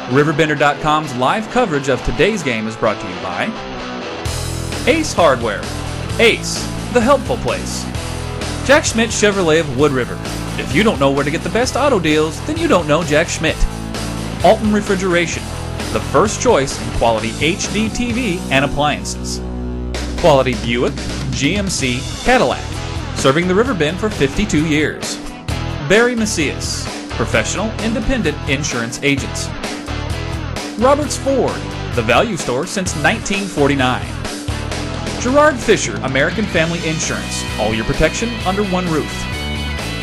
RiverBender.com's live coverage of today's game is brought to you by Ace Hardware. Ace, the helpful place. Jack Schmidt Chevrolet of Wood River. If you don't know where to get the best auto deals, then you don't know Jack Schmidt. Alton Refrigeration, the first choice in quality HD TV and appliances. Quality Buick, GMC, Cadillac, serving the Riverbend for 52 years. Barry Macias, professional independent insurance agents. Roberts Ford, the value store since 1949. Gerard Fisher, American Family Insurance, all your protection under one roof.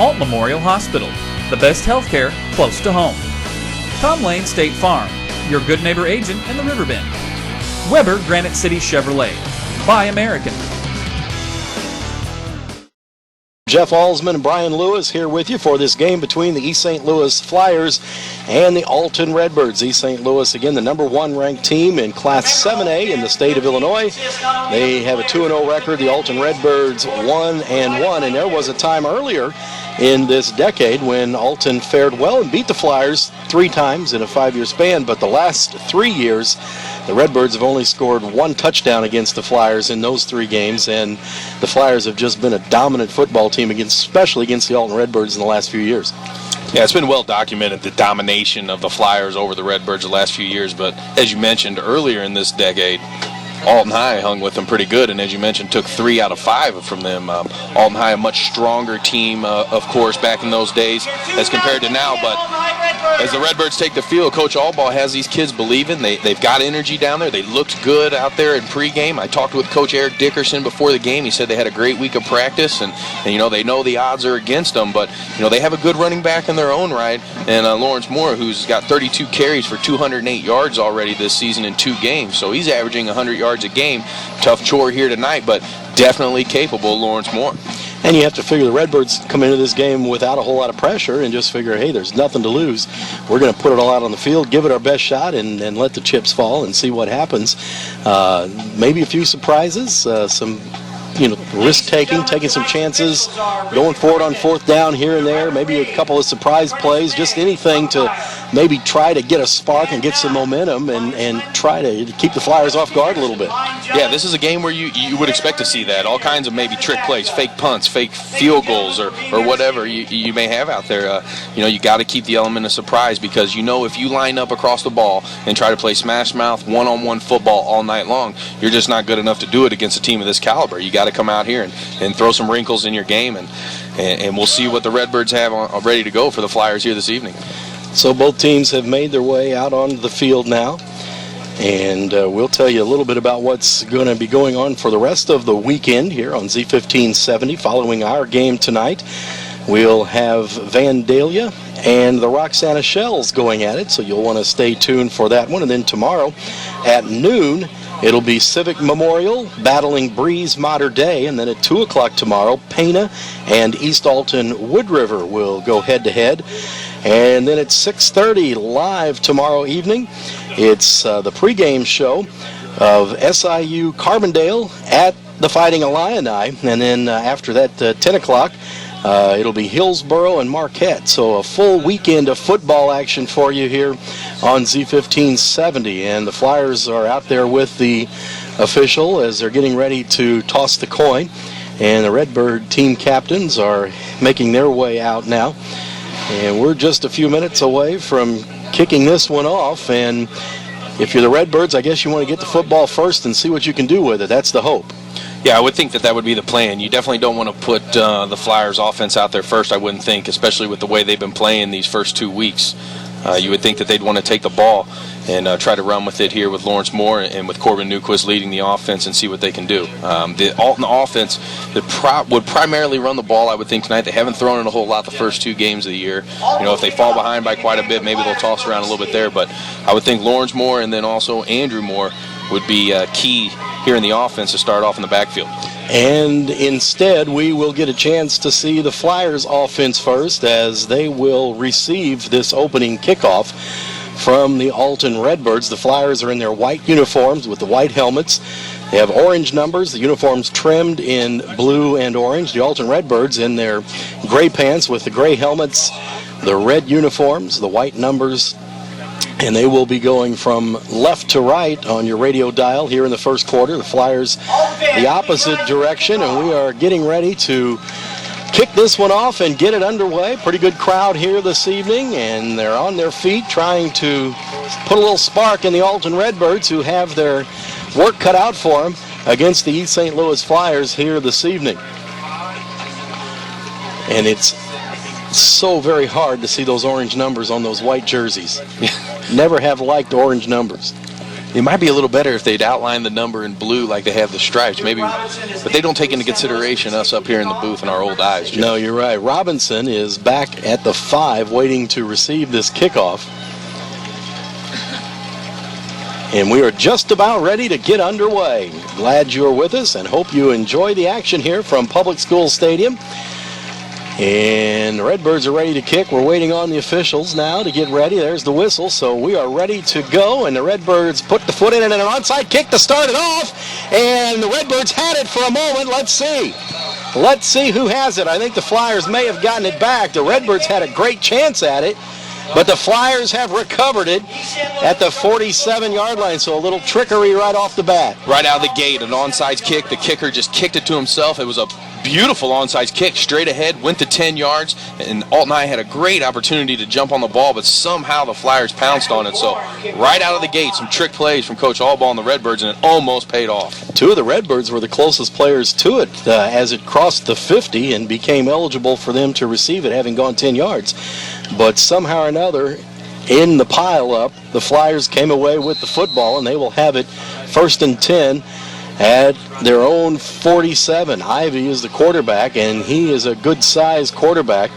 Alt Memorial Hospital, the best healthcare close to home. Tom Lane State Farm, your good neighbor agent in the Riverbend. Weber Granite City Chevrolet, buy American. Jeff Alsman and Brian Lewis here with you for this game between the East St. Louis Flyers and the Alton Redbirds. East St. Louis, again, the number one ranked team in Class 7A in the state of Illinois. They have a 2-0 record. The Alton Redbirds 1-1, and there was a time earlier in this decade when Alton fared well and beat the Flyers 3 times in a 5-year span, but the last 3 years, the Redbirds have only scored 1 touchdown against the Flyers in those 3 games, and the Flyers have just been a dominant football team, especially against the Alton Redbirds in the last few years. Yeah, it's been well documented, the domination of the Flyers over the Redbirds the last few years, but as you mentioned earlier in this decade, Alton High hung with them pretty good, and as you mentioned, took 3 out of 5 from them. Alton High, a much stronger team, of course, back in those days as compared to now, but as the Redbirds take the field, Coach Allbaugh has these kids believing. They've got energy down there. They looked good out there in pregame. I talked with Coach Eric Dickerson before the game. He said they had a great week of practice, and you know, they know the odds are against them, but you know, they have a good running back in their own right, and Lawrence Moore, who's got 32 carries for 208 yards already this season in 2 games, so he's averaging 100 yards a game. Tough chore here tonight, but definitely capable, Lawrence Moore. And you have to figure the Redbirds come into this game without a whole lot of pressure and just figure, hey, there's nothing to lose. We're going to put it all out on the field, give it our best shot, and let the chips fall and see what happens. Maybe a few surprises, some risk-taking, taking some chances, going for it on 4th down here and there, maybe a couple of surprise plays, just anything to maybe try to get a spark and get some momentum and try to keep the Flyers off guard a little bit. Yeah, this is a game where you would expect to see that. All kinds of maybe trick plays, fake punts, fake field goals, or whatever you may have out there. You got to keep the element of surprise because if you line up across the ball and try to play smash mouth, one-on-one football all night long, you're just not good enough to do it against a team of this caliber. You got to come out here and throw some wrinkles in your game, and we'll see what the Redbirds have ready to go for the Flyers here this evening. So both teams have made their way out onto the field now, and we'll tell you a little bit about what's going to be going on for the rest of the weekend here on Z1570 following our game tonight. We'll have Vandalia and the Roxana Shells going at it, so you'll want to stay tuned for that one. And then tomorrow at noon, it'll be Civic Memorial battling Breeze Mater Dei, and then at 2 o'clock tomorrow, Pana and East Alton Wood River will go head-to-head. And then at 6:30 live tomorrow evening, it's the pregame show of SIU Carbondale at the Fighting Illini, and then after that, 10 o'clock, it'll be Hillsboro and Marquette. So a full weekend of football action for you here on Z1570. And the Flyers are out there with the official as they're getting ready to toss the coin. And the Redbird team captains are making their way out now. And we're just a few minutes away from kicking this one off. And if you're the Redbirds, I guess you want to get the football first and see what you can do with it. That's the hope. Yeah, I would think that would be the plan. You definitely don't want to put the Flyers offense out there first, I wouldn't think, especially with the way they've been playing these first 2 weeks. You would think that they'd want to take the ball and try to run with it here with Lawrence Moore and with Corbin Newquist leading the offense and see what they can do. The Alton offense would primarily run the ball, I would think, tonight. They haven't thrown it a whole lot the first 2 games of the year. If they fall behind by quite a bit, maybe they'll toss around a little bit there. But I would think Lawrence Moore and then also Andrew Moore would be key here in the offense to start off in the backfield. And instead, we will get a chance to see the Flyers offense first as they will receive this opening kickoff from the Alton Redbirds. The Flyers are in their white uniforms with the white helmets. They have orange numbers, the uniforms trimmed in blue and orange. The Alton Redbirds in their gray pants with the gray helmets, the red uniforms, the white numbers And they will be going from left to right on your radio dial here in the first quarter. The Flyers the opposite direction, and we are getting ready to kick this one off and get it underway. Pretty good crowd here this evening, and they're on their feet trying to put a little spark in the Alton Redbirds, who have their work cut out for them against the East St. Louis Flyers here this evening. And it's so very hard to see those orange numbers on those white jerseys. Never have liked orange numbers. It might be a little better if they'd outline the number in blue like they have the stripes, maybe, but they don't take into consideration us up here in the booth and our old eyes, Jeff. No, you're right. Robinson is back at the 5 waiting to receive this kickoff. And we are just about ready to get underway. Glad you're with us and hope you enjoy the action here from Public School Stadium. And the Redbirds are ready to kick. We're waiting on the officials now to get ready. There's the whistle, so we are ready to go. And the Redbirds put the foot in and an onside kick to start it off. And the Redbirds had it for a moment. Let's see. Let's see who has it. I think the Flyers may have gotten it back. The Redbirds had a great chance at it, but the Flyers have recovered it at the 47-yard line, so a little trickery right off the bat. Right out of the gate, an onside kick. The kicker just kicked it to himself. It was a beautiful onside kick, straight ahead, went to 10 yards, and Alton High had a great opportunity to jump on the ball, but somehow the Flyers pounced on it. So right out of the gate, some trick plays from Coach Allball and the Redbirds, and it almost paid off. Two of the Redbirds were the closest players to it as it crossed the 50 and became eligible for them to receive it, having gone 10 yards. But somehow or another, in the pile-up, the Flyers came away with the football, and they will have it 1st and 10 at their own 47. Ivy is the quarterback, and he is a good-sized quarterback.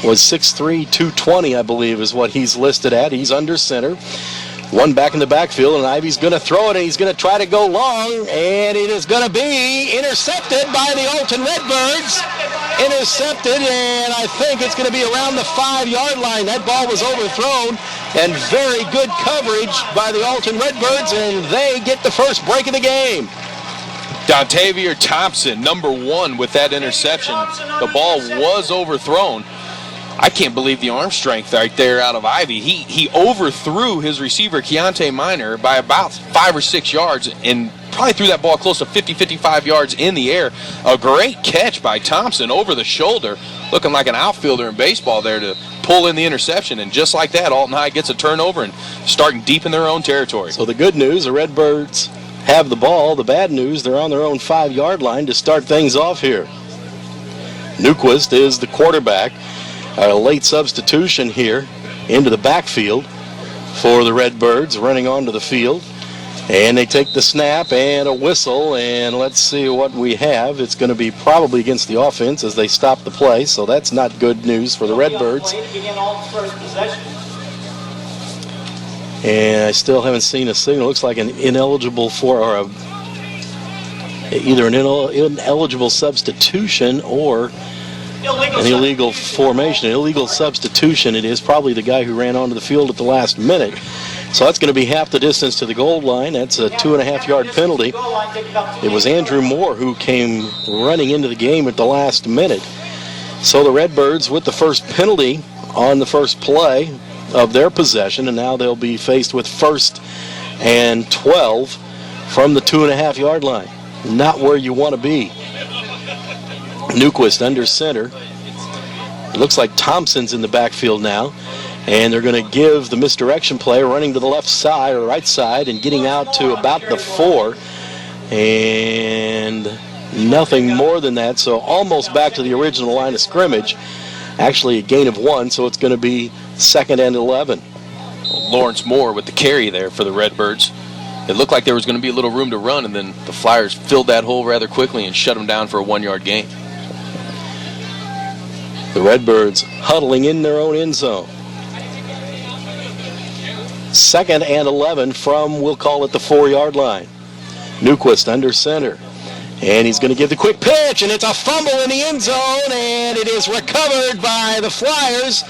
Was 6'3", 220, I believe, is what he's listed at. He's under center. One back in the backfield, and Ivy's going to throw it, and he's going to try to go long, and it is going to be intercepted by the Alton Redbirds. Intercepted, and I think it's going to be around the 5-yard line. That ball was overthrown, and very good coverage by the Alton Redbirds, and they get the first break of the game. Xavier Thompson, number 1 with that interception. The ball was overthrown. I can't believe the arm strength right there out of Ivy. He overthrew his receiver, Keontae Minor, by about 5 or 6 yards and probably threw that ball close to 50, 55 yards in the air. A great catch by Thompson over the shoulder, looking like an outfielder in baseball there to pull in the interception. And just like that, Alton High gets a turnover and starting deep in their own territory. So the good news, the Redbirds have the ball. The bad news, they're on their own 5-yard line to start things off here. Newquist is the quarterback. A late substitution here into the backfield for the Redbirds, running onto the field. And they take the snap and a whistle, and let's see what we have. It's going to be probably against the offense as they stop the play, so that's not good news for the Redbirds. And I still haven't seen a signal. It looks like an ineligible for, or either an ineligible substitution or an illegal formation. An illegal substitution it is, probably the guy who ran onto the field at the last minute. So that's going to be half the distance to the goal line. That's a 2.5-yard penalty. It was Andrew Moore who came running into the game at the last minute. So the Redbirds with the first penalty on the first play of their possession, and now they'll be faced with 1st and 12 from the 2.5-yard line. Not where you want to be. Newquist under center. It looks like Thompson's in the backfield now. And they're going to give the misdirection play, running to the left side or the right side and getting out to about the 4. And nothing more than that. So almost back to the original line of scrimmage. Actually a gain of 1, so it's going to be 2nd and 11. Lawrence Moore with the carry there for the Redbirds. It looked like there was going to be a little room to run, and then the Flyers filled that hole rather quickly and shut them down for a 1-yard gain. The Redbirds huddling in their own end zone. 2nd and 11 from, we'll call it the 4-yard line. Newquist under center. And he's going to give the quick pitch, and it's a fumble in the end zone, and it is recovered by the Flyers.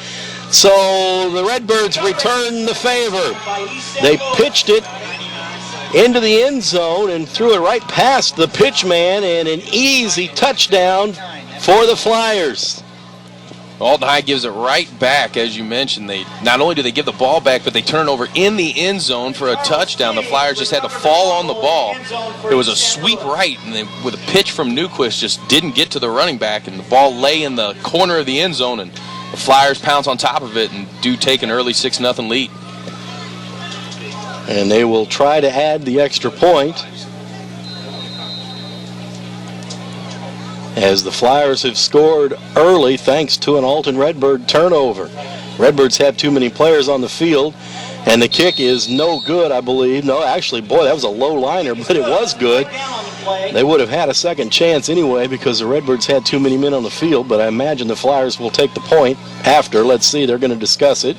So the Redbirds return the favor. They pitched it into the end zone and threw it right past the pitchman, and an easy touchdown for the Flyers. Alton High gives it right back, as you mentioned. They not only do they give the ball back, but they turn it over in the end zone for a touchdown. The Flyers just had to fall on the ball. It was a sweep right, and they, with a pitch from Newquist, just didn't get to the running back, and the ball lay in the corner of the end zone, and the Flyers pounce on top of it and do take an early 6-0 lead. And they will try to add the extra point, as the Flyers have scored early thanks to an Alton Redbird turnover. Redbirds have too many players on the field, and the kick is no good, I believe. No, actually, boy, that was a low liner, but it was good. They would have had a second chance anyway because the Redbirds had too many men on the field, but I imagine the Flyers will take the point after. Let's see, they're going to discuss it.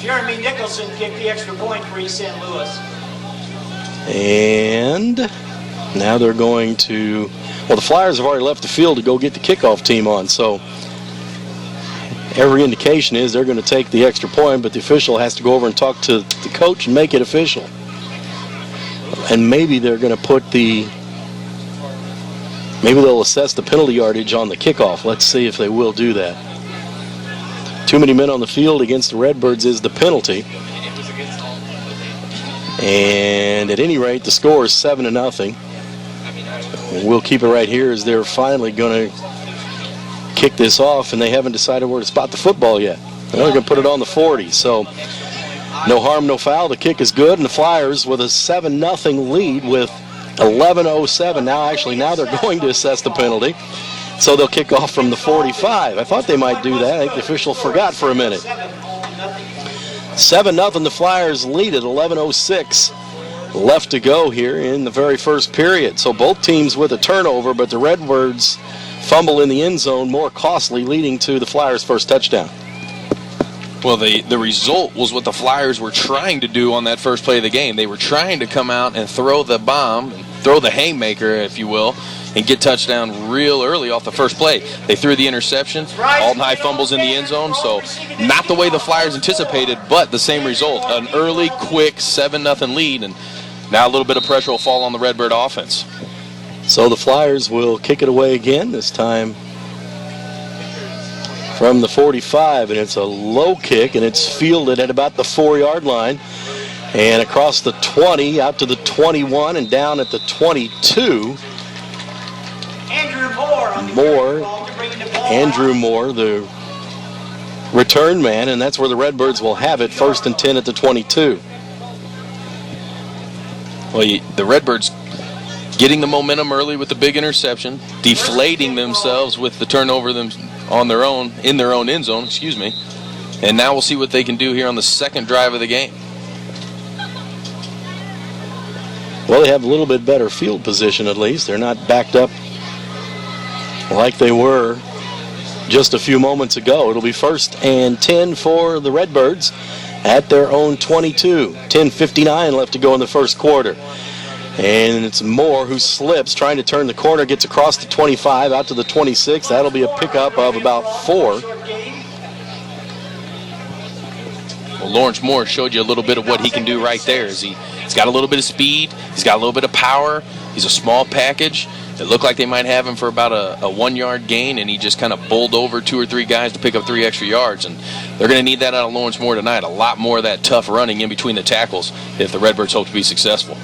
Jeremy Nicholson kicked the extra point for East St. Louis. And now they're going to... Well, the Flyers have already left the field to go get the kickoff team on, so every indication is they're going to take the extra point, but the official has to go over and talk to the coach and make it official. And maybe they're going to put the... Maybe they'll assess the penalty yardage on the kickoff. Let's see if they will do that. Too many men on the field against the Redbirds is the penalty. And at any rate, the score is 7-0. We'll keep it right here as they're finally going to kick this off, and they haven't decided where to spot the football yet. They're going to put it on the 40, so no harm, no foul. The kick is good, and the Flyers with a 7-0 lead with 11:07. Now they're going to assess the penalty, so they'll kick off from the 45. I thought they might do that. I think the official forgot for a minute. 7-0, the Flyers lead at 11:06. Left to go here in the very first period. So both teams with a turnover, but the Redbirds fumble in the end zone, more costly, leading to the Flyers' first touchdown. Well, the result was what the Flyers were trying to do on that first play of the game. They were trying to come out and throw the bomb, throw the haymaker, if you will, and get touchdown real early off the first play. They threw the interception. Alton High fumbles in the end zone, so not the way the Flyers anticipated, but the same result. An early, quick 7-0 lead, and now a little bit of pressure will fall on the Redbird offense. So the Flyers will kick it away again, this time from the 45, and it's a low kick, and it's fielded at about the 4-yard line, and across the 20, out to the 21, and down at the 22. Andrew Moore, the return man, and that's where the Redbirds will have it, 1st and 10 at the 22. Well, the Redbirds getting the momentum early with the big interception, deflating themselves with the turnover in their own end zone, and now we'll see what they can do here on the second drive of the game. Well, they have a little bit better field position at least. They're not backed up like they were just a few moments ago. It'll be 1st and 10 for the Redbirds at their own 22. 10:59 left to go in the first quarter. And it's Moore who slips, trying to turn the corner, gets across the 25, out to the 26. That'll be a pickup of about 4. Well, Lawrence Moore showed you a little bit of what he can do right there. He's got a little bit of speed. He's got a little bit of power. He's a small package. It looked like they might have him for about a 1-yard gain, and he just kind of bowled over 2 or 3 guys to pick up 3 extra yards. And they're going to need that out of Lawrence Moore tonight. A lot more of that tough running in between the tackles if the Redbirds hope to be successful.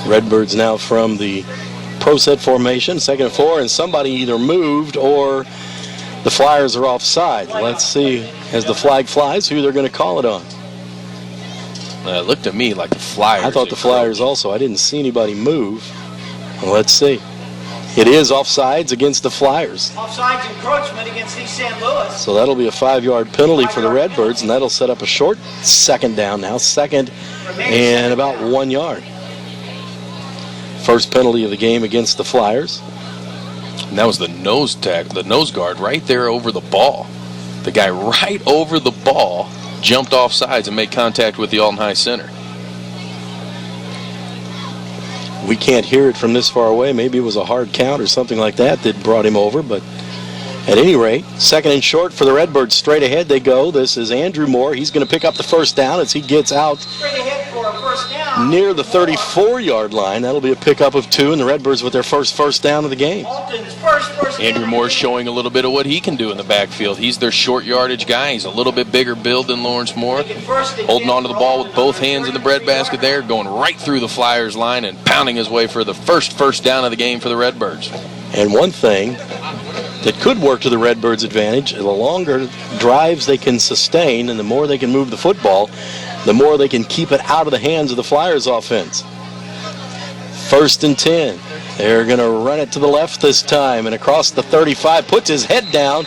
Redbirds now from the pro set formation, 2nd and 4, and somebody either moved or the Flyers are offside. Let's see, as the flag flies, who they're going to call it on. It looked to me like the Flyers. I thought the Flyers also. I didn't see anybody move. Well, let's see. It is offsides against the Flyers. Offsides encroachment against East St. Louis. So that'll be a 5-yard penalty for the Redbirds, and that'll set up a short second down now. 2nd and about 1 yard. First penalty of the game against the Flyers. And that was the nose guard right there over the ball. The guy right over the ball jumped off sides and made contact with the Alton High center. We can't hear it from this far away. Maybe it was a hard count or something like that that brought him over. But at any rate, 2nd and short for the Redbirds. Straight ahead they go. This is Andrew Moore. He's going to pick up the first down as he gets out first down. near the 34-yard line. That'll be a pickup of 2, and the Redbirds with their first down of the game. Alton's first Andrew down. Moore showing a little bit of what he can do in the backfield. He's their short yardage guy. He's a little bit bigger build than Lawrence Moore. Holding on to the ball with both hands in the breadbasket there, going right through the Flyers line and pounding his way for the first down of the game for the Redbirds. And one thing that could work to the Redbirds' advantage, the longer drives they can sustain and the more they can move the football, the more they can keep it out of the hands of the Flyers offense. 1st and 10. They're going to run it to the left this time, and across the 35, puts his head down,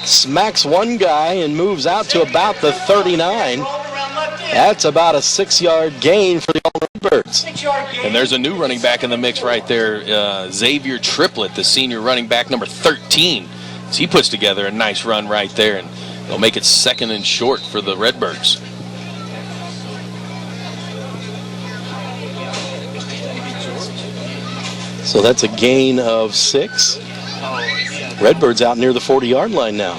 smacks one guy, and moves out to about the 39. That's about a 6-yard gain for the Alton Redbirds. 6-yard gain. And there's a new running back in the mix right there, Xavier Triplett, the senior running back, number 13. So he puts together a nice run right there, and they'll make it 2nd and short for the Redbirds. So that's a gain of 6. Redbirds out near the 40-yard line now.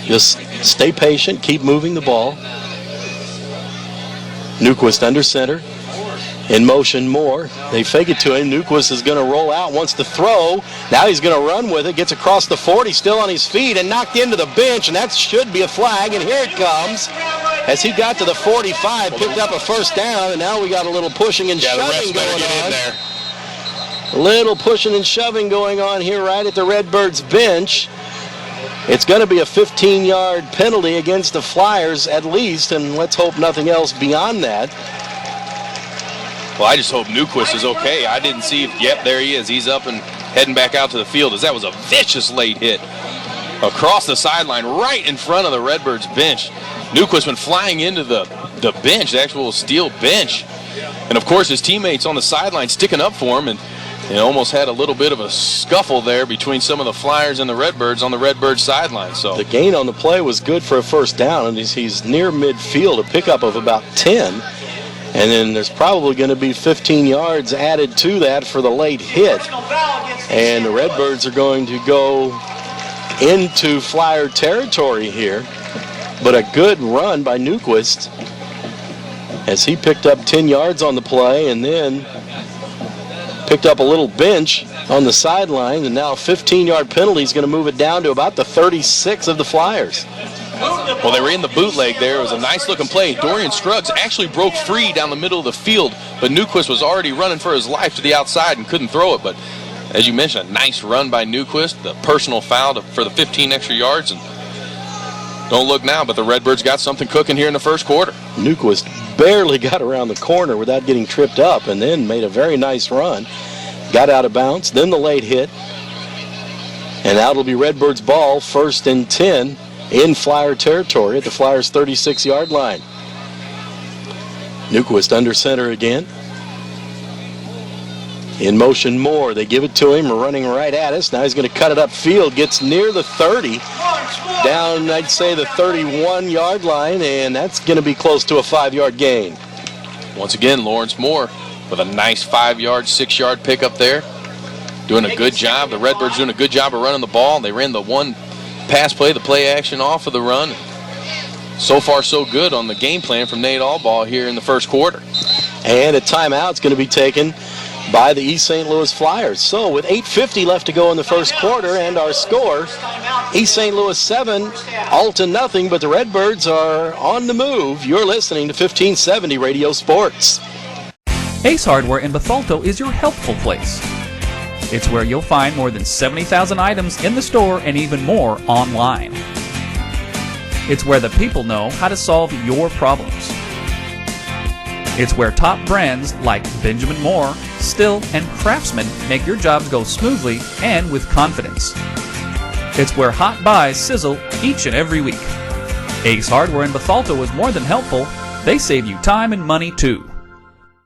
Just stay patient, keep moving the ball. Newquist under center. In motion, Moore. They fake it to him. Newquist is going to roll out, wants to throw. Now he's going to run with it. Gets across the 40, still on his feet, and knocked into the bench, and that should be a flag, and here it comes. As he got to the 45, picked up a 1st down, and now we got a little pushing and shoving going on. A little pushing and shoving going on here right at the Redbirds bench. It's going to be a 15-yard penalty against the Flyers at least, and let's hope nothing else beyond that. Well, I just hope Newquist is okay. I didn't see if, yep, there he is. He's up and heading back out to the field, as that was a vicious late hit across the sideline right in front of the Redbirds bench. Newquist went flying into the bench, the actual steel bench. And, of course, his teammates on the sideline sticking up for him, and almost had a little bit of a scuffle there between some of the Flyers and the Redbirds on the Redbirds sideline. So the gain on the play was good for a 1st down, and he's near midfield, a pickup of about 10. And then there's probably going to be 15 yards added to that for the late hit. And the Redbirds are going to go into Flyer territory here. But a good run by Newquist as he picked up 10 yards on the play and then picked up a little bench on the sideline, and now a 15-yard penalty is going to move it down to about the 36 of the Flyers. Well, they ran the bootleg there. It was a nice-looking play. Dorian Scruggs actually broke free down the middle of the field, but Newquist was already running for his life to the outside and couldn't throw it. But as you mentioned, a nice run by Newquist, the personal foul for the 15 extra yards. And don't look now, but the Redbirds got something cooking here in the first quarter. Newquist barely got around the corner without getting tripped up and then made a very nice run. Got out of bounds, then the late hit. And now it'll be Redbirds ball, 1st and 10 in Flyer territory at the Flyers' 36-yard line. Newquist under center again. In motion, Moore. They give it to him, running right at us. Now he's going to cut it upfield, gets near the 30. Down, I'd say, the 31-yard line, and that's going to be close to a 5-yard gain. Once again, Lawrence Moore with a nice 5-yard, 6-yard pickup there. Doing a good job. The Redbirds doing a good job of running the ball. They ran the one pass play, the play action off of the run. So far, so good on the game plan from Nate Allball here in the first quarter. And a timeout's going to be taken by the East St. Louis Flyers. So with 8:50 left to go in the first quarter, and our score, East St. Louis 7, Alton nothing, but the Redbirds are on the move. You're listening to 1570 Radio Sports. Ace Hardware in Bethalto is your helpful place. It's where you'll find more than 70,000 items in the store and even more online. It's where the people know how to solve your problems. It's where top brands like Benjamin Moore, Still, and Craftsman make your jobs go smoothly and with confidence. It's where hot buys sizzle each and every week. Ace Hardware in Bethalto is more than helpful. They save you time and money too.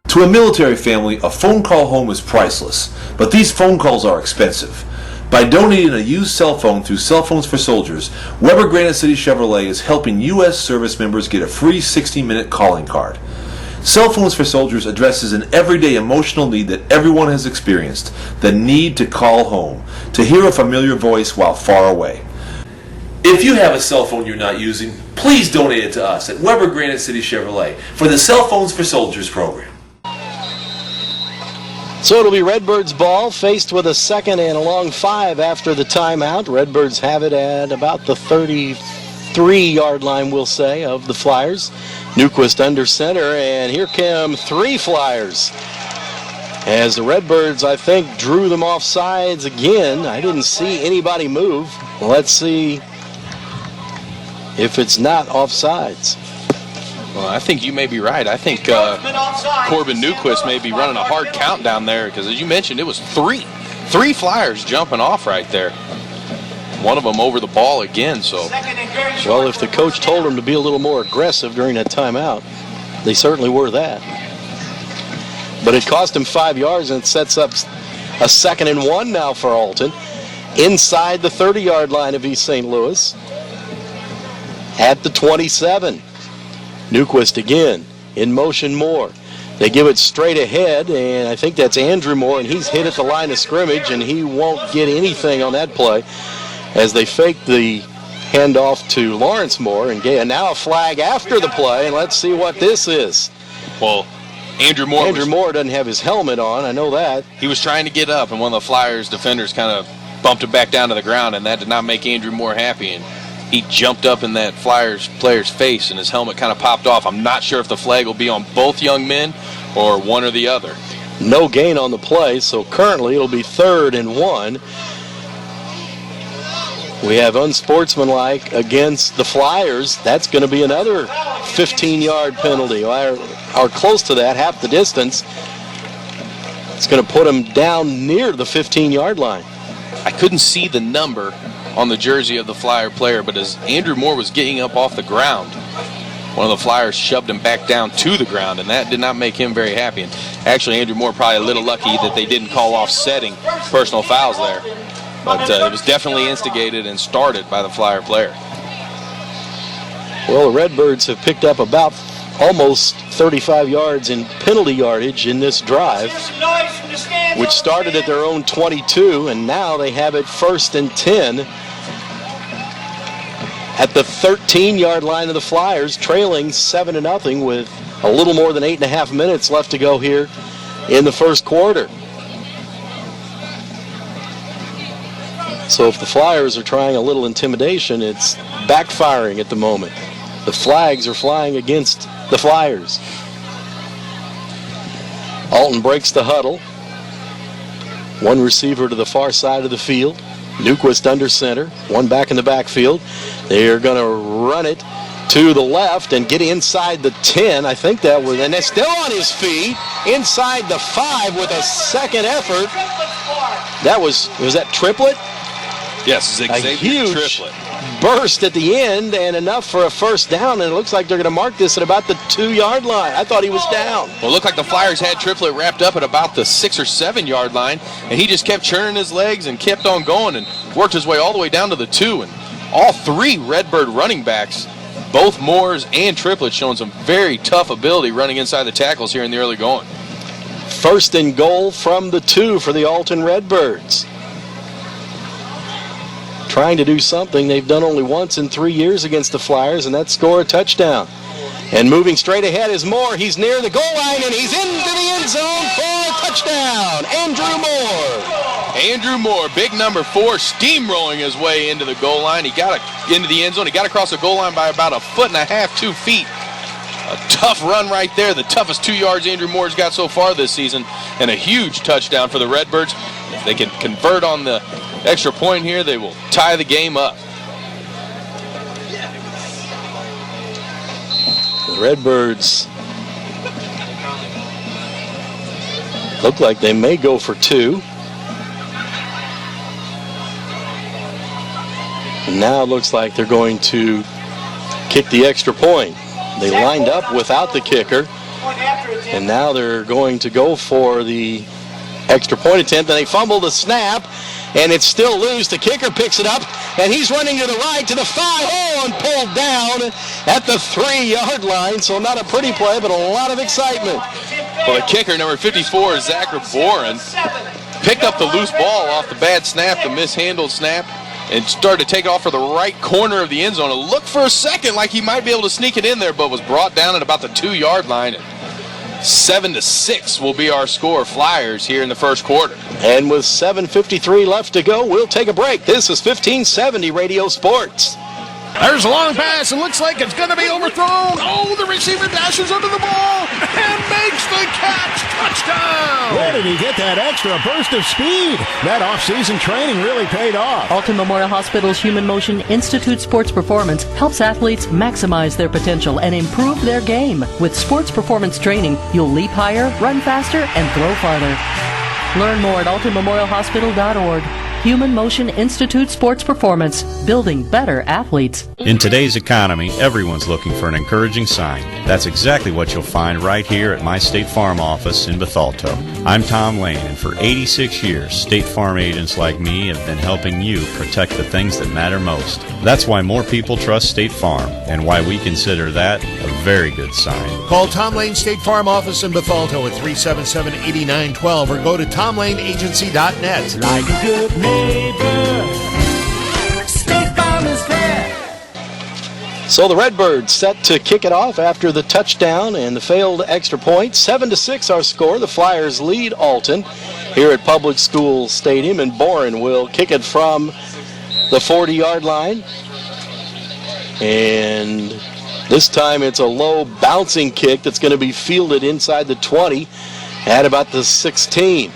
To a military family, a phone call home is priceless, but these phone calls are expensive. By donating a used cell phone through Cell Phones for Soldiers, Weber Granite City Chevrolet is helping U.S. service members get a free 60-minute calling card. Cell Phones for Soldiers addresses an everyday emotional need that everyone has experienced, the need to call home, to hear a familiar voice while far away. If you have a cell phone you're not using, please donate it to us at Weber Granite City Chevrolet for the Cell Phones for Soldiers program. So it'll be Redbirds ball, faced with a second and a long 5 after the timeout. Redbirds have it at about the 33-yard line, we'll say, of the Flyers. Newquist under center, and here come 3 Flyers. As the Redbirds, I think, drew them off sides again. I didn't see anybody move. Let's see if it's not offsides. Well, I think you may be right. I think Corbin Newquist may be running a hard count down there because, as you mentioned, it was three Flyers jumping off right there. One of them over the ball again. So, well, if the coach told them to be a little more aggressive during that timeout, they certainly were that. But it cost him 5 yards, and it sets up a 2nd and 1 now for Alton. Inside the 30-yard line of East St. Louis. At the 27. Newquist again. In motion Moore. They give it straight ahead, and I think that's Andrew Moore, and he's hit at the line of scrimmage, and he won't get anything on that play as they fake the handoff to Lawrence Moore. And now a flag after the play, and let's see what this is. Well, Andrew Moore doesn't have his helmet on, I know that. He was trying to get up, and one of the Flyers defenders kind of bumped him back down to the ground, and that did not make Andrew Moore happy. And he jumped up in that Flyers player's face, and his helmet kind of popped off. I'm not sure if the flag will be on both young men or one or the other. No gain on the play, so currently it'll be 3rd and 1. We have unsportsmanlike against the Flyers. That's going to be another 15-yard penalty, or close to that, half the distance. It's going to put him down near the 15-yard line. I couldn't see the number on the jersey of the Flyer player, but as Andrew Moore was getting up off the ground, one of the Flyers shoved him back down to the ground, and that did not make him very happy. And actually, Andrew Moore probably a little lucky that they didn't call offsetting personal fouls there. But it was definitely instigated and started by the Flyer player. Well, the Redbirds have picked up about almost 35 yards in penalty yardage in this drive, which started at their own 22, and now they have it 1st and 10 at the 13-yard line of the Flyers, trailing 7-0 with a little more than 8.5 minutes left to go here in the first quarter. So if the Flyers are trying a little intimidation, it's backfiring at the moment. The flags are flying against the Flyers. Alton breaks the huddle. One receiver to the far side of the field. Newquist under center. One back in the backfield. They are going to run it to the left and get inside the 10. I think that was, and they're still on his feet. Inside the 5 with a second effort. That was that Triplett? Yes, Xavier. A huge Triplett burst at the end and enough for a first down, and it looks like they're going to mark this at about the 2-yard line. I thought he was down. Well, it looked like the Flyers had Triplett wrapped up at about the 6 or 7-yard line, and he just kept churning his legs and kept on going and worked his way all the way down to the 2. And all 3 Redbird running backs, both Moores and Triplett, showing some very tough ability running inside the tackles here in the early going. 1st and goal from the 2 for the Alton Redbirds. Trying to do something they've done only once in 3 years against the Flyers, and that's score a touchdown. And moving straight ahead is Moore. He's near the goal line, and he's into the end zone for a touchdown. Andrew Moore. Andrew Moore, big number 4, steamrolling his way into the goal line. He got into the end zone. He got across the goal line by about 1.5 feet, 2 feet. A tough run right there, the toughest 2 yards Andrew Moore's got so far this season, and a huge touchdown for the Redbirds. If they can convert on the extra point here, they will tie the game up. The Redbirds look like they may go for 2. And now it looks like they're going to kick the extra point. They lined up without the kicker, and now they're going to go for the extra point attempt, and they fumble the snap, and it's still loose. The kicker picks it up, and he's running to the right to the 5, and pulled down at the 3-yard line. So not a pretty play, but a lot of excitement. Well, the kicker, number 54, Zachary Boren, picked up the loose ball off the bad snap, the mishandled snap, and started to take off for the right corner of the end zone. It looked for a second like he might be able to sneak it in there, but was brought down at about the 2-yard line. 7-6 will be our score. Flyers here in the first quarter. And with 7:53 left to go, we'll take a break. This is 1570 Radio Sports. There's a long pass, and looks like it's going to be overthrown. Oh, the receiver dashes under the ball and makes the catch. Touchdown! Where did he get that extra burst of speed? That off-season training really paid off. Alton Memorial Hospital's Human Motion Institute Sports Performance helps athletes maximize their potential and improve their game. With sports performance training, you'll leap higher, run faster, and throw farther. Learn more at altonmemorialhospital.org. Human Motion Institute Sports Performance, building better athletes. In today's economy, everyone's looking for an encouraging sign. That's exactly what you'll find right here at my State Farm office in Bethalto. I'm Tom Lane, and for 86 years, State Farm agents like me have been helping you protect the things that matter most. That's why more people trust State Farm, and why we consider that a very good sign. Call Tom Lane State Farm office in Bethalto at 377-8912 or go to tomlaneagency.net. Like a good neighbor, State Farm is there. So the Redbirds set to kick it off after the touchdown and the failed extra point. 7-6 our score. The Flyers lead Alton here at Public School Stadium, and Boren will kick it from the 40-yard line. And this time it's a low bouncing kick that's going to be fielded inside the 20 at about the 16.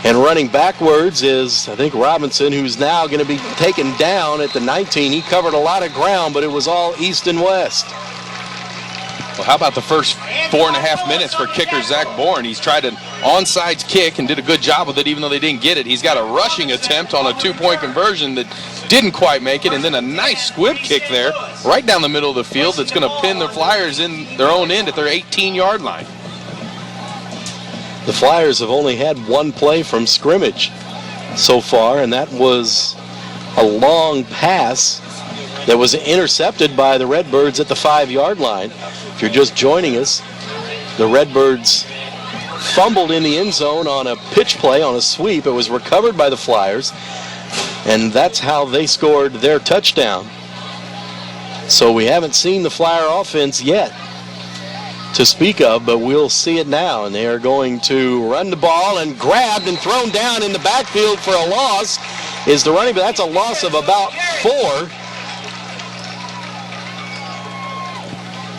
And running backwards is, I think, Robinson, who's now going to be taken down at the 19. He covered a lot of ground, but it was all east and west. Well, how about the first 4.5 minutes for kicker Zach Bourne? He's tried an onside kick and did a good job with it, even though they didn't get it. He's got a rushing attempt on a 2-point conversion that didn't quite make it, and then a nice squib kick there right down the middle of the field that's going to pin the Flyers in their own end at their 18-yard line. The Flyers have only had one play from scrimmage so far, and that was a long pass that was intercepted by the Redbirds at the 5-yard line. If you're just joining us, the Redbirds fumbled in the end zone on a pitch play, on a sweep. It was recovered by the Flyers, and that's how they scored their touchdown. So we haven't seen the Flyer offense yet to speak of, but we'll see it now, and they are going to run the ball, and grabbed and thrown down in the backfield for a loss is the running back. That's a loss of about 4.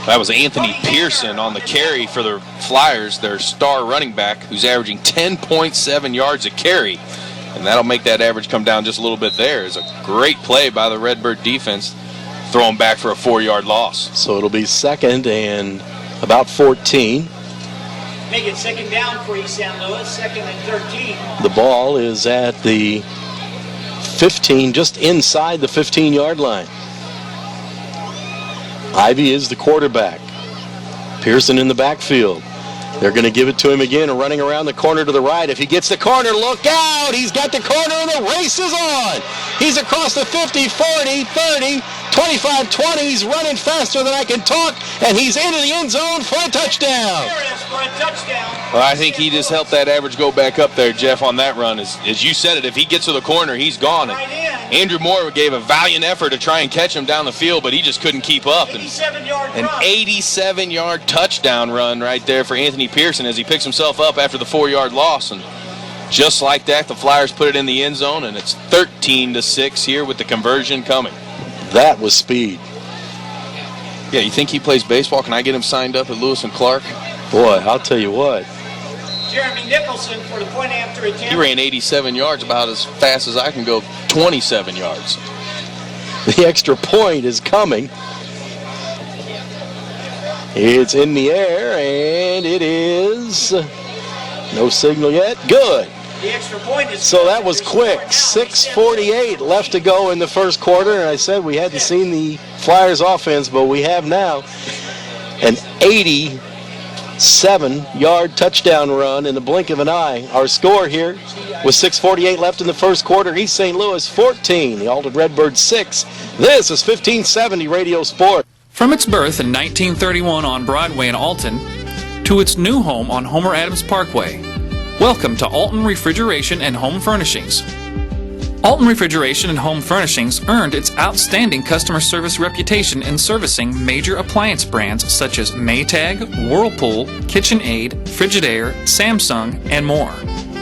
That was Anthony Pearson on the carry for the Flyers, their star running back, who's averaging 10.7 yards a carry, and that'll make that average come down just a little bit there. It's a great play by the Redbird defense, throwing back for a 4-yard loss. So it'll be second and about 14. Make it second down for East San Luis, second and 13. The ball is at the 15, just inside the 15-yard line. Ivy is the quarterback. Pearson in the backfield. They're going to give it to him again, running around the corner to the right. If he gets the corner, look out! He's got the corner, and the race is on! He's across the 50, 40, 30, 25, 20. He's running faster than I can talk, and he's into the end zone for a touchdown. There it is for a touchdown. Well, I think he just helped that average go back up there, Jeff, on that run. As you said it, if he gets to the corner, he's gone. And Andrew Moore gave a valiant effort to try and catch him down the field, but he just couldn't keep up. And 87-yard an 87-yard touchdown run right there for Anthony Pearson as he picks himself up after the 4-yard loss. And just like that, the Flyers put it in the end zone, and it's 13-6 here with the conversion coming. That was speed. Yeah, you think he plays baseball? Can I get him signed up at Lewis and Clark? Boy, I'll tell you what. Jeremy Nicholson for the point after attempt. He ran 87 yards, about as fast as I can go 27 yards. The extra point is coming. It's in the air, and it is no signal yet. Good. The extra point is so that was quick. 6:48 left to go in the first quarter, and I said we hadn't seen the Flyers offense, but we have now. An 87-yard touchdown run in the blink of an eye. Our score here with 6:48 left in the first quarter. East St. Louis 14, the Alton Redbirds 6. This is 1570 Radio Sport. From its birth in 1931 on Broadway in Alton to its new home on Homer Adams Parkway, welcome to Alton Refrigeration and Home Furnishings. Alton Refrigeration and Home Furnishings earned its outstanding customer service reputation in servicing major appliance brands such as Maytag, Whirlpool, KitchenAid, Frigidaire, Samsung, and more.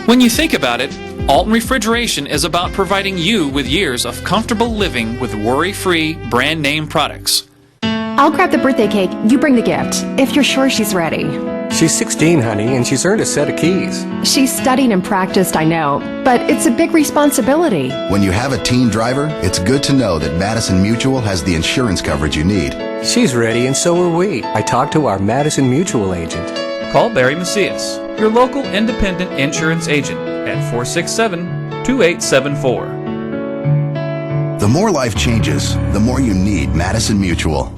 When you think about it, Alton Refrigeration is about providing you with years of comfortable living with worry-free brand name products. I'll grab the birthday cake, you bring the gift, if you're sure she's ready. She's 16, honey, and she's earned a set of keys. She's studied and practiced, I know, but it's a big responsibility. When you have a teen driver, it's good to know that Madison Mutual has the insurance coverage you need. She's ready, and so are we. I talked to our Madison Mutual agent. Call Barry Macias, your local independent insurance agent, at 467-2874. The more life changes, the more you need Madison Mutual.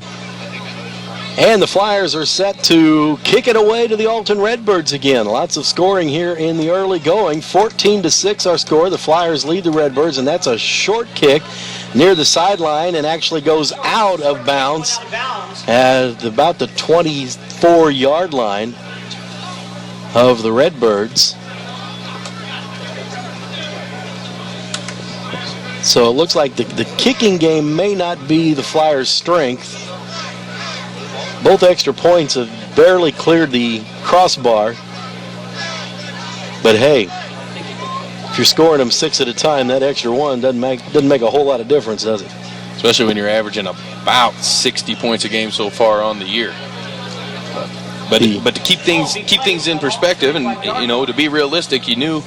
And the Flyers are set to kick it away to the Alton Redbirds again. Lots of scoring here in the early going. 14-6 our score. The Flyers lead the Redbirds, and that's a short kick near the sideline and actually goes out of bounds at about the 24-yard line of the Redbirds. So it looks like the kicking game may not be the Flyers' strength. Both extra points have barely cleared the crossbar. But hey, if you're scoring them 6 at a time, that extra one doesn't make a whole lot of difference, does it? Especially when you're averaging about 60 points a game so far on the year. But to keep things in perspective, and to be realistic, you knew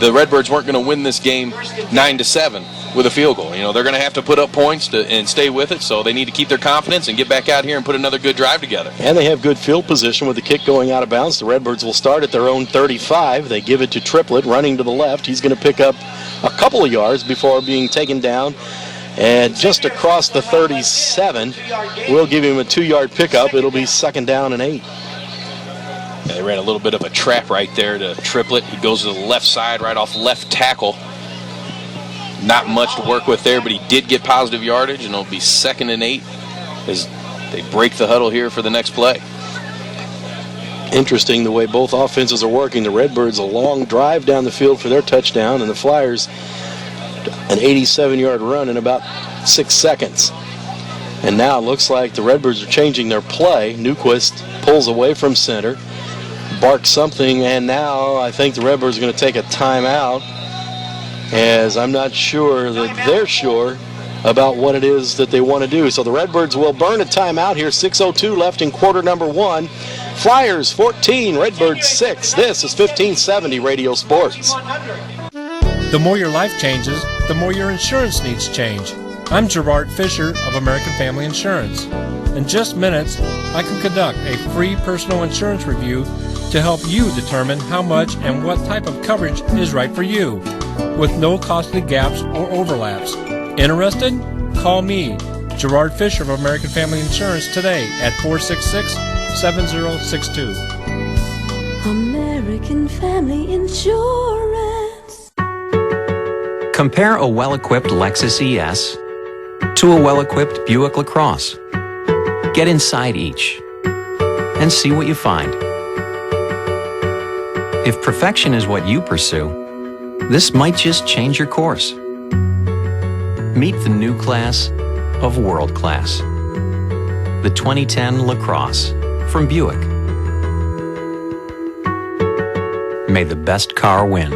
the Redbirds weren't going to win this game 9-7 with a field goal. They're going to have to put up points and stay with it, so they need to keep their confidence and get back out here and put another good drive together. And they have good field position with the kick going out of bounds. The Redbirds will start at their own 35. They give it to Triplett running to the left. He's going to pick up a couple of yards before being taken down. And just across the 37, we'll give him a 2-yard pickup. It'll be 2nd down and 8. They ran a little bit of a trap right there to Triplett. He goes to the left side, right off left tackle. Not much to work with there, but he did get positive yardage, and it'll be 2nd and 8 as they break the huddle here for the next play. Interesting the way both offenses are working. The Redbirds a long drive down the field for their touchdown, and the Flyers an 87-yard run in about 6 seconds. And now it looks like the Redbirds are changing their play. Newquist pulls away from center, barks something, and now I think the Redbirds are going to take a timeout, as I'm not sure that they're sure about what it is that they want to do. So the Redbirds will burn a timeout here. 6:02 left in quarter number 1. Flyers 14, Redbirds 6. This is 1570 Radio Sports. The more your life changes, the more your insurance needs change. I'm Gerard Fisher of American Family Insurance. In just minutes, I can conduct a free personal insurance review to help you determine how much and what type of coverage is right for you, with no costly gaps or overlaps. Interested? Call me, Gerard Fisher of American Family Insurance, today at 466-7062. American Family Insurance. Compare a well-equipped Lexus ES to a well-equipped Buick LaCrosse. Get inside each and see what you find. If perfection is what you pursue, this might just change your course. Meet the new class of world class. The 2010 LaCrosse from Buick. May the best car win.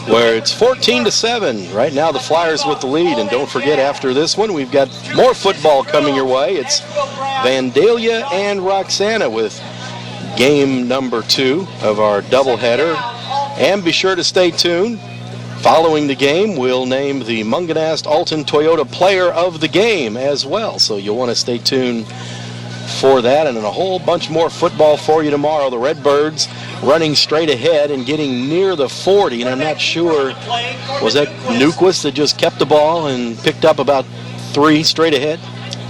Where it's 14-7. Right now the Flyers with the lead. And don't forget, after this one, we've got more football coming your way. It's Vandalia and Roxana with game number 2 of our doubleheader. And be sure to stay tuned. Following the game, we'll name the Munganast Alton Toyota Player of the Game as well. So you'll want to stay tuned for that, and a whole bunch more football for you tomorrow. The Redbirds running straight ahead and getting near the 40, and I'm not sure, was that Newquist that just kept the ball and picked up about 3 straight ahead?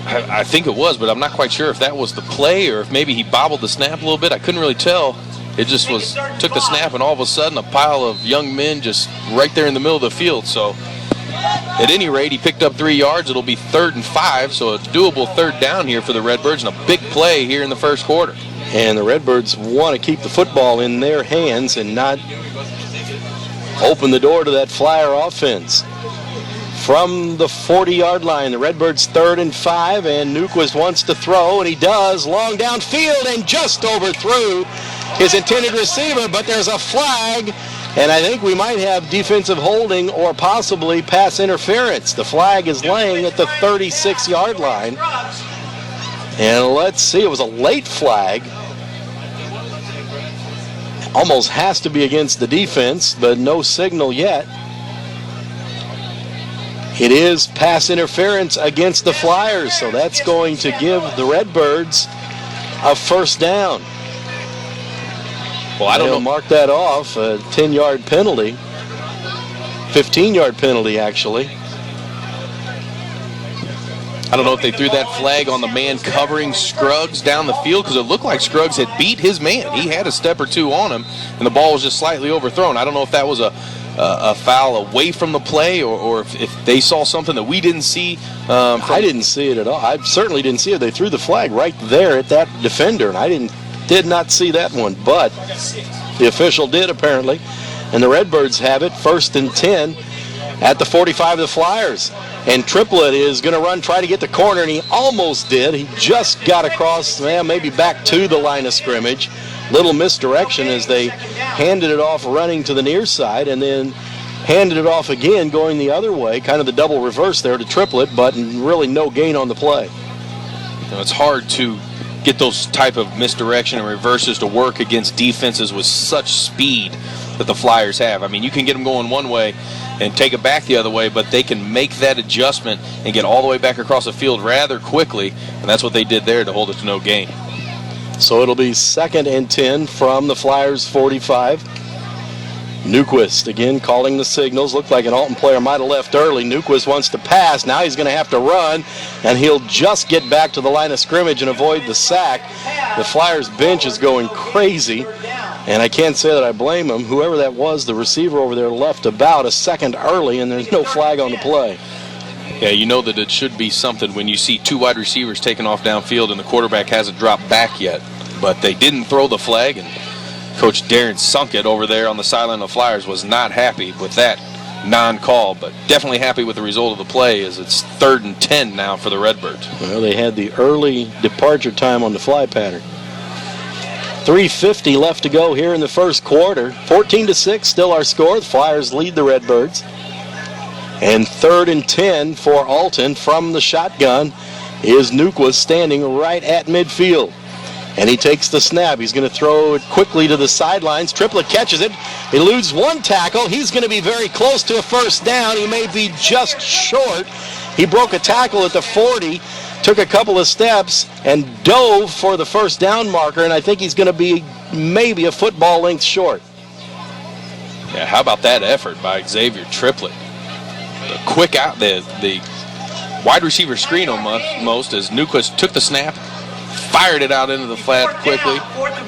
I think it was, but I'm not quite sure if that was the play or if maybe he bobbled the snap a little bit. I couldn't really tell. It just took the snap, and all of a sudden a pile of young men just right there in the middle of the field. So at any rate, he picked up 3 yards. It'll be 3rd and 5, so a doable 3rd down here for the Redbirds, and a big play here in the first quarter. And the Redbirds want to keep the football in their hands and not open the door to that Flyer offense. From the 40-yard line, the Redbirds 3rd and 5, and Newquist wants to throw, and he does. Long downfield and just overthrew his intended receiver, but there's a flag, and I think we might have defensive holding or possibly pass interference. The flag is laying at the 36-yard line. And let's see, it was a late flag. Almost has to be against the defense, but no signal yet. It is pass interference against the Flyers, so that's going to give the Redbirds a first down. Well, I don't know. Mark that off, a 10-yard penalty. 15-yard penalty, actually. I don't know if they threw that flag on the man covering Scruggs down the field, because it looked like Scruggs had beat his man. He had a step or two on him, and the ball was just slightly overthrown. I don't know if that was a foul away from the play, or if they saw something that we didn't see. I didn't see it at all. I certainly didn't see it. They threw the flag right there at that defender, and I did not see that one, but the official did apparently. And the Redbirds have it, 1st and 10 at the 45 of the Flyers. And Triplett is going to try to get the corner, and he almost did. He just got across, maybe back to the line of scrimmage. Little misdirection as they handed it off running to the near side, and then handed it off again going the other way, kind of the double reverse there to Triplett, but really no gain on the play. It's hard to get those type of misdirection and reverses to work against defenses with such speed that the Flyers have. I mean, you can get them going one way and take it back the other way, but they can make that adjustment and get all the way back across the field rather quickly, and that's what they did there to hold it to no gain. So it'll be 2nd and 10 from the Flyers 45. Newquist again calling the signals. Looked like an Alton player might have left early. Newquist wants to pass. Now he's going to have to run, and he'll just get back to the line of scrimmage and avoid the sack. The Flyers bench is going crazy, and I can't say that I blame him. Whoever that was, the receiver over there, left about a second early, and there's no flag on the play. Yeah, you know that it should be something when you see 2 wide receivers taking off downfield and the quarterback hasn't dropped back yet. But they didn't throw the flag, and Coach Darren Sunkett over there on the sideline of the Flyers was not happy with that non-call, but definitely happy with the result of the play, as it's 3rd and 10 now for the Redbirds. Well, they had the early departure time on the fly pattern. 3:50 left to go here in the first quarter. 14-6 still our score. The Flyers lead the Redbirds. And 3rd and 10 for Alton from the shotgun is Newquist standing right at midfield. And he takes the snap. He's going to throw it quickly to the sidelines. Triplett catches it. Eludes one tackle. He's going to be very close to a first down. He may be just short. He broke a tackle at the 40, took a couple of steps, and dove for the first down marker, and I think he's going to be maybe a football length short. Yeah, how about that effort by Xavier Triplett? The quick out, the wide receiver screen almost, as Newquist took the snap, fired it out into the flat quickly.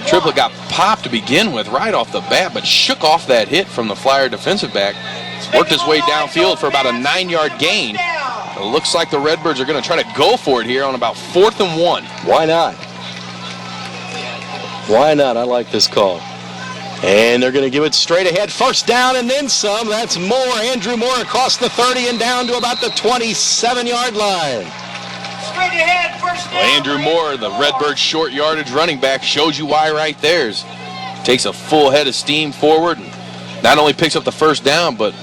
Triplett got popped to begin with right off the bat, but shook off that hit from the Flyer defensive back. Worked his way downfield for about a 9-yard gain. It looks like the Redbirds are going to try to go for it here on about 4th and 1. Why not? Why not? I like this call. And they're going to give it straight ahead. First down and then some. That's Moore. Andrew Moore across the 30 and down to about the 27-yard line. Straight ahead, first down. Well, Andrew Moore, the Redbirds short yardage running back, shows you why right there. Takes a full head of steam forward and not only picks up the first down, but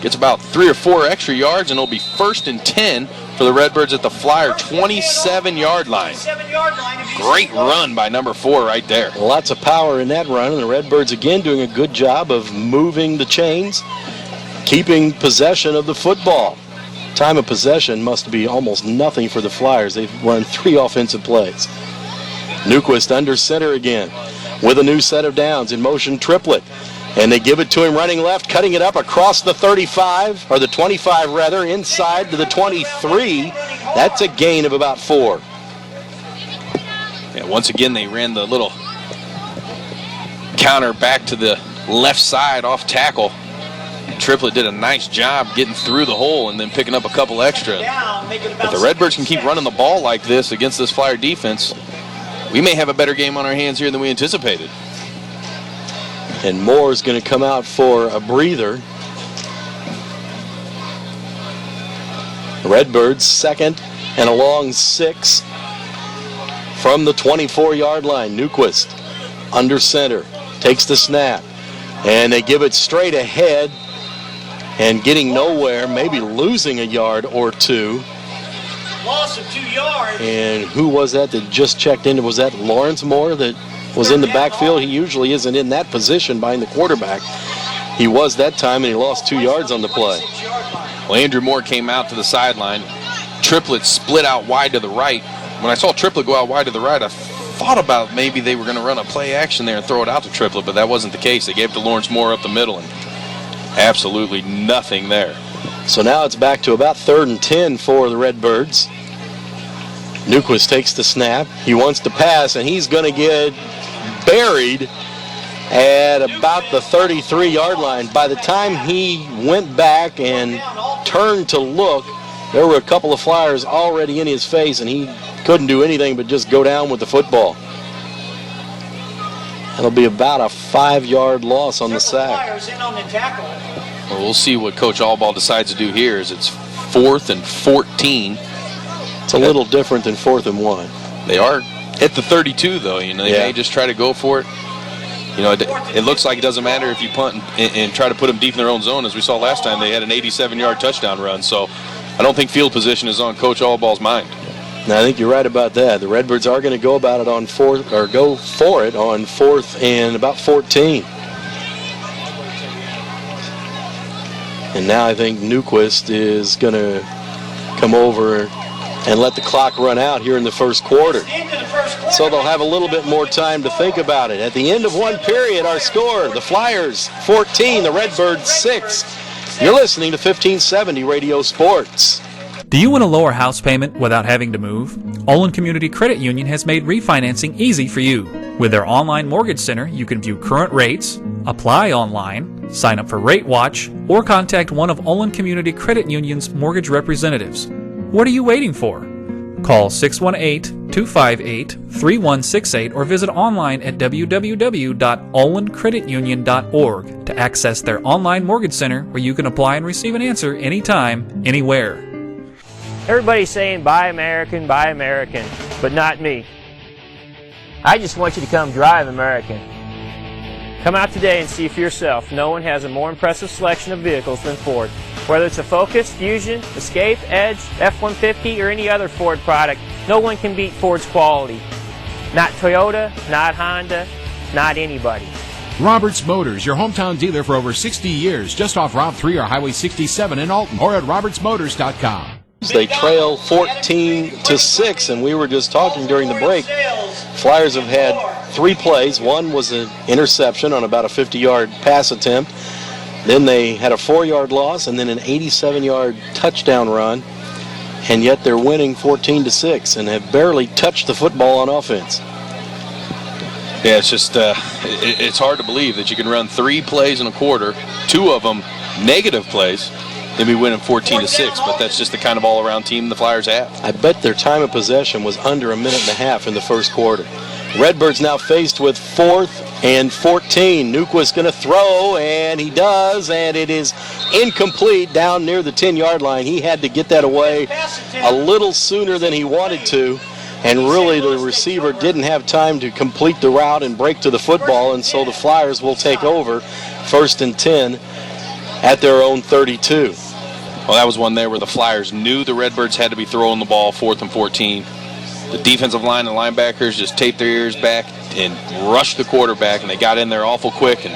gets about 3 or 4 extra yards, and it'll be 1st and 10 for the Redbirds at the Flyer 27-yard line. Great run by number 4 right there. Lots of power in that run, and the Redbirds again doing a good job of moving the chains, keeping possession of the football. Time of possession must be almost nothing for the Flyers. They've run 3 offensive plays. Newquist under center again with a new set of downs. In motion, Triplett. And they give it to him running left, cutting it up across the 35, or the 25 rather, inside to the 23. That's a gain of about 4. Yeah, once again, they ran the little counter back to the left side off tackle. Triplett did a nice job getting through the hole and then picking up a couple extra. If the Redbirds can keep running the ball like this against this Flyer defense, we may have a better game on our hands here than we anticipated. And Moore's going to come out for a breather. Redbirds second and a long 6 from the 24-yard line. Newquist under center, takes the snap, and they give it straight ahead and getting nowhere, maybe losing a yard or two. Loss of 2 yards. And who was that just checked in? Was that Lawrence Moore that was in the backfield? He usually isn't in that position behind the quarterback. He was that time, and he lost 2 yards on the play. Well, Andrew Moore came out to the sideline. Triplett split out wide to the right. When I saw Triplett go out wide to the right, I thought about maybe they were going to run a play action there and throw it out to Triplett, but that wasn't the case. They gave it to Lawrence Moore up the middle, and absolutely nothing there. So now it's back to about 3rd and 10 for the Redbirds. Newquist takes the snap. He wants to pass, and he's going to get buried at about the 33-yard line. By the time he went back and turned to look, there were a couple of Flyers already in his face, and he couldn't do anything but just go down with the football. That'll be about a 5-yard loss on the sack. Flyers in on the tackle. Well, we'll see what Coach Allball decides to do here. As it's 4th and 14. It's a little different than 4th and 1. They are at the 32, though. They may just try to go for it. It looks like it doesn't matter if you punt and try to put them deep in their own zone. As we saw last time, they had an 87-yard touchdown run. So I don't think field position is on Coach Allball's mind. Now, I think you're right about that. The Redbirds are going to go about it on go for it on 4th and about 14. And now I think Newquist is going to come over and let the clock run out here in the first quarter. So they'll have a little bit more time to think about it. At the end of one period, our score, the Flyers 14, the Redbirds 6. You're listening to 1570 Radio Sports. Do you want a lower house payment without having to move? Olin Community Credit Union has made refinancing easy for you. With their online mortgage center, you can view current rates, apply online, sign up for Rate Watch, or contact one of Olin Community Credit Union's mortgage representatives. What are you waiting for? Call 618-258-3168 or visit online at www.olincreditunion.org to access their online mortgage center where you can apply and receive an answer anytime, anywhere. Everybody's saying buy American, but not me. I just want you to come drive American. Come out today and see for yourself. No one has a more impressive selection of vehicles than Ford. Whether it's a Focus, Fusion, Escape, Edge, F-150, or any other Ford product, no one can beat Ford's quality. Not Toyota, not Honda, not anybody. Roberts Motors, your hometown dealer for over 60 years, just off Route 3 or Highway 67 in Alton, or at RobertsMotors.com. They trail 14-6, and we were just talking during the break. Flyers have had 3 plays. One was an interception on about a 50-yard pass attempt. Then they had a 4-yard loss and then an 87-yard touchdown run, and yet they're winning 14-6 and have barely touched the football on offense. Yeah, it's just it's hard to believe that you can run 3 plays in a quarter, 2 of them negative plays, and be winning 14-6. But that's just the kind of all-around team the Flyers have. I bet their time of possession was under a minute and a half in the first quarter. Redbirds now faced with 4th and 14. Newquist going to throw, and he does, and it is incomplete down near the 10-yard line. He had to get that away a little sooner than he wanted to, and really the receiver didn't have time to complete the route and break to the football, and so the Flyers will take over 1st and 10 at their own 32. Well, that was one there where the Flyers knew the Redbirds had to be throwing the ball 4th and 14. The defensive line and linebackers just taped their ears back and rushed the quarterback, and they got in there awful quick, and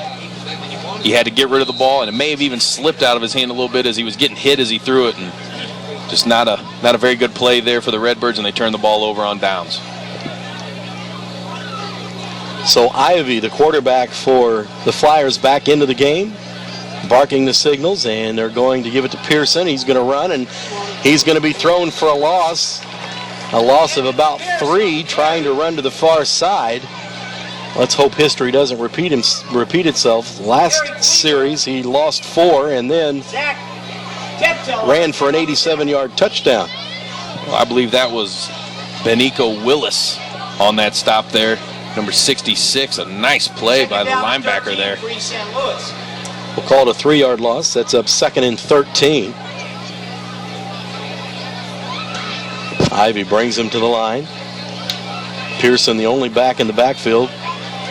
he had to get rid of the ball, and it may have even slipped out of his hand a little bit as he was getting hit as he threw it, and just not a very good play there for the Redbirds, and they turned the ball over on downs. So Ivy, the quarterback for the Flyers, back into the game, barking the signals, and they're going to give it to Pearson. He's going to run, and he's going to be thrown for a loss of about 3, trying to run to the far side. Let's hope history doesn't repeat itself. Last series, he lost 4 and then ran for an 87-yard touchdown. Well, I believe that was Benico Willis on that stop there, number 66. A nice play by the linebacker there. We'll call it a 3-yard loss. That's up 2nd and 13. Ivy brings him to the line. Pearson, the only back in the backfield.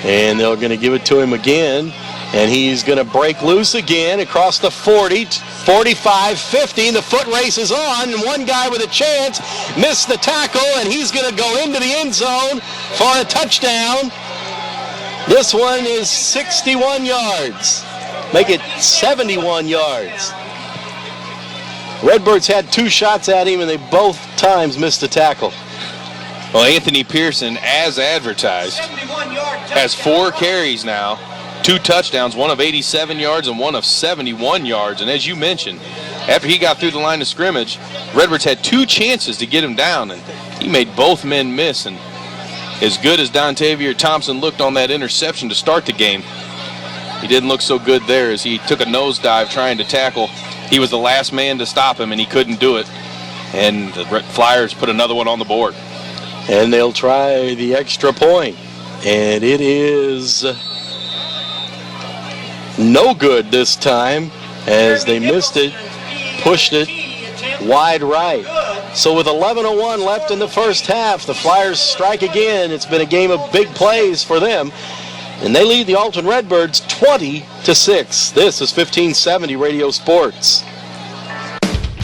And they're going to give it to him again. And he's going to break loose again across the 40, 45, 50. The foot race is on. One guy with a chance missed the tackle, and he's going to go into the end zone for a touchdown. This one is 61 yards. Make it 71 yards. Redbirds had 2 shots at him, and they both times missed a tackle. Well, Anthony Pearson, as advertised, has 4 carries now, 2 touchdowns, one of 87 yards and one of 71 yards. And as you mentioned, after he got through the line of scrimmage, Redbirds had 2 chances to get him down, and he made both men miss. And as good as Xavier Thompson looked on that interception to start the game, he didn't look so good there as he took a nosedive trying to tackle. He was the last man to stop him, and he couldn't do it. And the Flyers put another one on the board. And they'll try the extra point. And it is no good this time as they missed it, pushed it wide right. So with 11:01 left in the first half, the Flyers strike again. It's been a game of big plays for them. And they lead the Alton Redbirds 20-6. This is 1570 Radio Sports.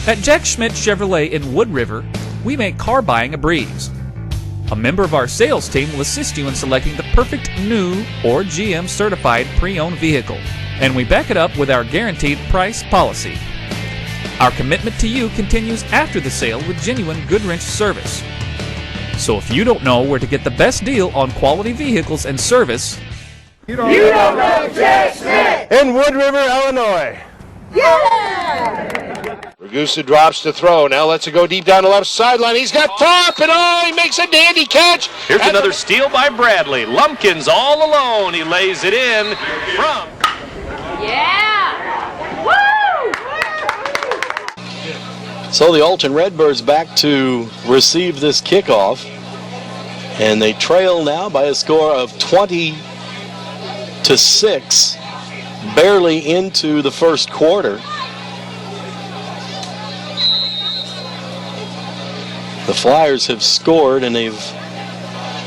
At Jack Schmidt Chevrolet in Wood River, we make car buying a breeze. A member of our sales team will assist you in selecting the perfect new or GM certified pre-owned vehicle, and we back it up with our guaranteed price policy. Our commitment to you continues after the sale with genuine Goodwrench service. So if you don't know where to get the best deal on quality vehicles and service, You don't know Jack Schmidt! In Wood River, Illinois. Ragusa drops to throw. Now lets it go deep down the left sideline. He's got top, and he makes a dandy catch. Here's another steal by Bradley. Lumpkins all alone. He lays it in from. Yeah! Woo! So the Alton Redbirds back to receive this kickoff. And they trail now by a score of 20-6, barely into the first quarter. The Flyers have scored, and they've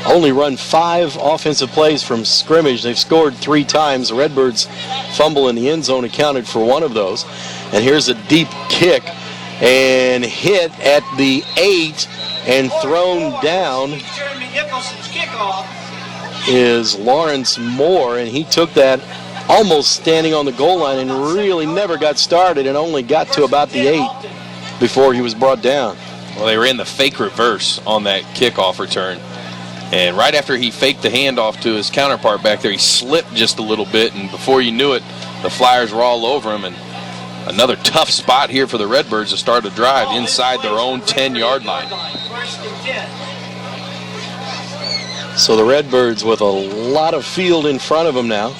only run 5 offensive plays from scrimmage. They've scored 3 times. The Redbirds' fumble in the end zone accounted for one of those. And here's a deep kick and hit at the 8 and thrown down is Lawrence Moore, and he took that almost standing on the goal line and really never got started and only got to about the 8 before he was brought down. Well, they ran the fake reverse on that kickoff return. And right after he faked the handoff to his counterpart back there, he slipped just a little bit, and before you knew it, the Flyers were all over him. And another tough spot here for the Redbirds to start a drive inside their own 10-yard line. So the Redbirds with a lot of field in front of them now.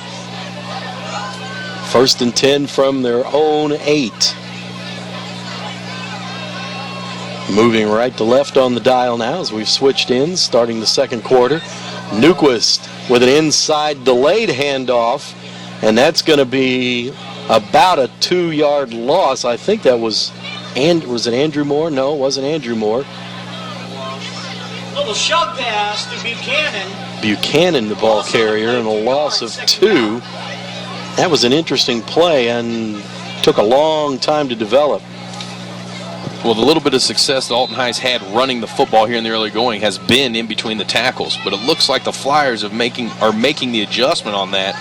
1st and 10 from their own 8. Moving right to left on the dial now as we've switched ends, starting the second quarter. Newquist with an inside delayed handoff, and that's going to be about a 2-yard loss. I think that was it Andrew Moore? No, it wasn't Andrew Moore. Little shove pass to Buchanan. Buchanan, the ball carrier, and a loss of 2. That was an interesting play and took a long time to develop. Well, the little bit of success that Alton High's had running the football here in the early going has been in between the tackles, but it looks like the Flyers are making the adjustment on that.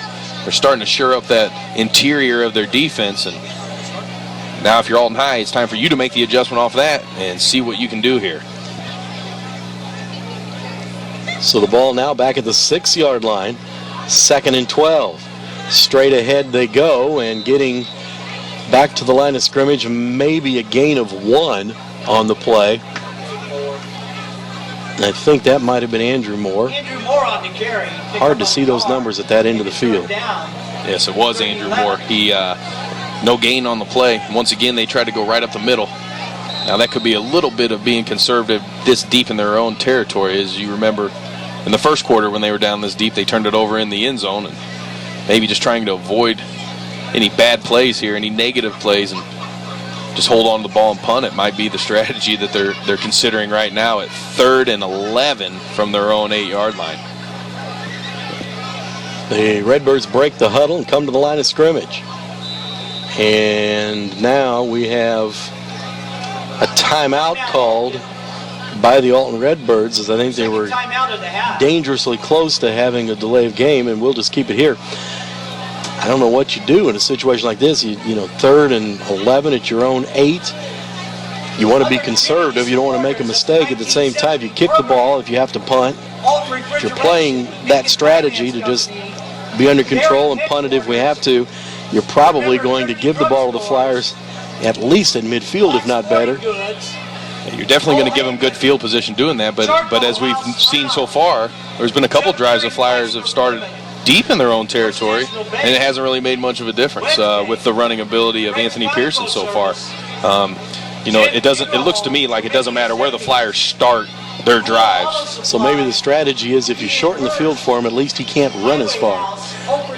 They're starting to shore up that interior of their defense, and now if you're Alton High, it's time for you to make the adjustment off that and see what you can do here. So the ball now back at the 6-yard line, 2nd and 12. Straight ahead they go, and getting back to the line of scrimmage, maybe a gain of 1 on the play. And I think that might have been Andrew Moore. Andrew Moore on the carry. Hard to see those numbers at that end of the field. Yes, it was Andrew Moore. He no gain on the play. Once again, they tried to go right up the middle. Now that could be a little bit of being conservative this deep in their own territory. As you remember, in the first quarter when they were down this deep, they turned it over in the end zone, and maybe just trying to avoid any bad plays here, any negative plays, and just hold on to the ball and punt. It might be the strategy that they're considering right now at 3rd and 11 from their own 8-yard line. The Redbirds break the huddle and come to the line of scrimmage. And now we have a timeout called by the Alton Redbirds, as I think they were dangerously close to having a delay of game, and we'll just keep it here. I don't know what you do in a situation like this. You know, 3rd and 11 at your own 8. You want to be conservative. You don't want to make a mistake. At the same time, you kick the ball if you have to punt. If you're playing that strategy to just be under control and punt it if we have to, you're probably going to give the ball to the Flyers at least at midfield, if not better. You're definitely going to give them good field position doing that, but as we've seen so far, there's been a couple drives the Flyers have started deep in their own territory, and it hasn't really made much of a difference with the running ability of Anthony Pearson so far. You know, it looks to me like it doesn't matter where the Flyers start their drives. So maybe the strategy is if you shorten the field for him, at least he can't run as far.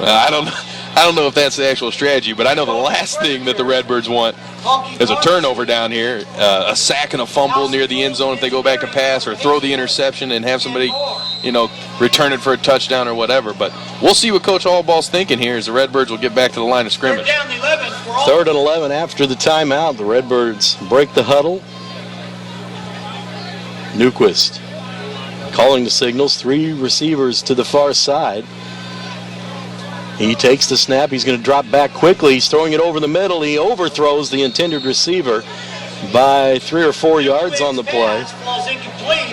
I don't know if that's the actual strategy, but I know the last thing that the Redbirds want is a turnover down here, a sack and a fumble near the end zone if they go back and pass, or throw the interception and have somebody, you know, return it for a touchdown or whatever. But we'll see what Coach Allball's thinking here as the Redbirds will get back to the line of scrimmage. 3rd and 11 after the timeout. The Redbirds break the huddle. Newquist calling the signals. 3 receivers to the far side. He takes the snap. He's going to drop back quickly. He's throwing it over the middle. He overthrows the intended receiver by 3 or 4 yards on the play.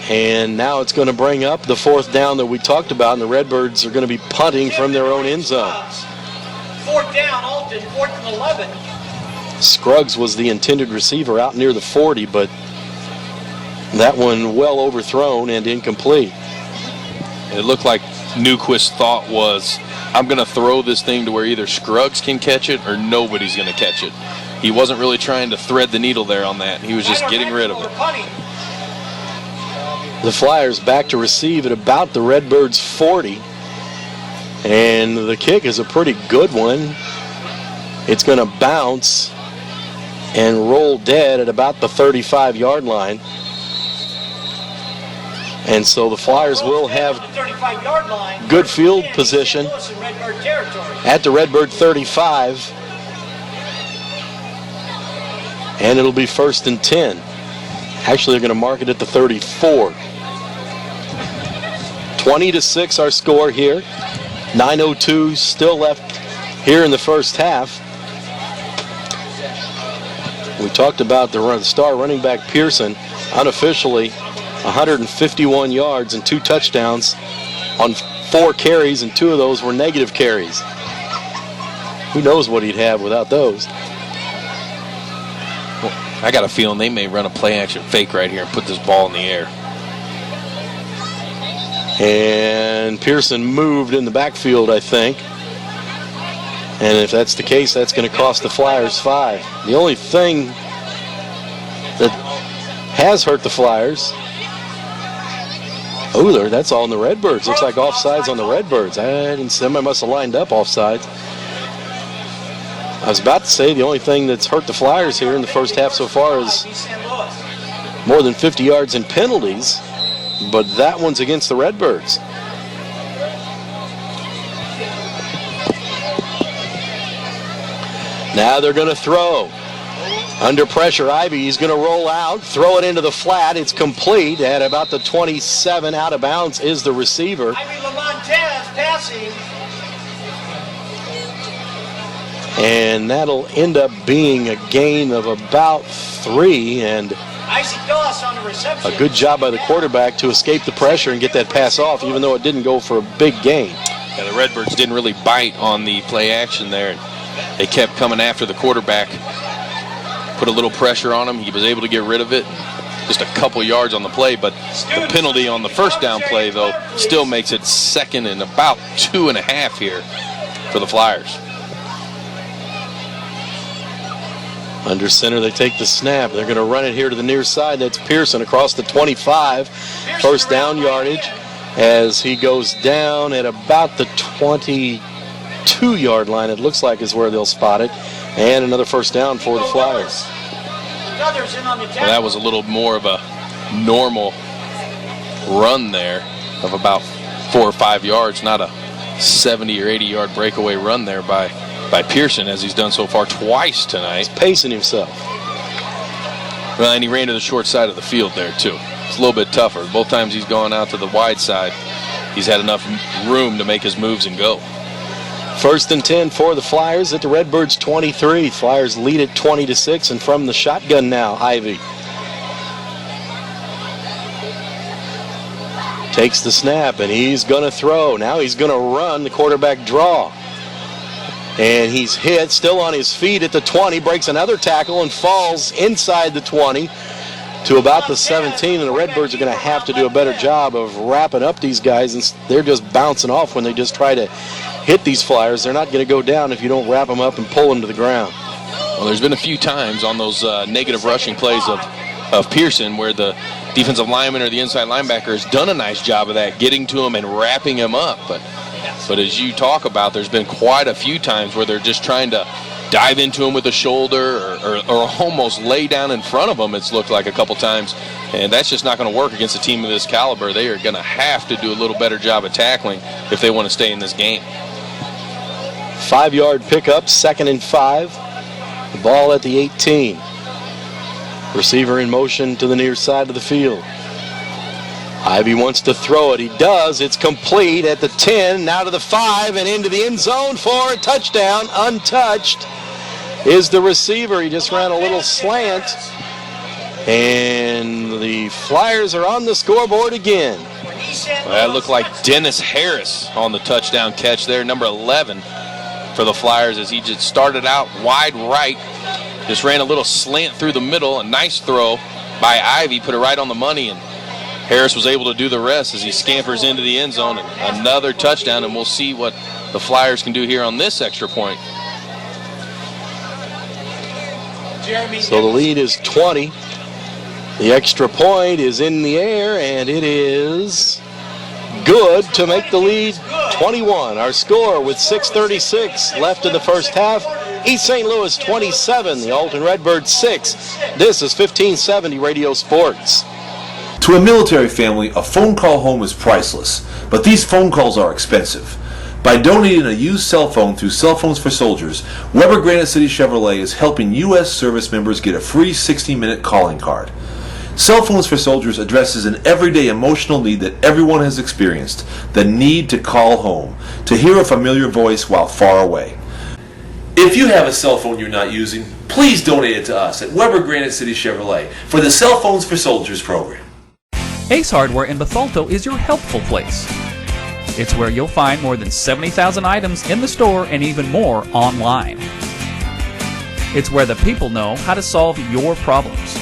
And now it's going to bring up the 4th down that we talked about, and the Redbirds are going to be punting from their own end zone. 4th down, Alton, 4th and 11. Scruggs was the intended receiver out near the 40, but that one well overthrown and incomplete. It looked like Newquist's thought was, I'm going to throw this thing to where either Scruggs can catch it or nobody's going to catch it. He wasn't really trying to thread the needle there on that. He was just getting rid of it. The Flyers back to receive at about the Redbirds' 40. And the kick is a pretty good one. It's going to bounce and roll dead at about the 35-yard line. And so the Flyers will have good field position at the Redbird 35. And it'll be 1st and 10. Actually, they're going to mark it at the 34. 20-6 our score here. 9:02 still left here in the first half. We talked about the star running back Pearson, unofficially 151 yards and 2 touchdowns on 4 carries, and 2 of those were negative carries. Who knows what he'd have without those? Well, I got a feeling they may run a play-action fake right here and put this ball in the air. And Pearson moved in the backfield, I think. And if that's the case, that's going to cost the Flyers 5. The only thing that has hurt the Flyers, that's all in the Redbirds. Looks like offsides on the Redbirds. Somebody must have lined up offsides. I was about to say the only thing that's hurt the Flyers here in the first half so far is more than 50 yards in penalties, but that one's against the Redbirds. Now they're going to throw. Under pressure, Ivy is going to roll out, throw it into the flat. It's complete at about the 27. Out of bounds is the receiver. Ivy Lamontez passing. And that'll end up being a gain of about 3. And Isaac Doss on the reception. a good job by the quarterback to escape the pressure and get that pass off, even though it didn't go for a big gain. Yeah, the Redbirds didn't really bite on the play action there. They kept coming after the quarterback. Put a little pressure on him. He was able to get rid of it. Just a couple yards on the play, but the penalty on the first down play, though, still makes it 2nd and about 2.5 here for the Flyers. Under center, they take the snap. They're going to run it here to the near side. That's Pearson across the 25. First down yardage as he goes down at about the 22-yard line. It looks like is where they'll spot it. And another first down for the Flyers. Brothers in on the tackle. Well, that was a little more of a normal run there of about 4 or 5 yards, not a 70 or 80 yard breakaway run there by Pearson, as he's done so far twice tonight. He's pacing himself. Well, and he ran to the short side of the field there too. It's a little bit tougher. Both times he's gone out to the wide side, he's had enough room to make his moves and go. 1st and 10 for the Flyers at the Redbirds 23. Flyers lead it 20-6, and from the shotgun now, Ivy takes the snap, and he's going to throw. Now he's going to run the quarterback draw. And he's hit, still on his feet at the 20, breaks another tackle and falls inside the 20 to about the 17, and the Redbirds are going to have to do a better job of wrapping up these guys, and they're just bouncing off when they just try to hit these Flyers. They're not going to go down if you don't wrap them up and pull them to the ground. Well, there's been a few times on those negative rushing plays of Pearson where the defensive lineman or the inside linebacker has done a nice job of that, getting to him and wrapping him up. But as you talk about, there's been quite a few times where they're just trying to dive into him with a shoulder or almost lay down in front of him, it's looked like a couple times. And that's just not going to work against a team of this caliber. They are going to have to do a little better job of tackling if they want to stay in this game. 5-yard pickup, 2nd and 5. The ball at the 18. Receiver in motion to the near side of the field. Ivy wants to throw it. He does. It's complete at the 10, now to the 5, and into the end zone for a touchdown. Untouched is the receiver. He just ran a little slant. And the Flyers are on the scoreboard again. Well, that looked like Dennis Harris on the touchdown catch there, number 11 for the Flyers, as he just started out wide right. Just ran a little slant through the middle. A nice throw by Ivy, put it right on the money, and Harris was able to do the rest as he scampers into the end zone. And another touchdown, and we'll see what the Flyers can do here on this extra point. So the lead is 20. The extra point is in the air, and it is good to make the lead 21. Our score with 6:36 left in the first half. East St. Louis 27, the Alton Redbirds 6. This is 1570 Radio Sports. To a military family, a phone call home is priceless, but these phone calls are expensive. By donating a used cell phone through Cell Phones for Soldiers, Weber Granite City Chevrolet is helping U.S. service members get a free 60-minute calling card. Cell Phones for Soldiers addresses an everyday emotional need that everyone has experienced, the need to call home, to hear a familiar voice while far away. If you have a cell phone you're not using, please donate it to us at Weber Granite City Chevrolet for the Cell Phones for Soldiers program. Ace Hardware in Bethalto is your helpful place. It's where you'll find more than 70,000 items in the store and even more online. It's where the people know how to solve your problems.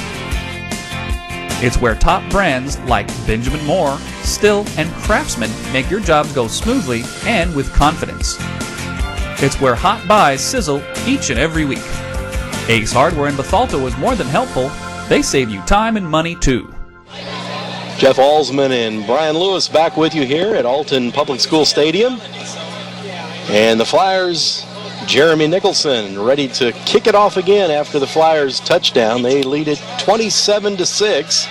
It's where top brands like Benjamin Moore, Still, and Craftsman make your jobs go smoothly and with confidence. It's where hot buys sizzle each and every week. Ace Hardware in Bethalto is more than helpful. They save you time and money too. Jeff Alsman and Brian Lewis back with you here at Alton Public School Stadium. And the Flyers, Jeremy Nicholson, ready to kick it off again after the Flyers touchdown. They lead it 27-6.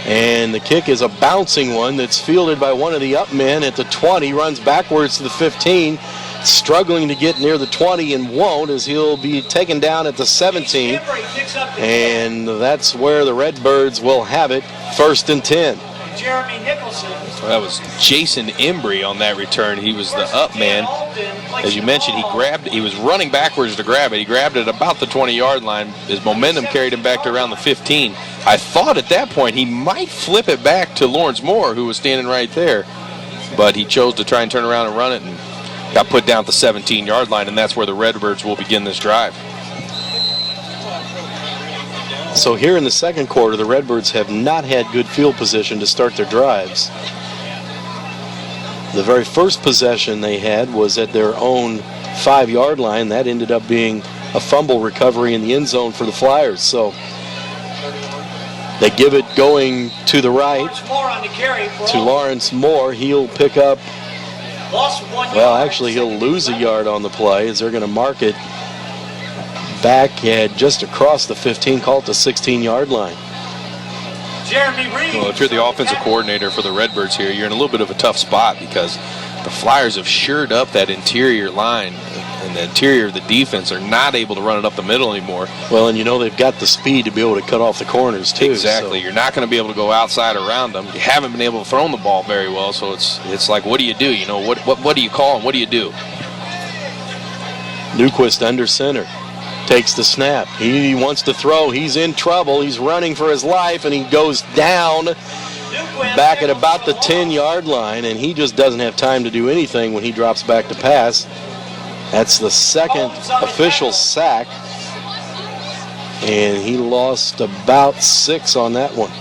And the kick is a bouncing one that's fielded by one of the up men at the 20, runs backwards to the 15, struggling to get near the 20 and won't, as he'll be taken down at the 17. And that's where the Redbirds will have it, 1st and 10. Jeremy Nicholson. Well, that was Jason Embry on that return. He was the up man. As you mentioned, he was running backwards to grab it. He grabbed it about the 20-yard line. His momentum carried him back to around the 15. I thought at that point he might flip it back to Lawrence Moore, who was standing right there. But he chose to try and turn around and run it, and got put down at the 17-yard line, and that's where the Redbirds will begin this drive. So here in the second quarter, the Redbirds have not had good field position to start their drives. The very first possession they had was at their own 5-yard line. That ended up being a fumble recovery in the end zone for the Flyers. So they give it going to the right to Lawrence Moore. He'll pick up, well, actually he'll lose a yard on the play, as they're going to mark it back at just across the 15, call it the 16-yard line. Jeremy Reed. Well, if you're the offensive coordinator for the Redbirds here, you're in a little bit of a tough spot because the Flyers have shored up that interior line, and the interior of the defense are not able to run it up the middle anymore. Well, and you know they've got the speed to be able to cut off the corners, too. Exactly. So. You're not going to be able to go outside around them. You haven't been able to throw the ball very well, so it's like, what do you do? You know, what do you call and what do you do? Newquist under center. Takes the snap. He wants to throw. He's in trouble. He's running for his life, and he goes down back at about the 10-yard line, and he just doesn't have time to do anything when he drops back to pass. That's the second official sack, and he lost about 6 on that one.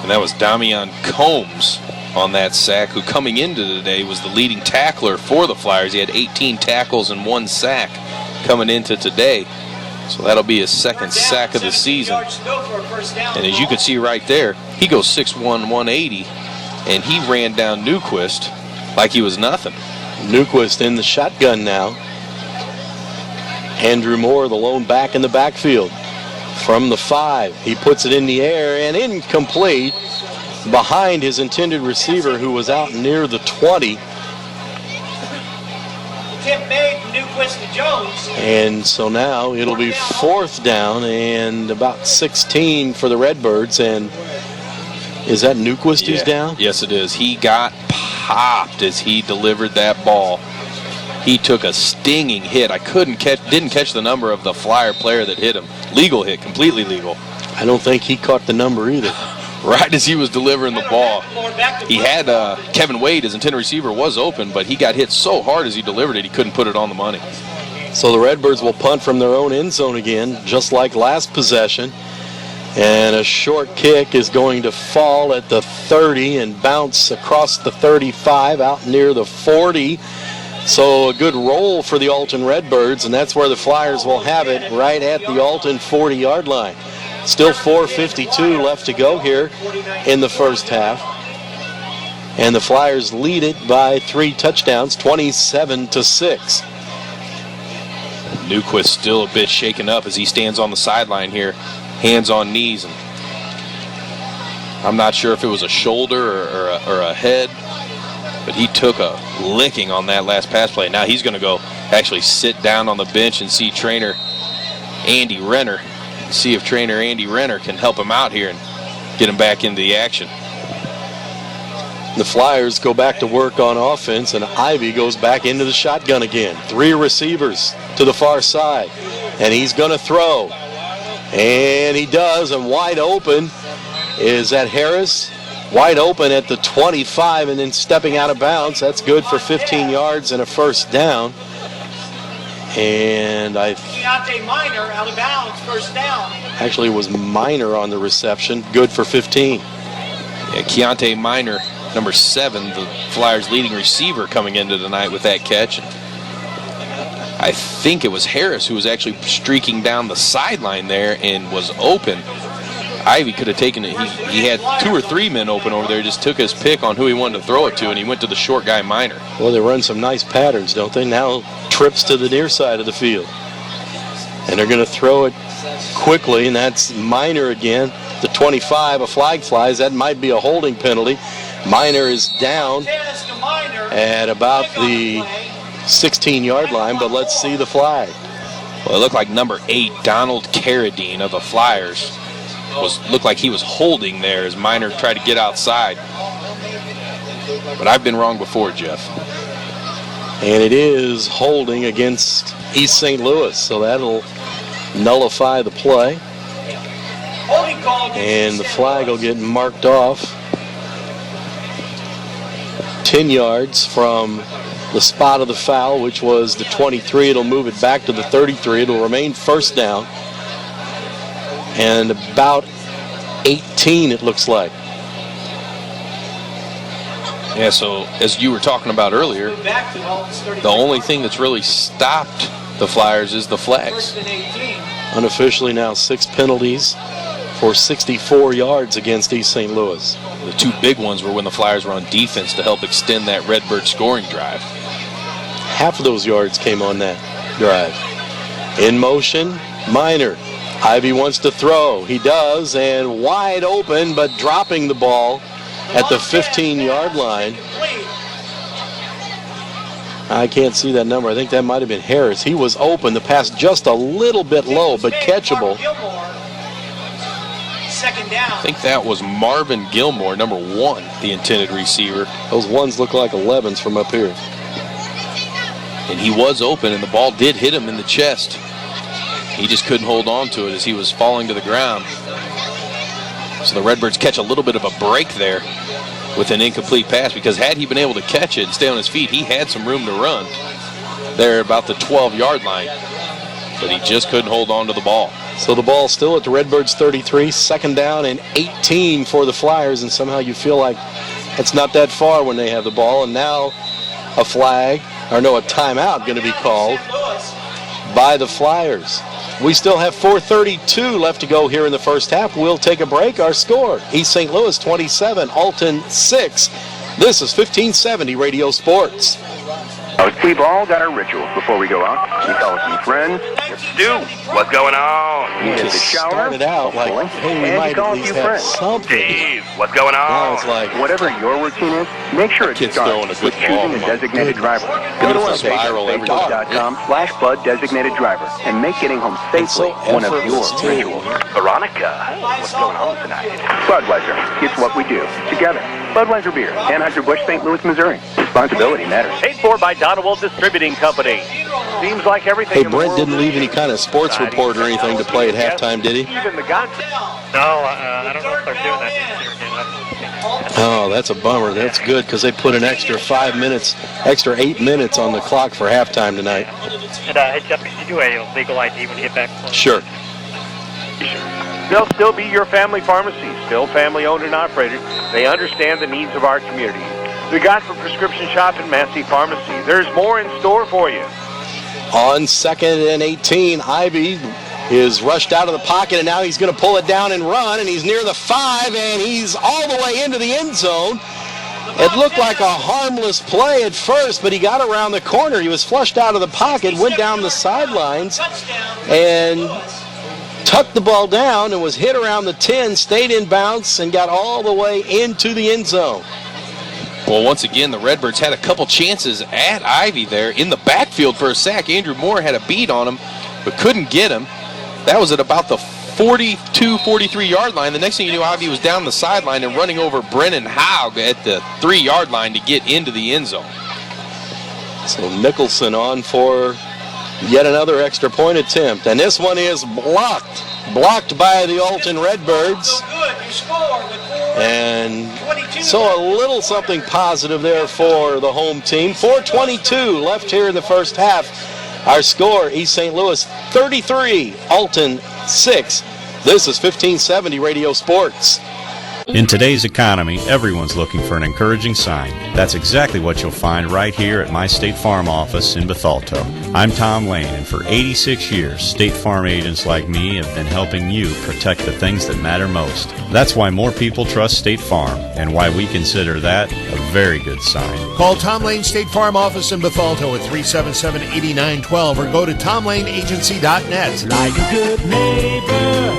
And that was Damian Combs on that sack, who coming into today was the leading tackler for the Flyers. He had 18 tackles and 1 sack coming into today. So that'll be his second sack of the season. And as you can see right there, he goes 6'1", 180, and he ran down Newquist like he was nothing. Newquist in the shotgun now. Andrew Moore, the lone back in the backfield. From the 5, he puts it in the air and incomplete behind his intended receiver, who was out near the 20. Attempt made from Newquist to Jones. And so now it'll be 4th down and about 16 for the Redbirds. And is that Newquist who's down? Yes, it is. He got popped as he delivered that ball. He took a stinging hit. I didn't catch the number of the Flyer player that hit him. Legal hit, completely legal. I don't think he caught the number either. Right as he was delivering the ball, he had Kevin Wade, his intended receiver, was open, but he got hit so hard as he delivered it, he couldn't put it on the money. So the Redbirds will punt from their own end zone again, just like last possession. And a short kick is going to fall at the 30 and bounce across the 35 out near the 40. So a good roll for the Alton Redbirds, and that's where the Flyers will have it, right at the Alton 40-yard line. Still 4:52 left to go here in the first half. And the Flyers lead it by 3 touchdowns, 27-6. Newquist still a bit shaken up as he stands on the sideline here, hands on knees. And I'm not sure if it was a shoulder or a head, but he took a licking on that last pass play. Now he's going to go actually sit down on the bench and see trainer Andy Renner. See if trainer Andy Renner can help him out here and get him back into the action. The Flyers go back to work on offense, and Ivy goes back into the shotgun again. 3 receivers to the far side, and he's going to throw. And he does, and wide open is that Harris. Wide open at the 25, and then stepping out of bounds. That's good for 15 yards and a first down. And Keontae Minor out of bounds, first down. Actually, it was Minor on the reception, good for 15. Yeah, Keontae Minor, number 7, the Flyers' leading receiver, coming into tonight with that catch. I think it was Harris who was actually streaking down the sideline there and was open. Ivy could have taken it. He had 2 or 3 men open over there, just took his pick on who he wanted to throw it to, and he went to the short guy, Minor. Well, they run some nice patterns, don't they? Now trips to the near side of the field. And they're going to throw it quickly, and that's Minor again. The 25, a flag flies. That might be a holding penalty. Minor is down at about the 16-yard line, but let's see the flag. Well, it looked like number 8, Donald Carradine of the Flyers, looked like he was holding there as Minor tried to get outside. But I've been wrong before, Jeff. And it is holding against East St. Louis, so that'll nullify the play. And the flag will get marked off 10 yards from the spot of the foul, which was the 23. It'll move it back to the 33. It'll remain first down. And about 18, it looks like. Yeah, so as you were talking about earlier, the only thing that's really stopped the Flyers is the flags. Unofficially now 6 penalties for 64 yards against East St. Louis. The 2 big ones were when the Flyers were on defense to help extend that Redbird scoring drive. Half of those yards came on that drive. In motion, Minor. Ivy wants to throw. He does, and wide open, but dropping the ball at the 15-yard line. I can't see that number. I think that might have been Harris. He was open. The pass just a little bit low, but catchable. Second down. I think that was Marvin Gilmore, number 1, the intended receiver. Those ones look like 11s from up here. And he was open, and the ball did hit him in the chest. He just couldn't hold on to it as he was falling to the ground. So the Redbirds catch a little bit of a break there with an incomplete pass, because had he been able to catch it and stay on his feet, he had some room to run there about the 12-yard line. But he just couldn't hold on to the ball. So the ball still at the Redbirds 33, second down and 18 for the Flyers, and somehow you feel like it's not that far when they have the ball. And now a flag, or no, a timeout going to be called by the Flyers. We still have 4:32 left to go here in the first half. We'll take a break. Our score, East St. Louis 27, Alton 6. This is 1570 Radio Sports. We've all got our rituals before we go out. We call some friends. Stu, what's going on? You hit the shower. Started out like, hey, we might at least have something. Dave, what's going on? Now it's like, whatever your routine is, make sure it starts with choosing a designated driver. Go to our page at facebook.com/Bud-designated driver and make getting home safely one of your rituals. Veronica, what's going on tonight? Budweiser, it's what we do together. Budweiser beer, Anheuser-Busch, St. Louis, Missouri. Responsibility matters. Paid for by Donald Distributing Company. Seems like everything. Hey, Brent didn't leave any kind of sports report or anything to play at halftime, did he? Even the guns. No, I don't know if they're doing that. Oh, that's a bummer. That's good, because they put an extra 8 minutes on the clock for halftime tonight. And hey, Jeff, could you do a legal ID when you get back? Sure. They'll still be your family pharmacy, still family owned and operated. They understand the needs of our community. The guide for prescription shopping, Massey Pharmacy. There's more in store for you. On 2nd and 18, Ivy is rushed out of the pocket, and now he's going to pull it down and run, and he's near the 5, and he's all the way into the end zone. It looked like a harmless play at first, but he got around the corner. He was flushed out of the pocket, went down the sidelines, and tucked the ball down and was hit around the 10, stayed in bounds, and got all the way into the end zone. Well, once again, the Redbirds had a couple chances at Ivy there in the backfield for a sack. Andrew Moore had a beat on him, but couldn't get him. That was at about the 42, 43-yard line. The next thing you knew, Ivy was down the sideline and running over Brennan Haug at the 3-yard line to get into the end zone. So Nicholson on for yet another extra point attempt, and this one is blocked by the Alton Redbirds. And so a little something positive there for the home team. 4:22 left here in the first half. Our score, East St. Louis 33, Alton 6. This is 1570 Radio Sports. In today's economy, everyone's looking for an encouraging sign. That's exactly what you'll find right here at my State Farm office in Bethalto. I'm Tom Lane, and for 86 years, State Farm agents like me have been helping you protect the things that matter most. That's why more people trust State Farm, and why we consider that a very good sign. Call Tom Lane State Farm office in Bethalto at 377-8912 or go to tomlaneagency.net. Like a good neighbor,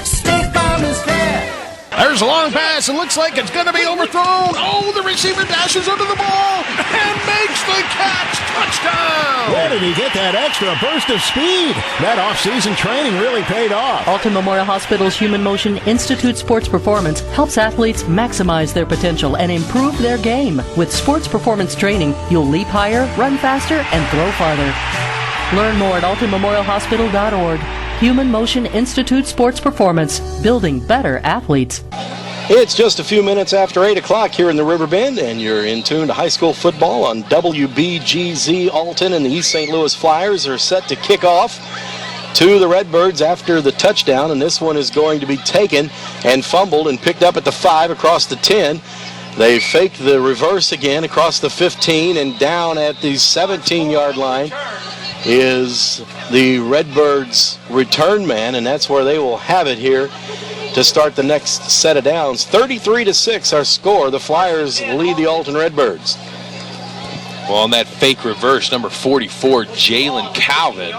State Farm is there. There's a long pass. It looks like it's going to be overthrown. Oh, the receiver dashes under the ball and makes the catch. Touchdown! Where did he get that extra burst of speed? That off-season training really paid off. Alton Memorial Hospital's Human Motion Institute Sports Performance helps athletes maximize their potential and improve their game. With sports performance training, you'll leap higher, run faster, and throw farther. Learn more at altonmemorialhospital.org. Human Motion Institute Sports Performance, building better athletes. It's just a few minutes after 8 o'clock here in the River Bend, and you're in tune to high school football on WBGZ. Alton and the East St. Louis Flyers are set to kick off to the Redbirds after the touchdown, and this one is going to be taken and fumbled and picked up at the 5 across the 10. They fake the reverse again across the 15, and down at the 17-yard line is the Redbirds return man, and that's where they will have it here to start the next set of downs. 33-6 our score. The Flyers lead the Alton Redbirds. Well, on that fake reverse, number 44, Jalen Calvin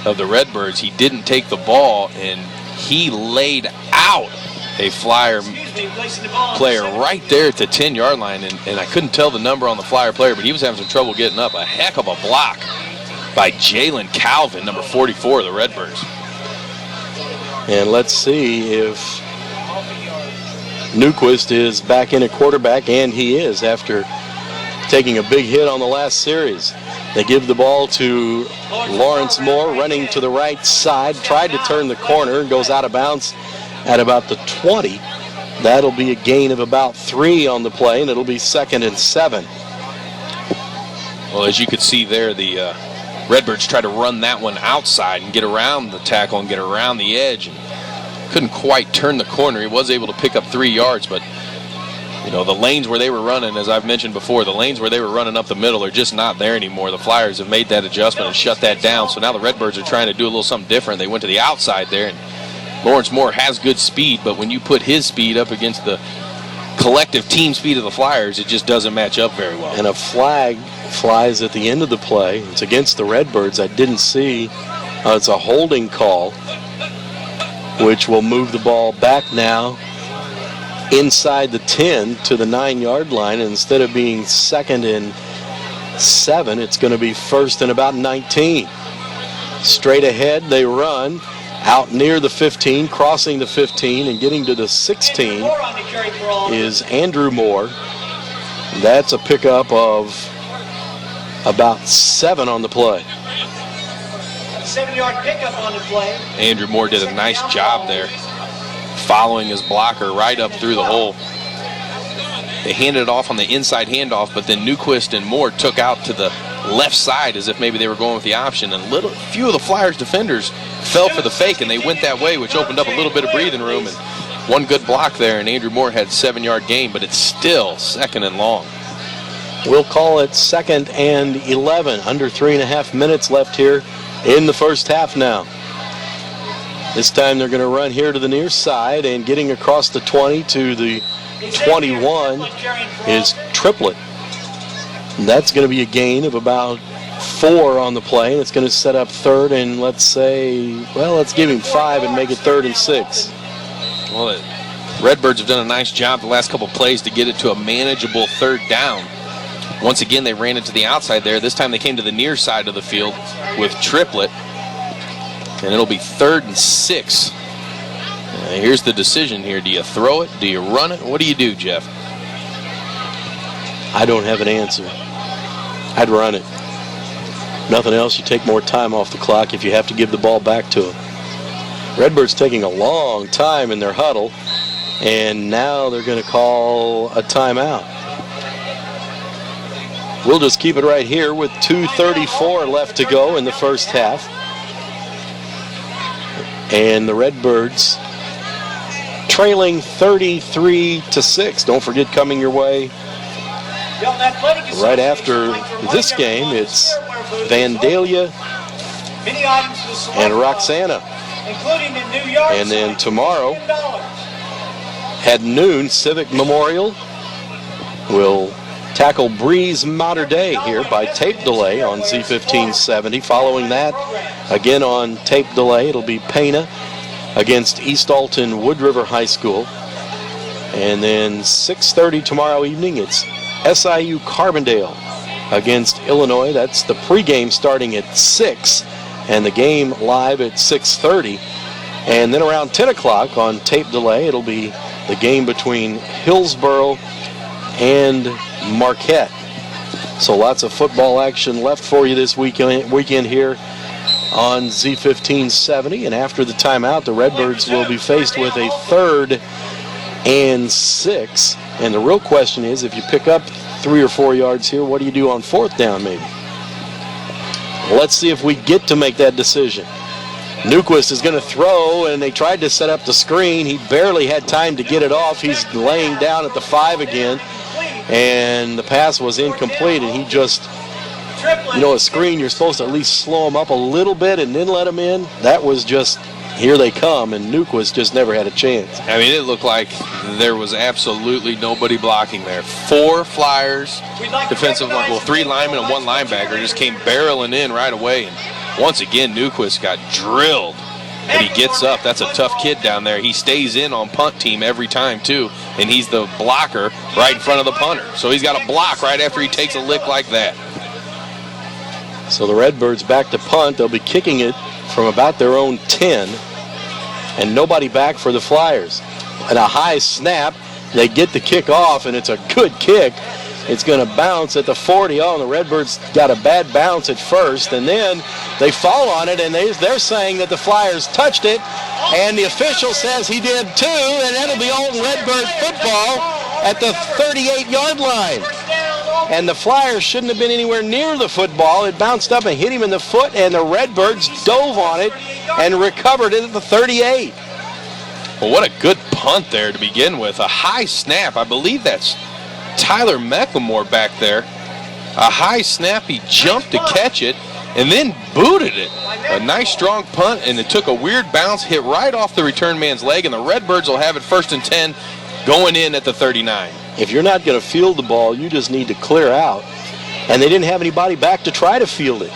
of the Redbirds. He didn't take the ball, and he laid out a Flyer player right there at the 10-yard line, and I couldn't tell the number on the Flyer player, but he was having some trouble getting up. A heck of a block by Jalen Calvin, number 44 of the Redbirds. And let's see if Newquist is back in at quarterback, and he is after taking a big hit on the last series. They give the ball to Lawrence Moore, running to the right side, tried to turn the corner, goes out of bounds at about the 20. That'll be a gain of about 3 on the play, and it'll be 2nd and 7. Well, as you could see there, the Redbirds tried to run that one outside and get around the tackle and get around the edge, and couldn't quite turn the corner. He was able to pick up 3 yards, but you know, the lanes where they were running, as I've mentioned before, the lanes where they were running up the middle are just not there anymore. The Flyers have made that adjustment and shut that down, so now the Redbirds are trying to do a little something different. They went to the outside there, and Lawrence Moore has good speed, but when you put his speed up against the collective team speed of the Flyers, it just doesn't match up very well. And a flag flies at the end of the play. It's against the Redbirds. I didn't see. It's a holding call, which will move the ball back now inside the 10 to the 9-yard line. And instead of being 2nd and 7, it's going to be 1st and about 19. Straight ahead, they run out near the 15, crossing the 15, and getting to the 16 is Andrew Moore. That's a pickup of about 7 on the play. 7-yard pickup on the play. Andrew Moore did a nice job there, following his blocker right up through the hole. They handed it off on the inside handoff, but then Newquist and Moore took out to the left side as if maybe they were going with the option, and few of the Flyers defenders fell for the fake, and they went that way, which opened up a little bit of breathing room, and one good block there, and Andrew Moore had 7-yard gain, but it's still 2nd and long. We'll call it 2nd and 11. Under 3.5 minutes left here in the first half now. This time they're going to run here to the near side, and getting across the 20 to the 21 is Triplett. And that's going to be a gain of about 4 on the play, and it's going to set up 3rd and let's give him 5 and make it 3rd and 6. Well, the Redbirds have done a nice job the last couple plays to get it to a manageable 3rd down. Once again, they ran it to the outside there. This time they came to the near side of the field with Triplett, and it'll be 3rd and 6. Here's the decision here. Do you throw it? Do you run it? What do you do, Jeff? I don't have an answer. I'd run it. Nothing else, you take more time off the clock if you have to give the ball back to them. Redbirds taking a long time in their huddle, and now they're going to call a timeout. We'll just keep it right here with 2:34 left to go in the first half. And the Redbirds trailing 33-6. Don't forget, coming your way right after this game, it's Vandalia and Roxana. And then tomorrow at noon, Civic Memorial will tackle Breeze Mater Dei here by tape delay on Z1570. Following that, again on tape delay, it'll be Pena against East Alton Wood River High School. And then 6:30 tomorrow evening, it's SIU Carbondale against Illinois. That's the pregame starting at 6, and the game live at 6:30. And then around 10 o'clock on tape delay, it'll be the game between Hillsboro and Marquette. So lots of football action left for you this weekend here on Z1570. And after the timeout, the Redbirds will be faced with a 3rd and 6. And the real question is, if you pick up 3 or 4 yards here, what do you do on 4th down maybe? Let's see if we get to make that decision. Newquist is going to throw, and they tried to set up the screen. He barely had time to get it off. He's laying down at the 5 again, and the pass was incomplete, and he just, a screen, you're supposed to at least slow him up a little bit and then let him in. That was just, here they come, and Newquist just never had a chance. I mean, it looked like there was absolutely nobody blocking there. 4 Flyers defensive line, 3 linemen and 1 linebacker just came barreling in right away. And once again, Newquist got drilled. But he gets up. That's a tough kid down there. He stays in on punt team every time, too. And he's the blocker right in front of the punter. So he's got to block right after he takes a lick like that. So the Redbirds back to punt. They'll be kicking it from about their own 10. And nobody back for the Flyers. And a high snap. They get the kick off, and it's a good kick. It's going to bounce at the 40. Oh, and the Redbirds got a bad bounce at first, and then they fall on it, and they're saying that the Flyers touched it, and the official says he did too, and that'll be Alton Redbird football at the 38-yard line. And the Flyers shouldn't have been anywhere near the football. It bounced up and hit him in the foot, and the Redbirds dove on it and recovered it at the 38. Well, what a good punt there to begin with. A high snap. I believe that's Tyler Mecklemore back there. A high snap. He jumped to catch it and then booted it. A nice strong punt, and it took a weird bounce, hit right off the return man's leg, and the Redbirds will have it 1st and 10 going in at the 39. If you're not going to field the ball, you just need to clear out. And they didn't have anybody back to try to field it.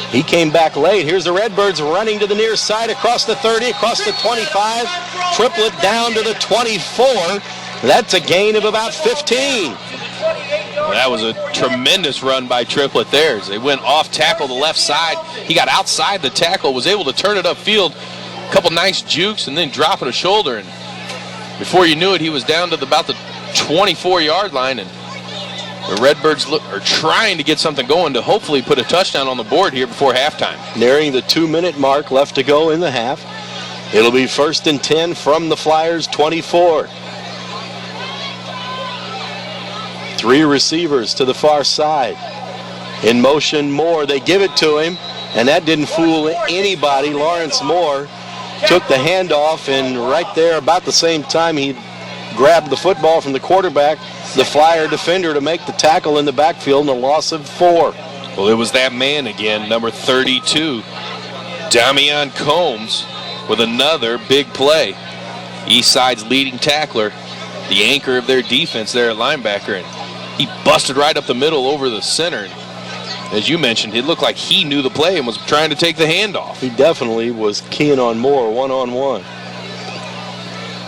He came back late. Here's the Redbirds running to the near side across the 30, across the 25. Triplett down to the 24. That's a gain of about 15. Well, that was a tremendous run by Triplett there. They went off tackle the left side. He got outside the tackle, was able to turn it upfield. A couple nice jukes and then dropping a shoulder. And before you knew it, he was down to about the 24-yard line. And the Redbirds are trying to get something going to hopefully put a touchdown on the board here before halftime. Nearing the 2-minute mark left to go in the half. It'll be 1st and 10 from the Flyers' 24. 3 receivers to the far side. In motion, Moore. They give it to him, and that didn't fool anybody. Lawrence Moore took the handoff, and right there, about the same time he grabbed the football from the quarterback, the Flyer defender to make the tackle in the backfield, and a loss of 4. Well, it was that man again, number 32, Damian Combs, with another big play. East Side's leading tackler, the anchor of their defense there at linebacker, and he busted right up the middle over the center. And as you mentioned, it looked like he knew the play and was trying to take the handoff. He definitely was keying on Moore one-on-one.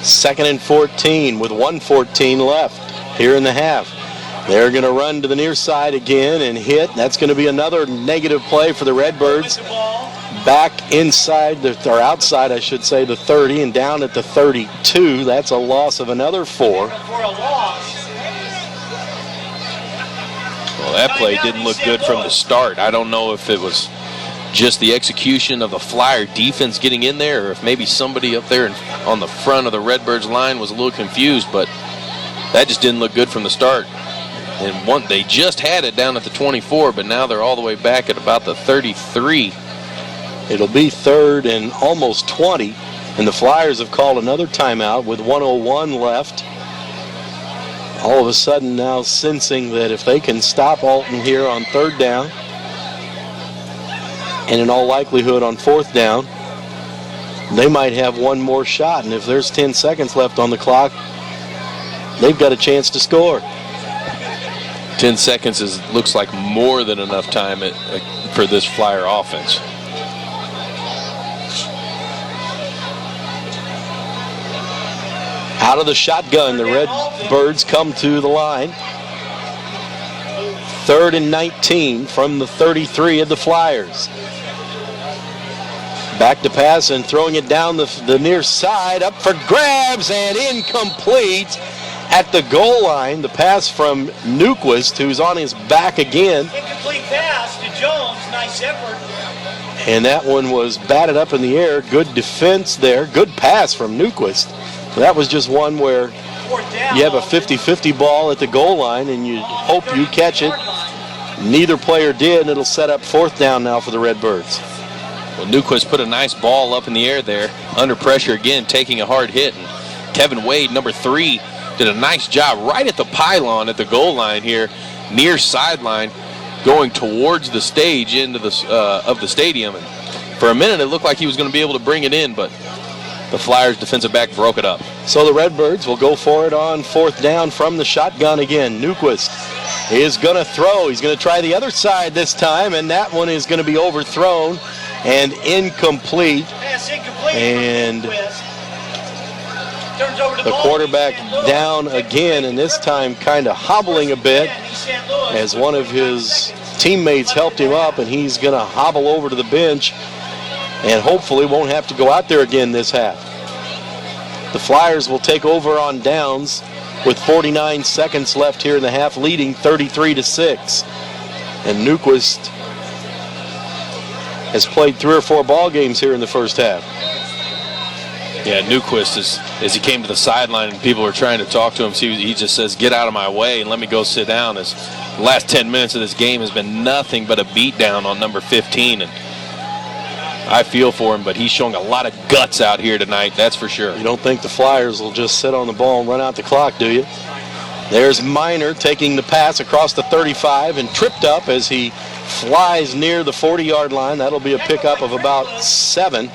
2nd and 14 with 1:14 left here in the half. They're going to run to the near side again and hit. That's going to be another negative play for the Redbirds. Back inside, or outside, I should say, the 30 and down at the 32. That's a loss of another 4. Well, that play didn't look good from the start. I don't know if it was just the execution of the Flyer defense getting in there, or if maybe somebody up there on the front of the Redbirds line was a little confused, but that just didn't look good from the start. And they just had it down at the 24, but now they're all the way back at about the 33. It'll be 3rd and almost 20, and the Flyers have called another timeout with 1:01 left. All of a sudden now sensing that if they can stop Alton here on 3rd down, and in all likelihood on 4th down, they might have one more shot. And if there's 10 seconds left on the clock, they've got a chance to score. 10 seconds looks like more than enough time for this Flyer offense. Out of the shotgun, the Redbirds come to the line. 3rd and 19 from the 33 of the Flyers. Back to pass and throwing it down the near side, up for grabs and incomplete at the goal line. The pass from Newquist, who's on his back again. Incomplete pass to Jones. Nice effort. And that one was batted up in the air. Good defense there. Good pass from Newquist. That was just one where you have a 50-50 ball at the goal line and you hope you catch it. Neither player did, and it'll set up 4th down now for the Redbirds. Well, Newquist put a nice ball up in the air there, under pressure again, taking a hard hit. And Kevin Wade, number 3, did a nice job right at the pylon at the goal line here, near sideline, going towards the stage into of the stadium. And for a minute, it looked like he was going to be able to bring it in, but the Flyers defensive back broke it up. So the Redbirds will go for it on 4th down from the shotgun again. Nyquist is going to throw. He's going to try the other side this time, and that one is going to be overthrown and incomplete. And the quarterback down again, and this time kind of hobbling a bit as one of his teammates helped him up, and he's going to hobble over to the bench and hopefully won't have to go out there again this half. The Flyers will take over on downs with 49 seconds left here in the half, leading 33-6. And Nyquist has played 3 or 4 ball games here in the first half. Yeah, Nyquist, as he came to the sideline and people were trying to talk to him, he just says, get out of my way and let me go sit down. As the last 10 minutes of this game has been nothing but a beatdown on number 15. And I feel for him, but he's showing a lot of guts out here tonight, that's for sure. You don't think the Flyers will just sit on the ball and run out the clock, do you? There's Miner taking the pass across the 35 and tripped up as he flies near the 40-yard line. That'll be a pickup of about 7.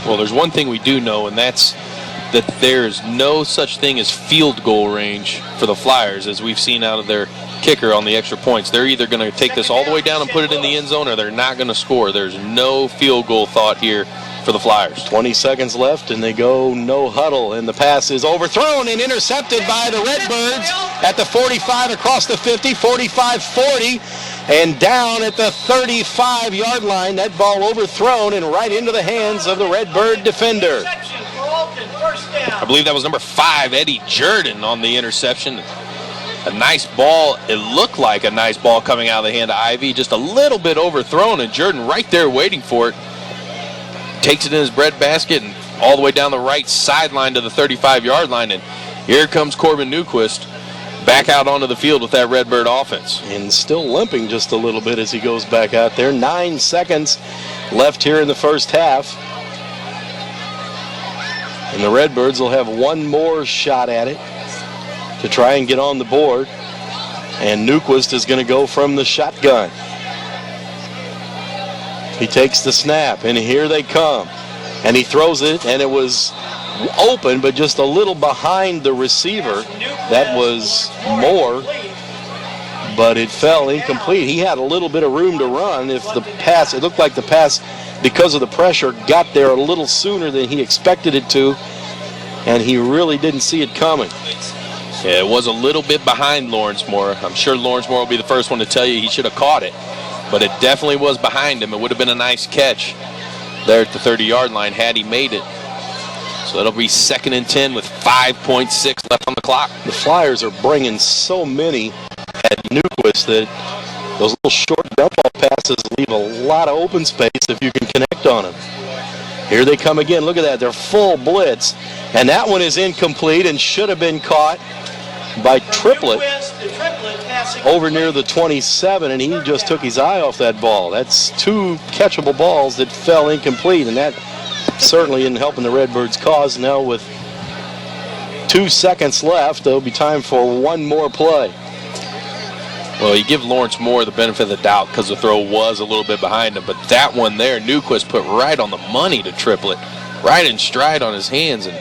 Well, there's one thing we do know, and that's that there's no such thing as field goal range for the Flyers, as we've seen out of their kicker on the extra points. They're either going to take this all the way down and put it in the end zone, or they're not going to score. There's no field goal thought here for the Flyers. 20 seconds left, and they go no huddle, and the pass is overthrown and intercepted by the Redbirds at the 45, across the 50, 45-40, and down at the 35-yard line. That ball overthrown and right into the hands of the Redbird defender. I believe that was number 5, Eddie Jordan, on the interception. A nice ball. It looked like a nice ball coming out of the hand of Ivy, just a little bit overthrown, and Jordan right there waiting for it. Takes it in his breadbasket and all the way down the right sideline to the 35-yard line, and here comes Corbin Nyquist back out onto the field with that Redbird offense. And still limping just a little bit as he goes back out there. 9 seconds left here in the first half. And the Redbirds will have one more shot at it to try and get on the board. And Nyquist is going to go from the shotgun. He takes the snap, and here they come. And he throws it, and it was open, but just a little behind the receiver. That was Moore, but it fell incomplete. He had a little bit of room to run if the pass, it looked like the pass, because of the pressure, got there a little sooner than he expected it to, and he really didn't see it coming. Yeah, it was a little bit behind Lawrence Moore. I'm sure Lawrence Moore will be the first one to tell you he should have caught it, but it definitely was behind him. It would have been a nice catch there at the 30-yard line had he made it. So that'll be 2nd and 10 with 5.6 left on the clock. The Flyers are bringing so many at Nyquist that those little short dump ball passes leave a lot of open space if you can connect on them. Here they come again. Look at that. They're full blitz. And that one is incomplete and should have been caught by Triplett over near the 27, and he just took his eye off that ball. That's 2 catchable balls that fell incomplete, and that certainly isn't helping the Redbirds' cause. Now with 2 seconds left, there'll be time for one more play. Well, you give Lawrence Moore the benefit of the doubt because the throw was a little bit behind him, but that one there, Nyquist put right on the money to Triplett, right in stride on his hands, and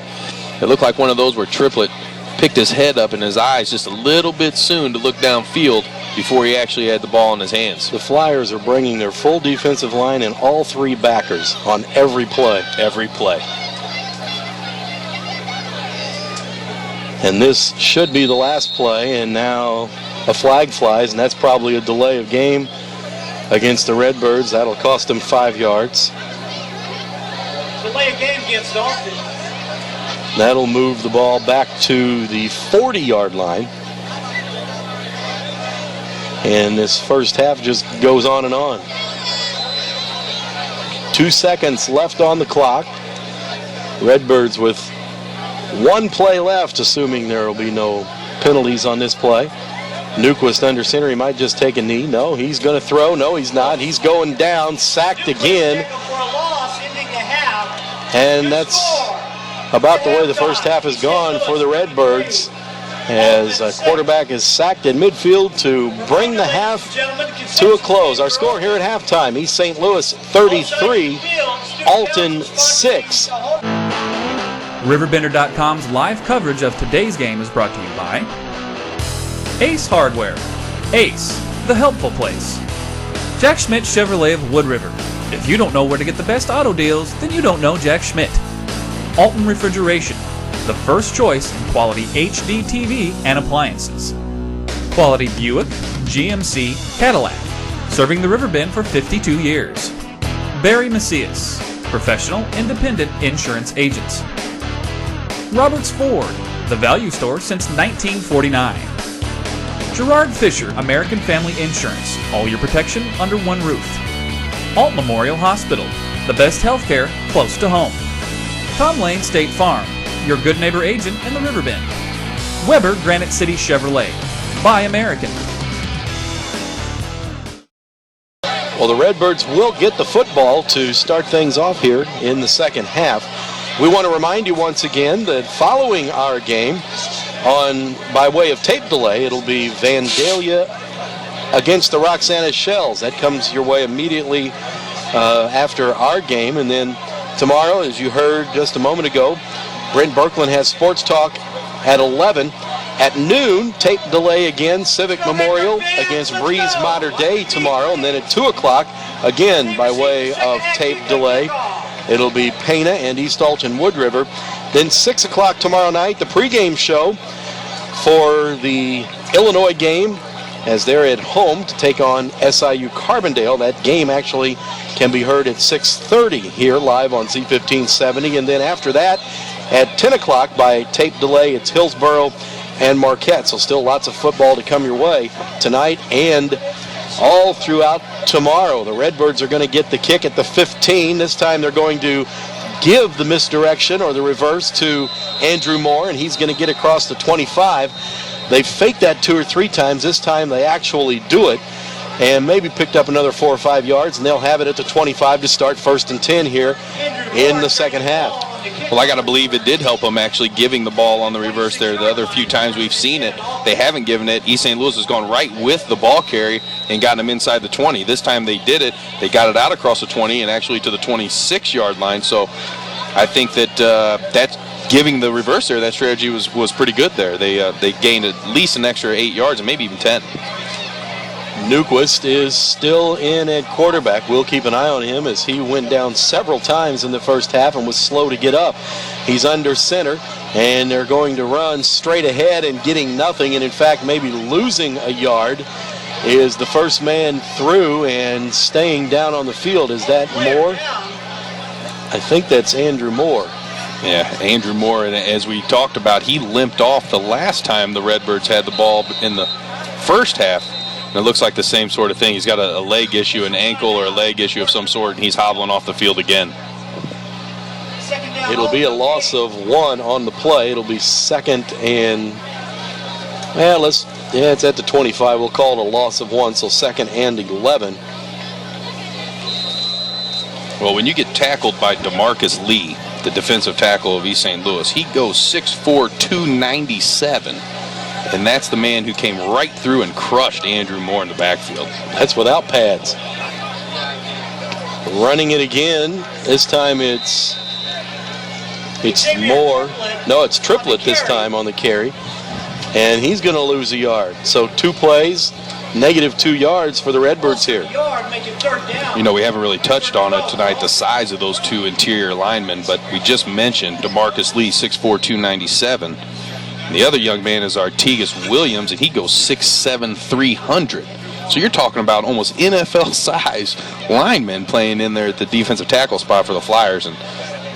it looked like one of those where Triplett picked his head up and his eyes just a little bit soon to look downfield before he actually had the ball in his hands. The Flyers are bringing their full defensive line and all 3 backers on every play. Every play. And this should be the last play, and now a flag flies, and that's probably a delay of game against the Redbirds. That'll cost them 5 yards. Delay of game against Alton. That'll move the ball back to the 40-yard line. And this first half just goes on and on. 2 seconds left on the clock. Redbirds with 1 play left, assuming there will be no penalties on this play. Nyquist under center. He might just take a knee. No, he's going to throw. No, he's not. He's going down, sacked again. And that's about the way the first half has gone for the Redbirds. as a quarterback is sacked in midfield to bring the half to a close. Our score here at halftime, East St. Louis 33, Alton 6. RiverBender.com's live coverage of today's game is brought to you by Ace Hardware. Ace, the helpful place. Jack Schmidt Chevrolet of Wood River. If you don't know where to get the best auto deals, then you don't know Jack Schmidt. Alton Refrigeration, the first choice in quality HD TV and appliances. Quality Buick, GMC, Cadillac, serving the Riverbend for 52 years. Barry Macias, professional independent insurance agents. Roberts Ford, the value store since 1949. Gerard Fisher, American Family Insurance, all your protection under one roof. Alt Memorial Hospital, the best healthcare close to home. Tom Lane State Farm, your good neighbor agent in the Riverbend. Weber Granite City Chevrolet, buy American. Well, the Redbirds will get the football to start things off here in the second half. We want to remind you once again that following our game, by way of tape delay, it'll be Vandalia against the Roxana Shells. That comes your way immediately after our game. And then tomorrow, as you heard just a moment ago, Brent Birkeland has Sports Talk at 11. At noon, tape delay again, Civic Memorial against Breeze Mater Dei tomorrow. And then at 2 o'clock, again by way of tape delay, it'll be Pana and East Alton Wood River. Then 6 o'clock tomorrow night, the pregame show for the Illinois game as they're at home to take on SIU Carbondale. That game actually can be heard at 6:30 here live on Z1570. And then after that, at 10 o'clock by tape delay, it's Hillsboro and Marquette. So still lots of football to come your way tonight and all throughout tomorrow. The Redbirds are going to get the kick at the 15. This time they're going to give the misdirection or the reverse to Andrew Moore, and he's going to get across the 25. They faked that 2 or 3 times. This time they actually do it and maybe picked up another 4 or 5 yards, and they'll have it at the 25 to start 1st and 10 here in the second half. Well, I got to believe it did help them actually giving the ball on the reverse there. The other few times we've seen it, they haven't given it. East St. Louis has gone right with the ball carry and gotten them inside the 20. This time they did it. They got it out across the 20 and actually to the 26-yard line. So I think that that's giving the reverse there. That strategy was pretty good there. They gained at least an extra 8 yards and maybe even 10. Newquist is still in at quarterback. We'll keep an eye on him as he went down several times in the first half and was slow to get up. He's under center, and they're going to run straight ahead and getting nothing, and in fact maybe losing a yard is the first man through and staying down on the field. Is that Moore? I think that's Andrew Moore. Yeah, Andrew Moore, and as we talked about, he limped off the last time the Redbirds had the ball in the first half. And it looks like the same sort of thing. He's got a leg issue, an ankle or a leg issue of some sort, and he's hobbling off the field again. It'll be a loss of 1 on the play. It'll be 2nd and, it's at the 25. We'll call it a loss of 1, so 2nd and 11. Well, when you get tackled by DeMarcus Lee, the defensive tackle of East St. Louis, he goes 6'4", 297. And that's the man who came right through and crushed Andrew Moore in the backfield. That's without pads. Running it again. This time it's Moore. No, it's Triplett this time on the carry. And he's going to lose a yard. So 2 plays, negative 2 yards for the Redbirds here. You know, we haven't really touched on it tonight, the size of those 2 interior linemen, but we just mentioned DeMarcus Lee, 6'4", 297. And the other young man is Artigas Williams, and he goes 6'7", 300. So you're talking about almost NFL-size linemen playing in there at the defensive tackle spot for the Flyers, and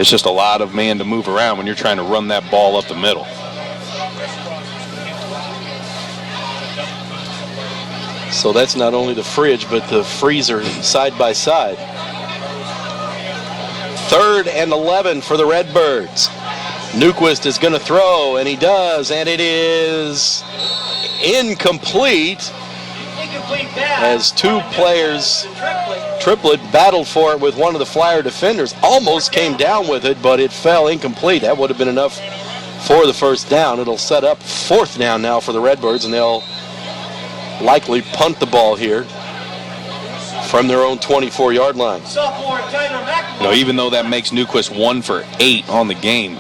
it's just a lot of man to move around when you're trying to run that ball up the middle. So that's not only the fridge, but the freezer side by side. 3rd and 11 for the Redbirds. Newquist is going to throw, and he does, and it is incomplete as 2 players, Triplett, battled for it with one of the Flyer defenders. Almost came down with it, but it fell incomplete. That would have been enough for the first down. It'll set up 4th down now for the Redbirds, and they'll likely punt the ball here from their own 24-yard line. Even though that makes Newquist 1 for 8 on the game,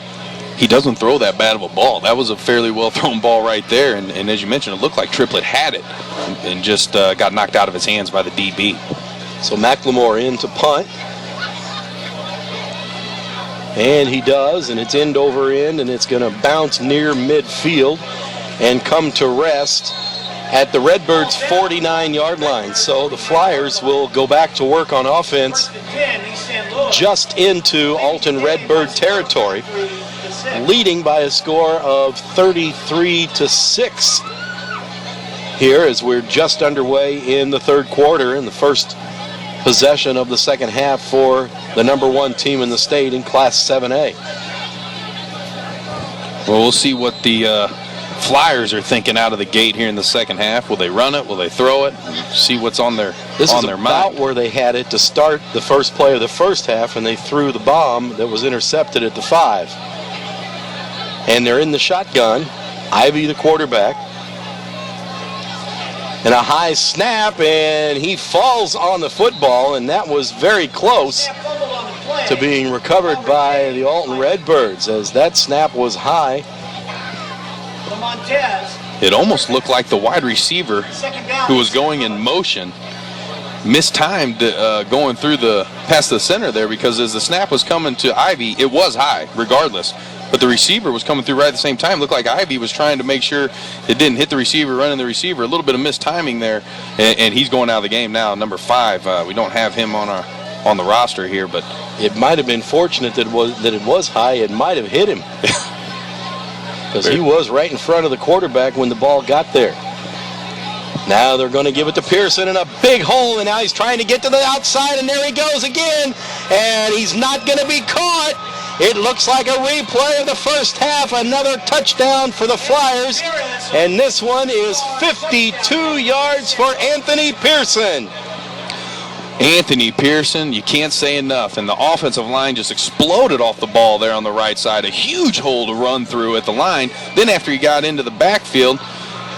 he doesn't throw that bad of a ball. That was a fairly well-thrown ball right there, and as you mentioned, it looked like Triplett had it and just got knocked out of his hands by the DB. So McLemore in to punt. And he does, and it's end over end, and it's going to bounce near midfield and come to rest at the Redbirds' 49-yard line. So the Flyers will go back to work on offense just into Alton Redbird territory, leading by a score of 33-6 here as we're just underway in the third quarter, in the first possession of the second half for the number 1 team in the state in Class 7A. Well, we'll see what the Flyers are thinking out of the gate here in the second half. Will they run it? Will they throw it? See what's on their mind. This is about where they had it to start the first play of the first half, and they threw the bomb that was intercepted at the 5. And they're in the shotgun. Ivy, the quarterback. And a high snap, and he falls on the football, and that was very close to being recovered by the Alton Redbirds, as that snap was high. It almost looked like the wide receiver who was going in motion mistimed going through past the center there, because as the snap was coming to Ivy, it was high regardless. But the receiver was coming through right at the same time. Looked like Ivy was trying to make sure it didn't hit the receiver, running the receiver. A little bit of mistiming there, and he's going out of the game now, number 5. We don't have him on the roster here, but it might have been fortunate that it was high. It might have hit him because he was right in front of the quarterback when the ball got there. Now they're going to give it to Pearson in a big hole, and now he's trying to get to the outside, and there he goes again, and he's not going to be caught. It looks like a replay of the first half, another touchdown for the Flyers, and this one is 52 yards for Anthony Pearson. Anthony Pearson, you can't say enough, and the offensive line just exploded off the ball there on the right side. A huge hole to run through at the line. Then after he got into the backfield,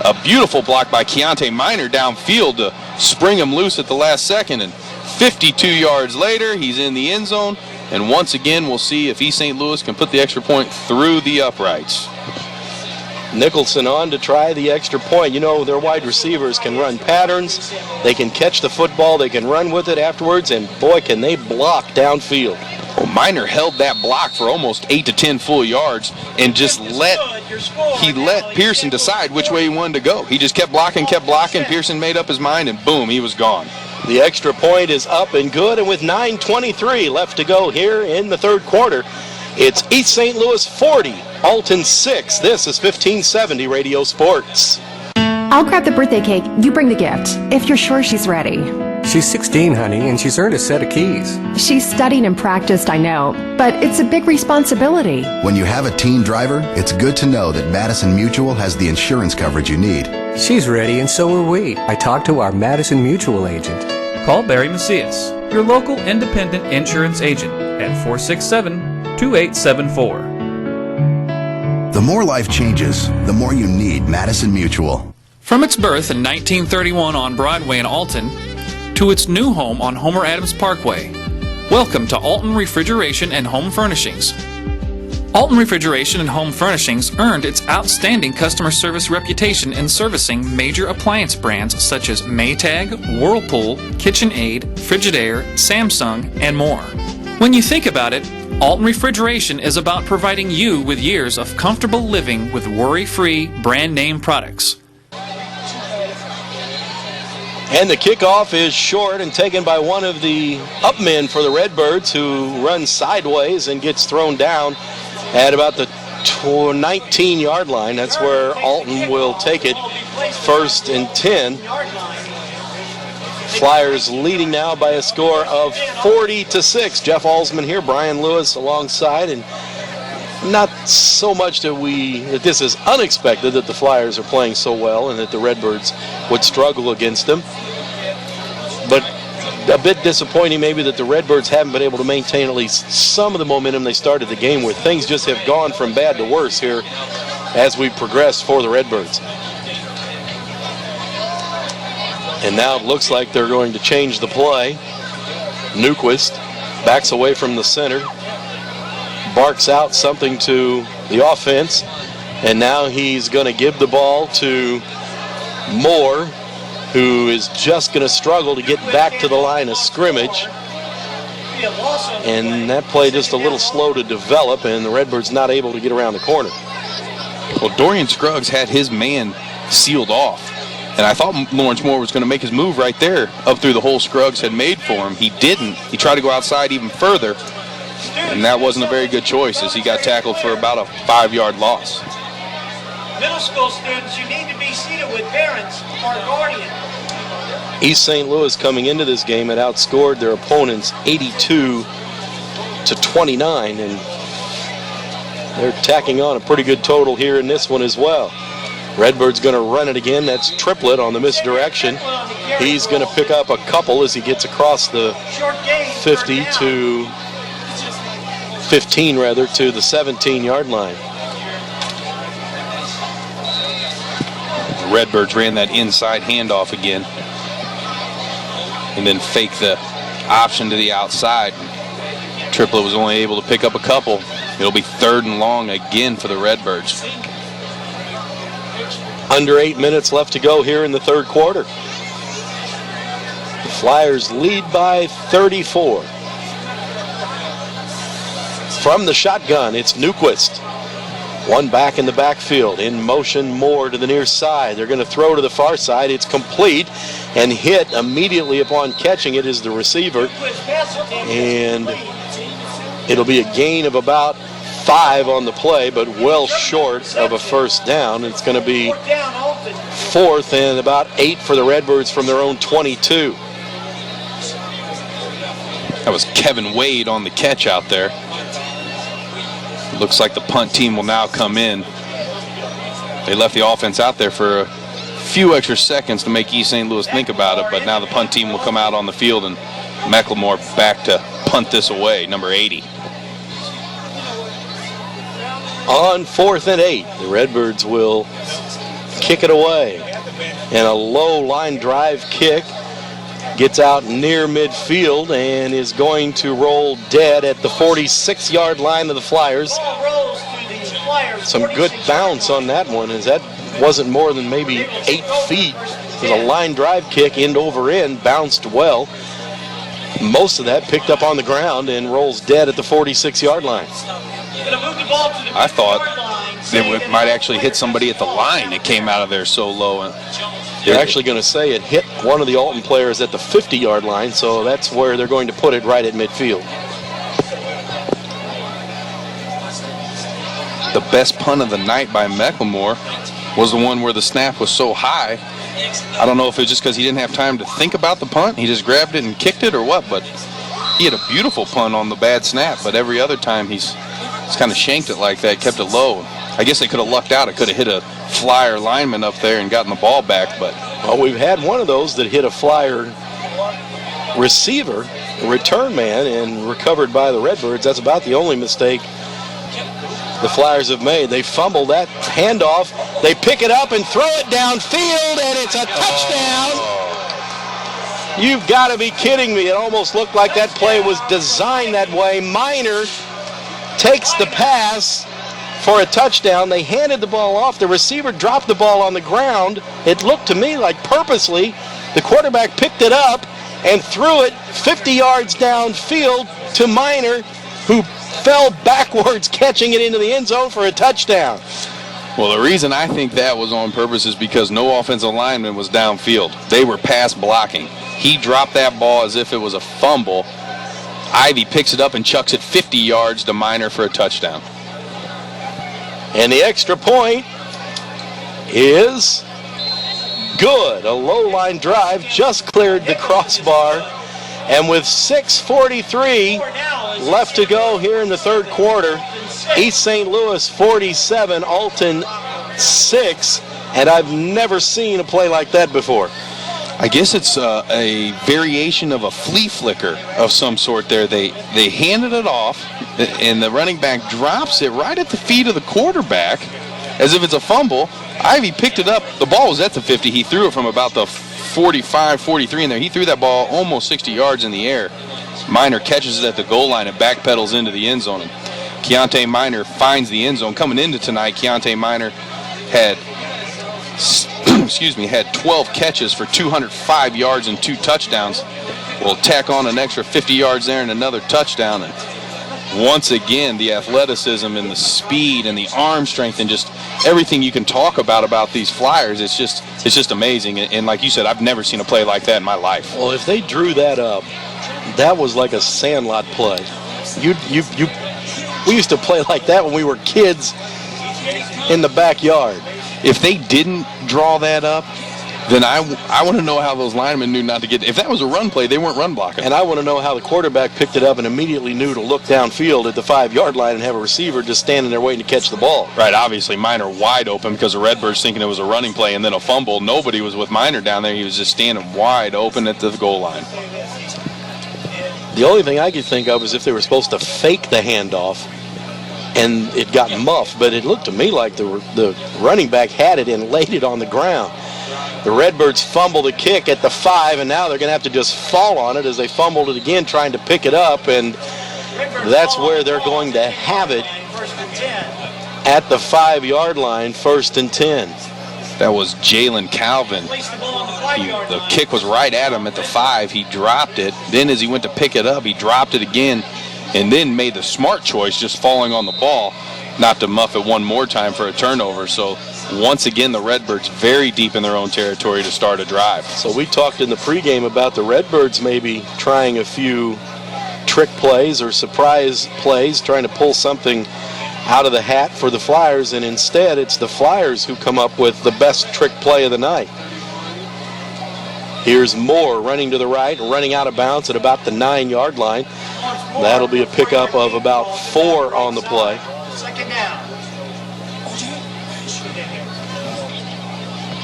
a beautiful block by Keontae Minor downfield to spring him loose at the last second, and 52 yards later, he's in the end zone. And once again, we'll see if East St. Louis can put the extra point through the uprights. Nicholson on to try the extra point. Their wide receivers can run patterns. They can catch the football. They can run with it afterwards. And, boy, can they block downfield. Well, Minor held that block for almost 8 to 10 full yards and just let Pearson decide which way he wanted to go. He just kept blocking. Pearson made up his mind, and boom, he was gone. The extra point is up and good, and with 9:23 left to go here in the third quarter, it's East St. Louis 40, Alton 6. This is 1570 Radio Sports. I'll grab the birthday cake. You bring the gift, if you're sure she's ready. She's 16, honey, and she's earned a set of keys. She's studied and practiced, I know, but it's a big responsibility. When you have a teen driver, it's good to know that Madison Mutual has the insurance coverage you need. She's ready, and so are we. I talked to our Madison Mutual agent. Call Barry Macias, your local independent insurance agent, at 467-2874. The more life changes, the more you need Madison Mutual. From its birth in 1931 on Broadway in Alton to its new home on Homer Adams Parkway, welcome to Alton Refrigeration and Home Furnishings. Alton Refrigeration and Home Furnishings earned its outstanding customer service reputation in servicing major appliance brands such as Maytag, Whirlpool, KitchenAid, Frigidaire, Samsung, and more. When you think about it, Alton Refrigeration is about providing you with years of comfortable living with worry-free brand name products. And the kickoff is short and taken by one of the upmen for the Redbirds, who runs sideways and gets thrown down at about the 19-yard line. That's where Alton will take it, 1st and 10. Flyers leading now by a score of 40-6. Jeff Alsman here, Brian Lewis alongside, and not so much that this is unexpected that the Flyers are playing so well and that the Redbirds would struggle against them. But a bit disappointing maybe that the Redbirds haven't been able to maintain at least some of the momentum they started the game with. Things just have gone from bad to worse here as we progress for the Redbirds. And now it looks like they're going to change the play. Newquist backs away from the center, barks out something to the offense, and now he's going to give the ball to Moore, who is just going to struggle to get back to the line of scrimmage. And that play just a little slow to develop, and the Redbirds not able to get around the corner. Well, Dorian Scruggs had his man sealed off, and I thought Lawrence Moore was going to make his move right there up through the hole Scruggs had made for him. He didn't. He tried to go outside even further, and that wasn't a very good choice as he got tackled for about a 5-yard loss. Middle school students, you need to be seated with parents or guardian. East St. Louis coming into this game had outscored their opponents 82-29, and they're tacking on a pretty good total here in this one as well. Redbird's going to run it again. That's Triplett on the misdirection. He's going to pick up a couple as he gets across the 50 to 15 rather to the 17-yard line. The Redbirds ran that inside handoff again and then faked the option to the outside. Triplett was only able to pick up a couple. It'll be 3rd and long again for the Redbirds. Under 8 minutes left to go here in the third quarter. The Flyers lead by 34. From the shotgun, it's Newquist. One back in the backfield. In motion, Moore to the near side. They're going to throw to the far side. It's complete and hit immediately upon catching it is the receiver. And it'll be a gain of about 5 on the play, but well short of a first down. It's going to be 4th and about 8 for the Redbirds from their own 22. That was Kevin Wade on the catch out there. It looks like the punt team will now come in. They left the offense out there for a few extra seconds to make East St. Louis think about it, but now the punt team will come out on the field and McLemore back to punt this away, number 80. On 4th and 8, the Redbirds will kick it away. And a low line drive kick gets out near midfield and is going to roll dead at the 46-yard line of the Flyers. Some good bounce on that one, as that wasn't more than maybe 8 feet. It was a line drive kick, end over end, bounced well. Most of that picked up on the ground and rolls dead at the 46-yard line. I thought they might actually hit somebody at the line. It came out of there so low. And they're actually going to say it hit one of the Alton players at the 50-yard line, so that's where they're going to put it, right at midfield. The best punt of the night by McLemore was the one where the snap was so high. I don't know if it was just because he didn't have time to think about the punt. He just grabbed it and kicked it or what, but he had a beautiful punt on the bad snap, but every other time he's kind of shanked it like that, kept it low. I guess they could have lucked out. It could have hit a Flyer lineman up there and gotten the ball back, but... Well, we've had one of those that hit a Flyer receiver, a return man, and recovered by the Redbirds. That's about the only mistake the Flyers have made. They fumble that handoff. They pick it up and throw it downfield, and it's a touchdown. You've got to be kidding me. It almost looked like that play was designed that way. Minor takes the pass for a touchdown. They handed the ball off. The receiver dropped the ball on the ground. It looked to me like purposely the quarterback picked it up and threw it 50 yards downfield to Minor, who fell backwards, catching it into the end zone for a touchdown. Well, the reason I think that was on purpose is because no offensive lineman was downfield. They were pass blocking. He dropped that ball as if it was a fumble. Ivy picks it up and chucks it 50 yards to Minor for a touchdown. And the extra point is good. A low line drive just cleared the crossbar. And with 6:43 left to go here in the third quarter, East St. Louis 47, Alton 6. And I've never seen a play like that before. I guess it's a variation of a flea flicker of some sort there. They handed it off, and the running back drops it right at the feet of the quarterback as if it's a fumble. Ivy picked it up. The ball was at the 50. He threw it from about the 45, 43 in there. He threw that ball almost 60 yards in the air. Minor catches it at the goal line and backpedals into the end zone. And Keontae Minor finds the end zone. Coming into tonight, Keontae Minor had 12 catches for 205 yards and 2 touchdowns. We'll tack on an extra 50 yards there and another touchdown. And once again, the athleticism and the speed and the arm strength and just everything you can talk about these Flyers, it's just amazing. And like you said, I've never seen a play like that in my life. Well, if they drew that up, that was like a Sandlot play. We used to play like that when we were kids in the backyard. If they didn't draw that up, then I want to know how those linemen knew not to get. If that was a run play, they weren't run blocking. And I want to know how the quarterback picked it up and immediately knew to look downfield at the 5-yard line and have a receiver just standing there waiting to catch the ball. Right, obviously Minor wide open because the Redbirds thinking it was a running play and then a fumble. Nobody was with Minor down there. He was just standing wide open at the goal line. The only thing I could think of is if they were supposed to fake the handoff and it got muffed, but it looked to me like the running back had it and laid it on the ground. The Redbirds fumbled the kick at the 5, and now they're going to have to just fall on it as they fumbled it again trying to pick it up, and that's where they're going to have it at the 5-yard line, 1st and 10. That was Jalen Calvin. The kick was right at him at the 5. He dropped it. Then as he went to pick it up, he dropped it again and then made the smart choice just falling on the ball not to muff it one more time for a turnover. So once again, the Redbirds very deep in their own territory to start a drive. So we talked in the pregame about the Redbirds maybe trying a few trick plays or surprise plays, trying to pull something out of the hat for the Flyers, and instead it's the Flyers who come up with the best trick play of the night. Here's Moore running to the right, running out of bounds at about the 9-yard line. That'll be a pickup of about 4 on the play. Second down.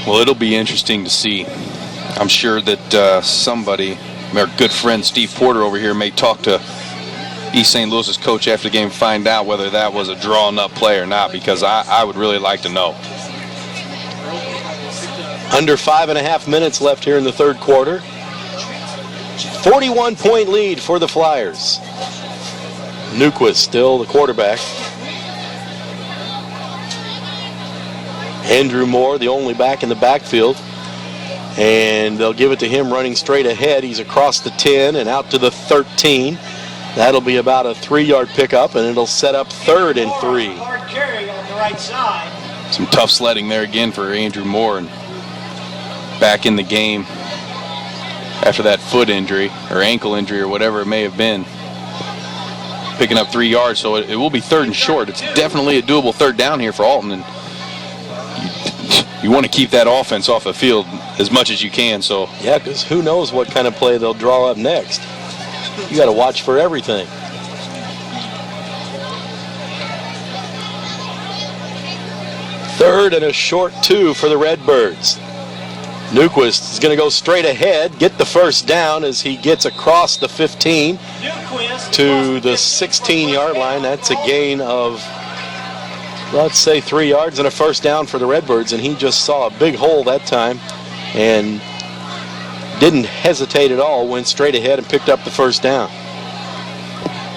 Well, it'll be interesting to see. I'm sure that somebody, our good friend Steve Porter over here, may talk to East St. Louis's coach after the game and find out whether that was a drawn-up play or not, because I would really like to know. Under 5.5 minutes left here in the third quarter. 41-point lead for the Flyers. Newquist still the quarterback. Andrew Moore, the only back in the backfield. And they'll give it to him running straight ahead. He's across the 10 and out to the 13. That'll be about a 3-yard pickup, and it'll set up 3rd and 3. Hard carry on the right side. Some tough sledding there again for Andrew Moore. And back in the game after that foot injury or ankle injury or whatever it may have been. Picking up 3 yards, so it will be 3rd and short. It's definitely a doable 3rd down here for Alton, and you want to keep that offense off the field as much as you can. So yeah, because who knows what kind of play they'll draw up next. You got to watch for everything. Third and a short 2 for the Redbirds. Newquist is going to go straight ahead, get the first down as he gets across the 15 to the 16-yard line. That's a gain of, let's say, 3 yards and a first down for the Redbirds, and he just saw a big hole that time and didn't hesitate at all, went straight ahead and picked up the first down.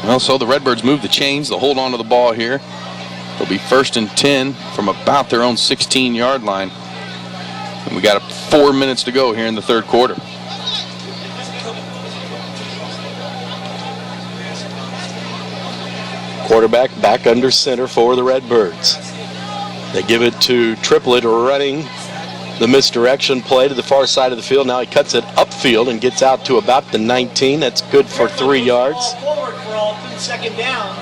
Well, so the Redbirds move the chains. They'll hold on to the ball here. It'll be 1st and 10 from about their own 16-yard line. And we got 4 minutes to go here in the third quarter. Quarterback back under center for the Redbirds. They give it to Triplett running the misdirection play to the far side of the field. Now he cuts it upfield and gets out to about the 19. That's good for 3 yards. Forward for Alton, second down.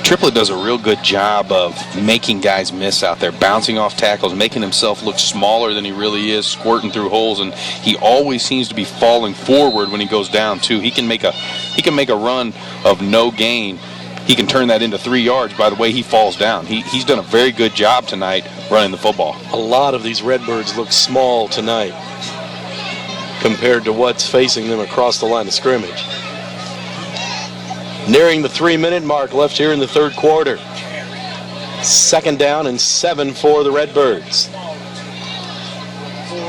Triplett does a real good job of making guys miss out there, bouncing off tackles, making himself look smaller than he really is, squirting through holes, and he always seems to be falling forward when he goes down too. He can make a run of no gain. He can turn that into 3 yards by the way he falls down. He's done a very good job tonight running the football. A lot of these Redbirds look small tonight. compared to what's facing them across the line of scrimmage. Nearing the 3-minute mark left here in the third quarter. 2nd down and 7 for the Redbirds.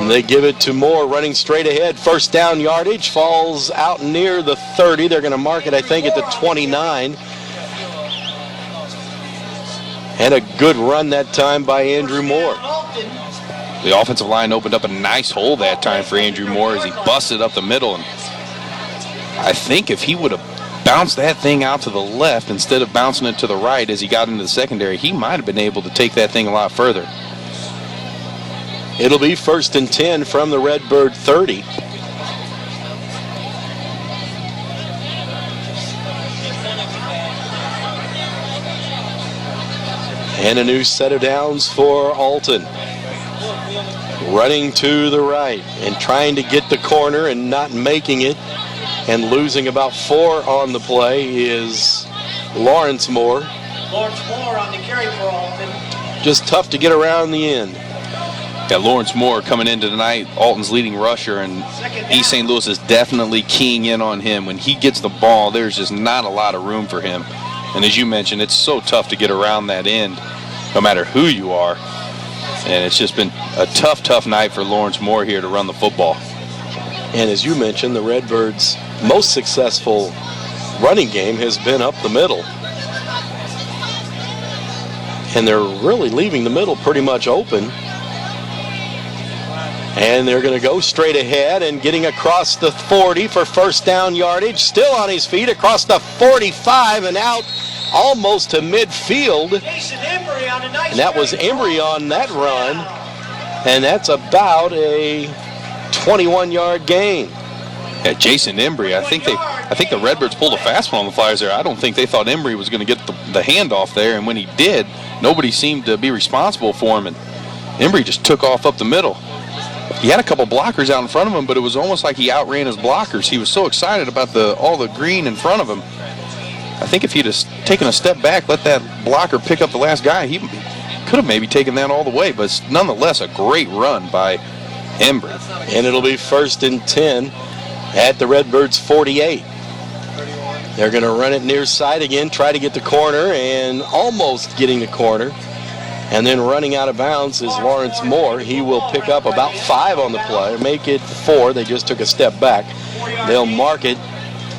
And they give it to Moore running straight ahead. First down yardage falls out near the 30. They're going to mark it, I think, at the 29. And a good run that time by Andrew Moore. The offensive line opened up a nice hole that time for Andrew Moore as he busted up the middle. And I think if he would have bounced that thing out to the left instead of bouncing it to the right as he got into the secondary, he might have been able to take that thing a lot further. It'll be 1st and 10 from the Redbird 30. And a new set of downs for Alton. Running to the right and trying to get the corner and not making it, and losing about 4 on the play is Lawrence Moore. Lawrence Moore on the carry for Alton. Just tough to get around the end. Yeah, Lawrence Moore coming into tonight, Alton's leading rusher, and East St. Louis is definitely keying in on him. When he gets the ball, there's just not a lot of room for him. And as you mentioned, it's so tough to get around that end, no matter who you are. And it's just been a tough night for Lawrence Moore here to run the football. And as you mentioned, the Redbirds' most successful running game has been up the middle. And they're really leaving the middle pretty much open. And they're going to go straight ahead and getting across the 40 for first down yardage. Still on his feet across the 45 and out almost to midfield. And that was Embry on that run. And that's about a 21-yard gain. Yeah, Jason Embry, I think the Redbirds pulled a fast one on the Flyers there. I don't think they thought Embry was going to get the handoff there, and when he did, nobody seemed to be responsible for him, and Embry just took off up the middle. He had a couple blockers out in front of him, but it was almost like he outran his blockers. He was so excited about all the green in front of him. I think if he'd have taken a step back, let that blocker pick up the last guy, he could have maybe taken that all the way, but it's nonetheless a great run by Embry. And it'll be 1st and 10 at the Redbirds 48. They're going to run it near side again, try to get the corner, and almost getting the corner. And then running out of bounds is Lawrence Moore. He will pick up about 5 on the play, make it 4. They just took a step back. They'll mark it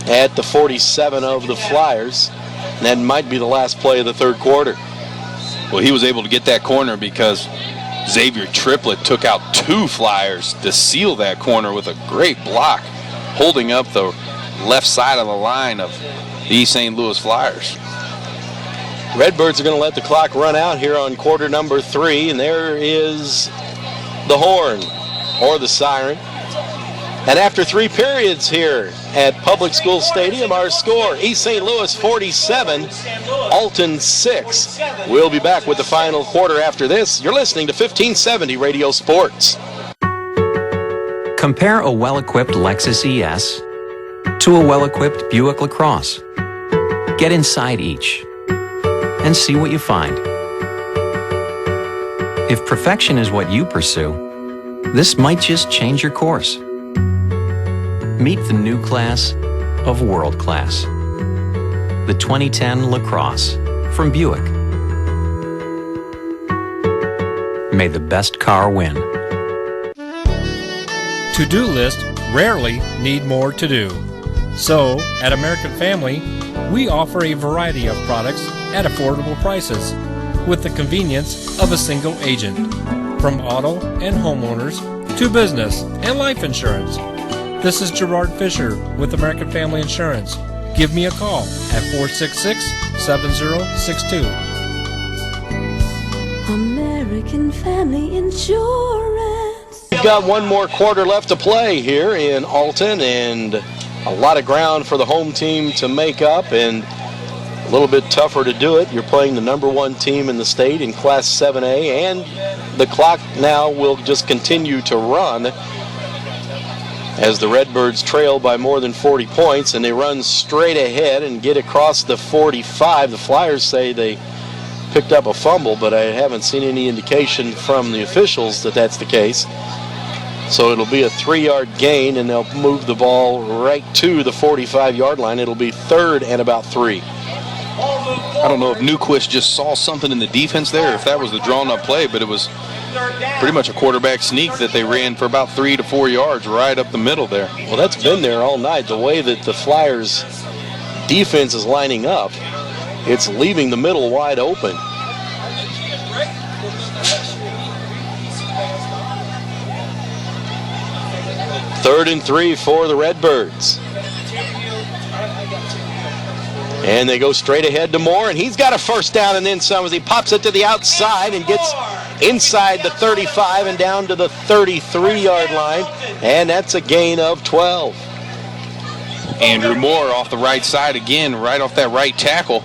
at the 47 of the Flyers. And that might be the last play of the third quarter. Well, he was able to get that corner because Xavier Triplett took out 2 Flyers to seal that corner with a great block, holding up the left side of the line of the East St. Louis Flyers. Redbirds are going to let the clock run out here on quarter number 3, and there is the horn, or the siren. And after 3 periods here at Public School Stadium, our score, East St. Louis 47, Alton 6. We'll be back with the final quarter after this. You're listening to 1570 Radio Sports. Compare a well-equipped Lexus ES to a well-equipped Buick LaCrosse. Get inside each and see what you find. If perfection is what you pursue, this might just change your course. Meet the new class of world class. The 2010 LaCrosse from Buick. May the best car win. To-do list rarely need more to do. So, at American Family, we offer a variety of products at affordable prices with the convenience of a single agent. From auto and homeowners to business and life insurance. This is Gerard Fisher with American Family Insurance. Give me a call at 466-7062. American Family Insurance. We've got one more quarter left to play here in Alton, and a lot of ground for the home team to make up, and a little bit tougher to do it. You're playing the number 1 team in the state in Class 7A, and the clock now will just continue to run as the Redbirds trail by more than 40 points, and they run straight ahead and get across the 45. The Flyers say they picked up a fumble, but I haven't seen any indication from the officials that that's the case. So it'll be a 3-yard gain, and they'll move the ball right to the 45-yard line. It'll be 3rd and about 3. I don't know if Newquist just saw something in the defense there, if that was the drawn-up play, but it was pretty much a quarterback sneak that they ran for about 3 to 4 yards right up the middle there. Well, that's been there all night. The way that the Flyers' defense is lining up, it's leaving the middle wide open. Third and 3 for the Redbirds. And they go straight ahead to Moore, and he's got a first down and then some as he pops it to the outside and gets inside the 35 and down to the 33-yard line, and that's a gain of 12. Andrew Moore off the right side again, right off that right tackle.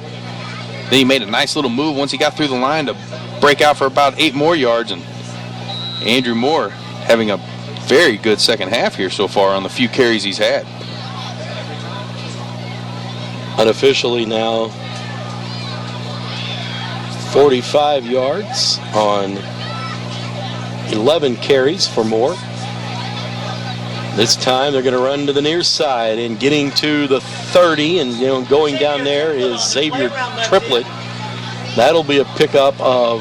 Then he made a nice little move once he got through the line to break out for about 8 more yards, and Andrew Moore having a very good second half here so far on the few carries he's had. Unofficially now 45 yards on 11 carries for Moore. This time they're going to run to the near side and getting to the 30, and going down there is Xavier Triplett. That'll be a pickup of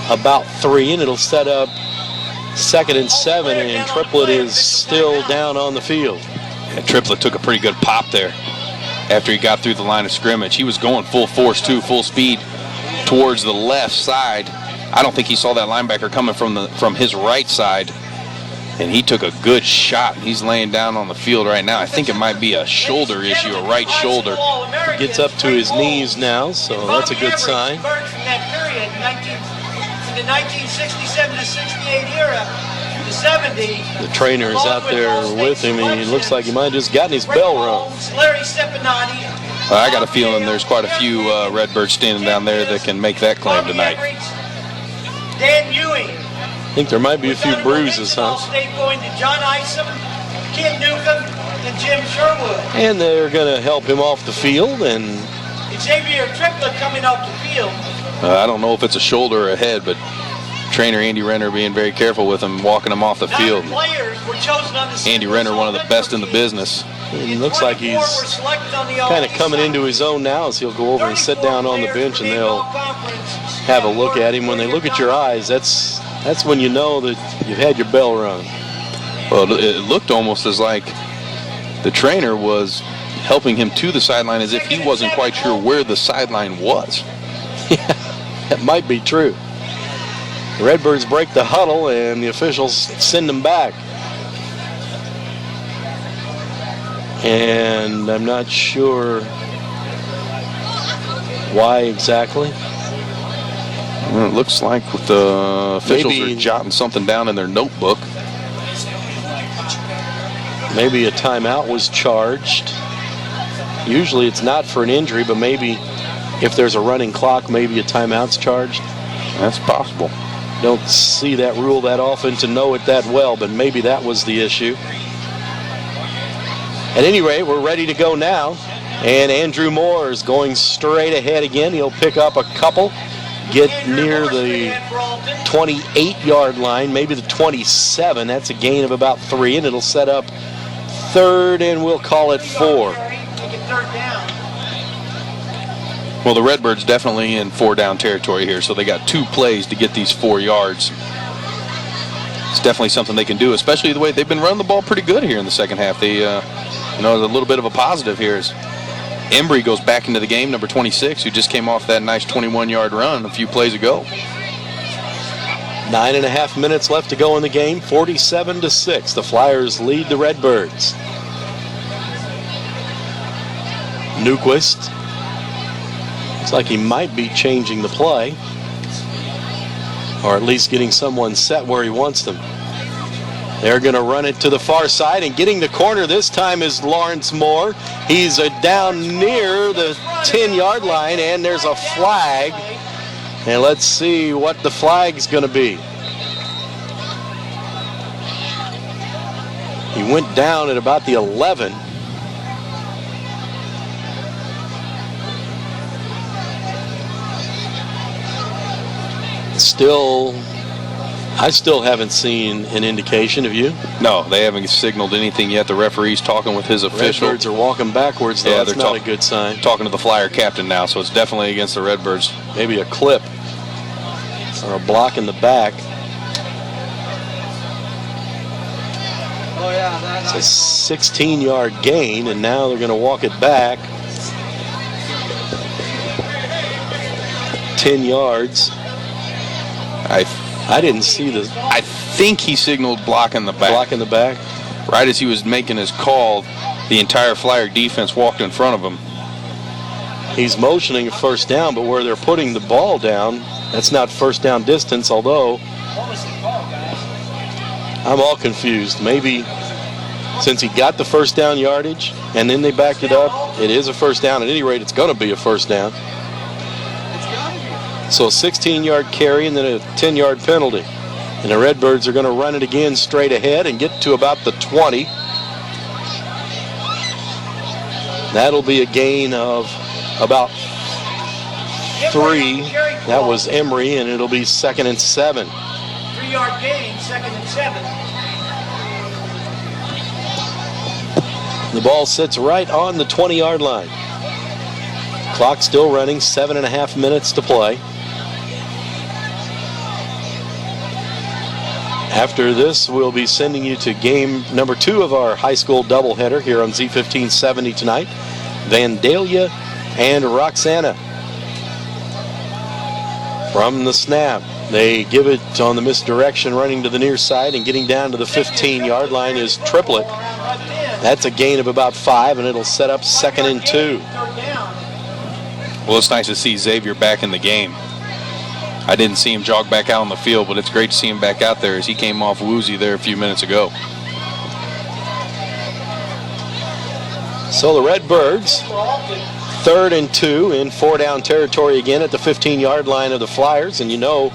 about 3, and it'll set up 2nd and 7, and Triplett is still down on the field. Yeah, Triplett took a pretty good pop there after he got through the line of scrimmage. He was going full force too, full speed towards the left side. I don't think he saw that linebacker coming from his right side, and he took a good shot. He's laying down on the field right now. I think it might be a shoulder issue, a right shoulder. He gets up to his knees now, so that's a good sign. In the 1967 to 68 era, the 70. The trainer is out there with him, and he looks like he might have just gotten his bell rung. I got a feeling there's quite a few Redbirds standing down there that can make that claim tonight. Dan Ewing. I think there might be a few bruises, huh? State going to John Isom, Ken Newcomb, and Jim Sherwood. And they're going to help him off the field, and Xavier Triplett coming off the field. I don't know if it's a shoulder or a head, but trainer Andy Renner being very careful with him, walking him off the field. Andy Renner, one of the best in the business. It looks like he's kind of coming into his own now, as he'll go over and sit down on the bench, and they'll have a look at him. When they look at your eyes, that's when you know that you've had your bell rung. Well, it looked almost as like the trainer was helping him to the sideline as if he wasn't quite sure where the sideline was. Yeah, that might be true. The Redbirds break the huddle, and the officials send them back. And I'm not sure why exactly. Well, it looks like the officials are jotting something down in their notebook. Maybe a timeout was charged. Usually it's not for an injury, but maybe if there's a running clock, maybe a timeout's charged. That's possible. Don't see that rule that often to know it that well, but maybe that was the issue. At any rate, we're ready to go now. And Andrew Moore is going straight ahead again. He'll pick up a couple, get near the 28-yard line, maybe the 27. That's a gain of about 3, and it'll set up 3rd, and we'll call it 4. Well, the Redbirds definitely in 4-down territory here, so they got 2 plays to get these 4 yards. It's definitely something they can do, especially the way they've been running the ball pretty good here in the second half. They, a little bit of a positive here is Embry goes back into the game, number 26, who just came off that nice 21-yard run a few plays ago. 9.5 minutes left to go in the game, 47-6. The Flyers lead the Redbirds. Newquist. Looks like he might be changing the play, or at least getting someone set where he wants them. They're going to run it to the far side, and getting the corner this time is Lawrence Moore. He's down near the 10-yard line, and there's a flag. And let's see what the flag's going to be. He went down at about the 11. Still I still haven't seen an indication. Have you? No, they haven't signaled anything yet. The referee's talking with his official. Redbirds are walking backwards, though. Yeah, that's not a good sign. Talking to the Flyer captain now, so it's definitely against the Redbirds. Maybe a clip or a block in the back. It's a 16-yard gain, and now they're going to walk it back 10 yards. I didn't see the... I think he signaled block in the back. Block in the back? Right as he was making his call, the entire Flyer defense walked in front of him. He's motioning a first down, but where they're putting the ball down, that's not first down distance, although I'm all confused. Maybe since he got the first down yardage and then they backed it up, it is a first down. At any rate, it's going to be a first down. So a 16-yard carry and then a 10-yard penalty. And the Redbirds are going to run it again straight ahead and get to about the 20. That'll be a gain of about 3. That was Emery, and it'll be 2nd and 7. 3-yard gain, 2nd and 7. The ball sits right on the 20-yard line. Clock still running, 7.5 minutes to play. After this, we'll be sending you to game number 2 of our high school doubleheader here on Z1570 tonight. Vandalia and Roxana. From the snap, they give it on the misdirection, running to the near side and getting down to the 15-yard line is Triplett. That's a gain of about 5, and it'll set up 2nd and 2. Well, it's nice to see Xavier back in the game. I didn't see him jog back out on the field, but it's great to see him back out there as he came off woozy there a few minutes ago. So the Redbirds, 3rd and 2 in 4-down territory again at the 15-yard line of the Flyers. And you know,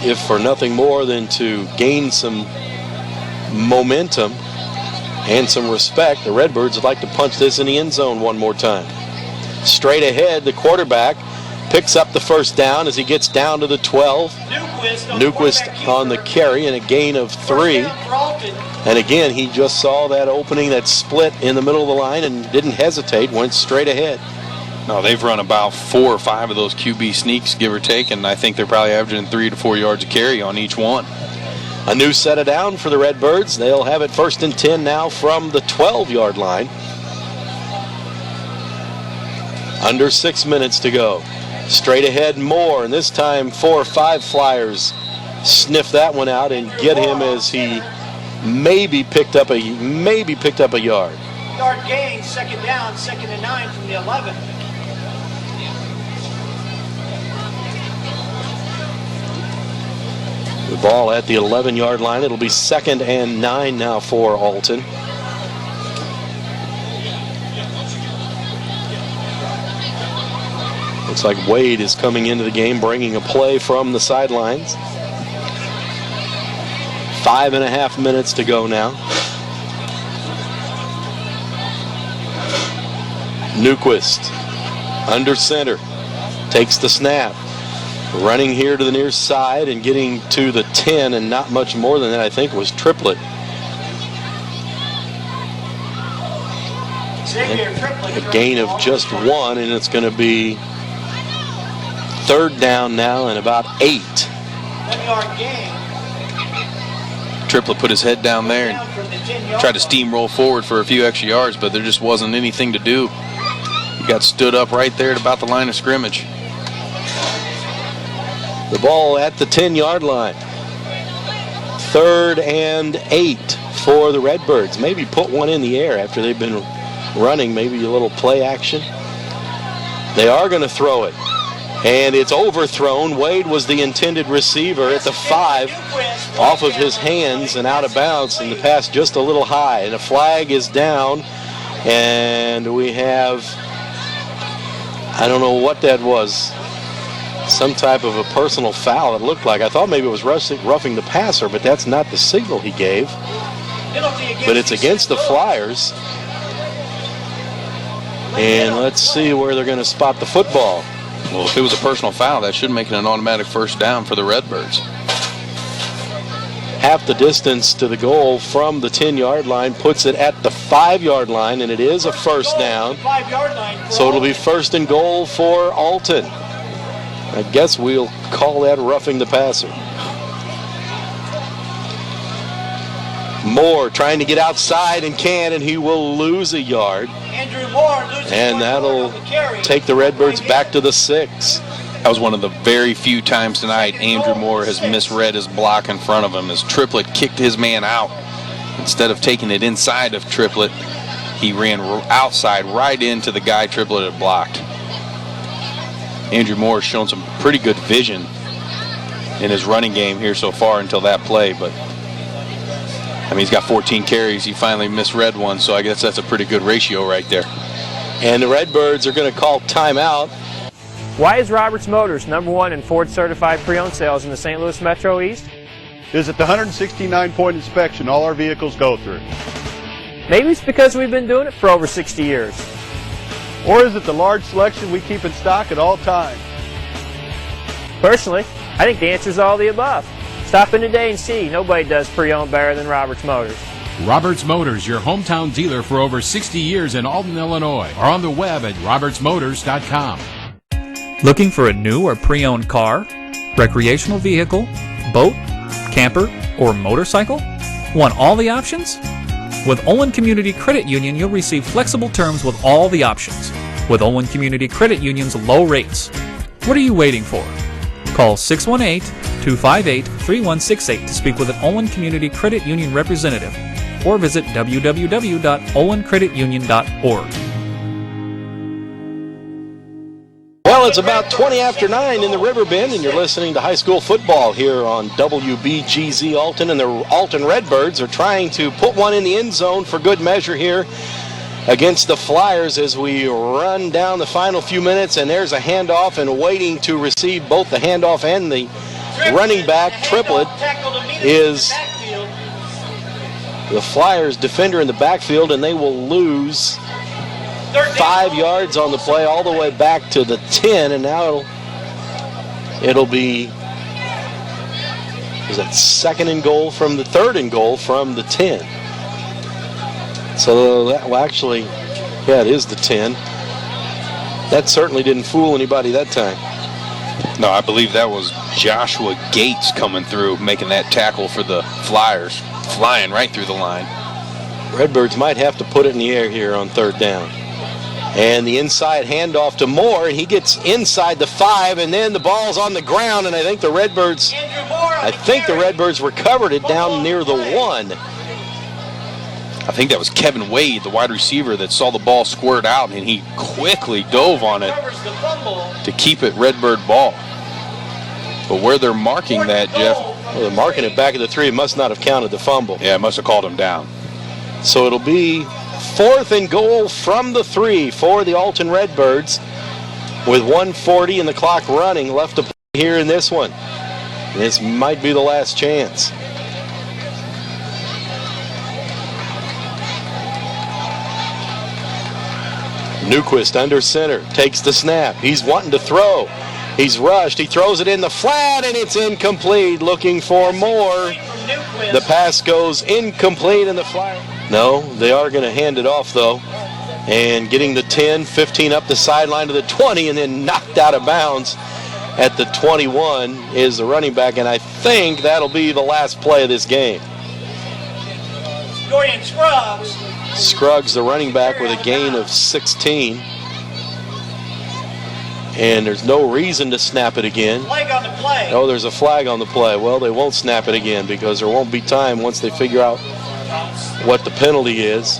if for nothing more than to gain some momentum and some respect, the Redbirds would like to punch this in the end zone one more time. Straight ahead, the quarterback picks up the first down as he gets down to the 12. Newquist on the carry and a gain of 3. And again, he just saw that opening, that split in the middle of the line, and didn't hesitate, went straight ahead. No, they've run about 4 or 5 of those QB sneaks, give or take, and I think they're probably averaging 3 to 4 yards a carry on each one. A new set of down for the Redbirds. They'll have it 1st and 10 now from the 12-yard line. Under 6 minutes to go. Straight ahead Moore, and this time 4 or 5 Flyers sniff that one out and get him as he maybe picked up a yard. Yard gain, 2nd down, 2nd and 9 from the 11. The ball at the 11-yard line. It'll be 2nd and 9 now for Alton. Looks like Wade is coming into the game, bringing a play from the sidelines. 5.5 minutes to go now. Newquist under center, takes the snap. Running here to the near side and getting to the 10, and not much more than that, I think, was Triplett. A gain of just 1, and it's going to be 3rd down now and about 8. 1-yard gain. Triplett put his head down there and tried to steamroll forward for a few extra yards, but there just wasn't anything to do. He got stood up right there at about the line of scrimmage. The ball at the 10-yard line. 3rd and 8 for the Redbirds. Maybe put one in the air after they've been running, maybe a little play action. They are going to throw it. And it's overthrown. Wade was the intended receiver at the 5, off of his hands and out of bounds, and the pass just a little high. And the flag is down, and we have, I don't know what that was, some type of a personal foul, it looked like. I thought maybe it was roughing the passer, but that's not the signal he gave. But it's against the Flyers. And let's see where they're going to spot the football. Well, if it was a personal foul, that should make it an automatic first down for the Redbirds. Half the distance to the goal from the 10-yard line puts it at the 5-yard line, and it is a first down. So it'll be first and goal for Alton. I guess we'll call that roughing the passer. Moore trying to get outside and can, and he will lose a yard. And that'll take the Redbirds back to the 6. That was one of the very few times tonight Andrew Moore has misread his block in front of him as Triplett kicked his man out. Instead of taking it inside of Triplett, he ran outside right into the guy Triplett had blocked. Andrew Moore has shown some pretty good vision in his running game here so far until that play, but I mean, he's got 14 carries. He finally misread one, so I guess that's a pretty good ratio right there. And the Redbirds are going to call timeout. Why is Roberts Motors #1 in Ford certified pre-owned sales in the St. Louis Metro East? Visit the 169-point inspection all our vehicles go through. Maybe it's because we've been doing it for over 60 years. Or is it the large selection we keep in stock at all times? Personally, I think the answer is all the above. Stop in today and see. Nobody does pre-owned better than Roberts Motors. Roberts Motors, your hometown dealer for over 60 years in Alton, Illinois, or on the web at RiverBender.com. Looking for a new or pre-owned car, recreational vehicle, boat, camper, or motorcycle? Want all the options? With Olin Community Credit Union, you'll receive flexible terms with all the options. With Olin Community Credit Union's low rates. What are you waiting for? Call 618-258-3168 to speak with an Olin Community Credit Union representative, or visit www.olincreditunion.org. Well, it's about 20 after 9 in the River Bend, and you're listening to high school football here on WBGZ Alton, and the Alton Redbirds are trying to put one in the end zone for good measure here against the Flyers as we run down the final few minutes, and there's a handoff, and waiting to receive both the handoff and the running back, Triplett, is the Flyers defender in the backfield, and they will lose 5 yards on the play all the way back to the 10, and now it'll be, is that third and goal from the 10. So that, well, actually, yeah, it is the 10. That certainly didn't fool anybody that time. No, I believe that was Joshua Gates coming through, making that tackle for the Flyers, flying right through the line. Redbirds might have to put it in the air here on third down. And the inside handoff to Moore, and he gets inside the 5, and then the ball's on the ground, and I think the Redbirds recovered it down near the 1. I think that was Kevin Wade, the wide receiver, that saw the ball squirt out, and he quickly dove on it to keep it Redbird ball. But where they're marking that, Jeff, well, they're marking it back at the 3. It must not have counted the fumble. Yeah, it must have called him down. So it'll be fourth and goal from the 3 for the Alton Redbirds with 1:40 and the clock running left to play here in this one. This might be the last chance. Newquist under center, takes the snap. He's wanting to throw. He's rushed. He throws it in the flat, and it's incomplete. Looking for more. The pass goes incomplete in the flat. No, they are going to hand it off, though. And getting the 10, 15 up the sideline to the 20, and then knocked out of bounds at the 21 is the running back, and I think that'll be the last play of this game. Dorian Scruggs. Scruggs, the running back, with a gain of 16. And there's no reason to snap it again. Flag on the play. Oh, there's a flag on the play. Well, they won't snap it again because there won't be time once they figure out what the penalty is.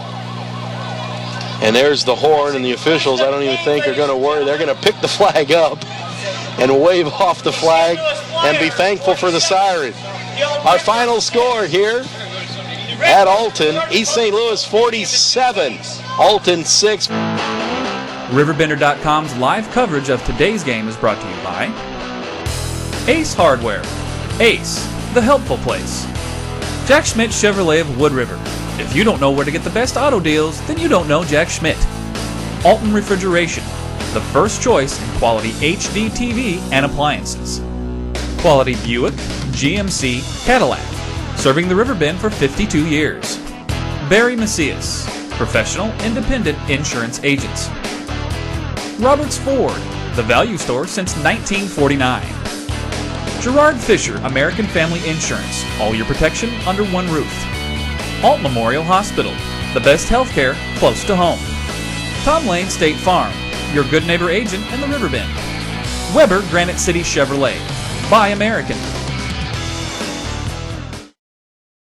And there's the horn, and the officials, I don't even think are going to worry. They're going to pick the flag up and wave off the flag and be thankful for the siren. Our final score here at Alton, East St. Louis 47, Alton 6. RiverBender.com's live coverage of today's game is brought to you by Ace Hardware. Ace, the helpful place. Jack Schmidt Chevrolet of Wood River. If you don't know where to get the best auto deals, then you don't know Jack Schmidt. Alton Refrigeration. the first choice in quality HD TV and appliances. Quality Buick, GMC, Cadillac, serving the Riverbend for 52 years. Barry Macias, professional independent insurance agents. Roberts Ford, the value store since 1949. Gerard Fisher, American Family Insurance, all your protection under one roof. Alton Memorial Hospital, the best healthcare close to home. Tom Lane State Farm, your good neighbor agent in the Riverbend. Weber Granite City Chevrolet, buy American.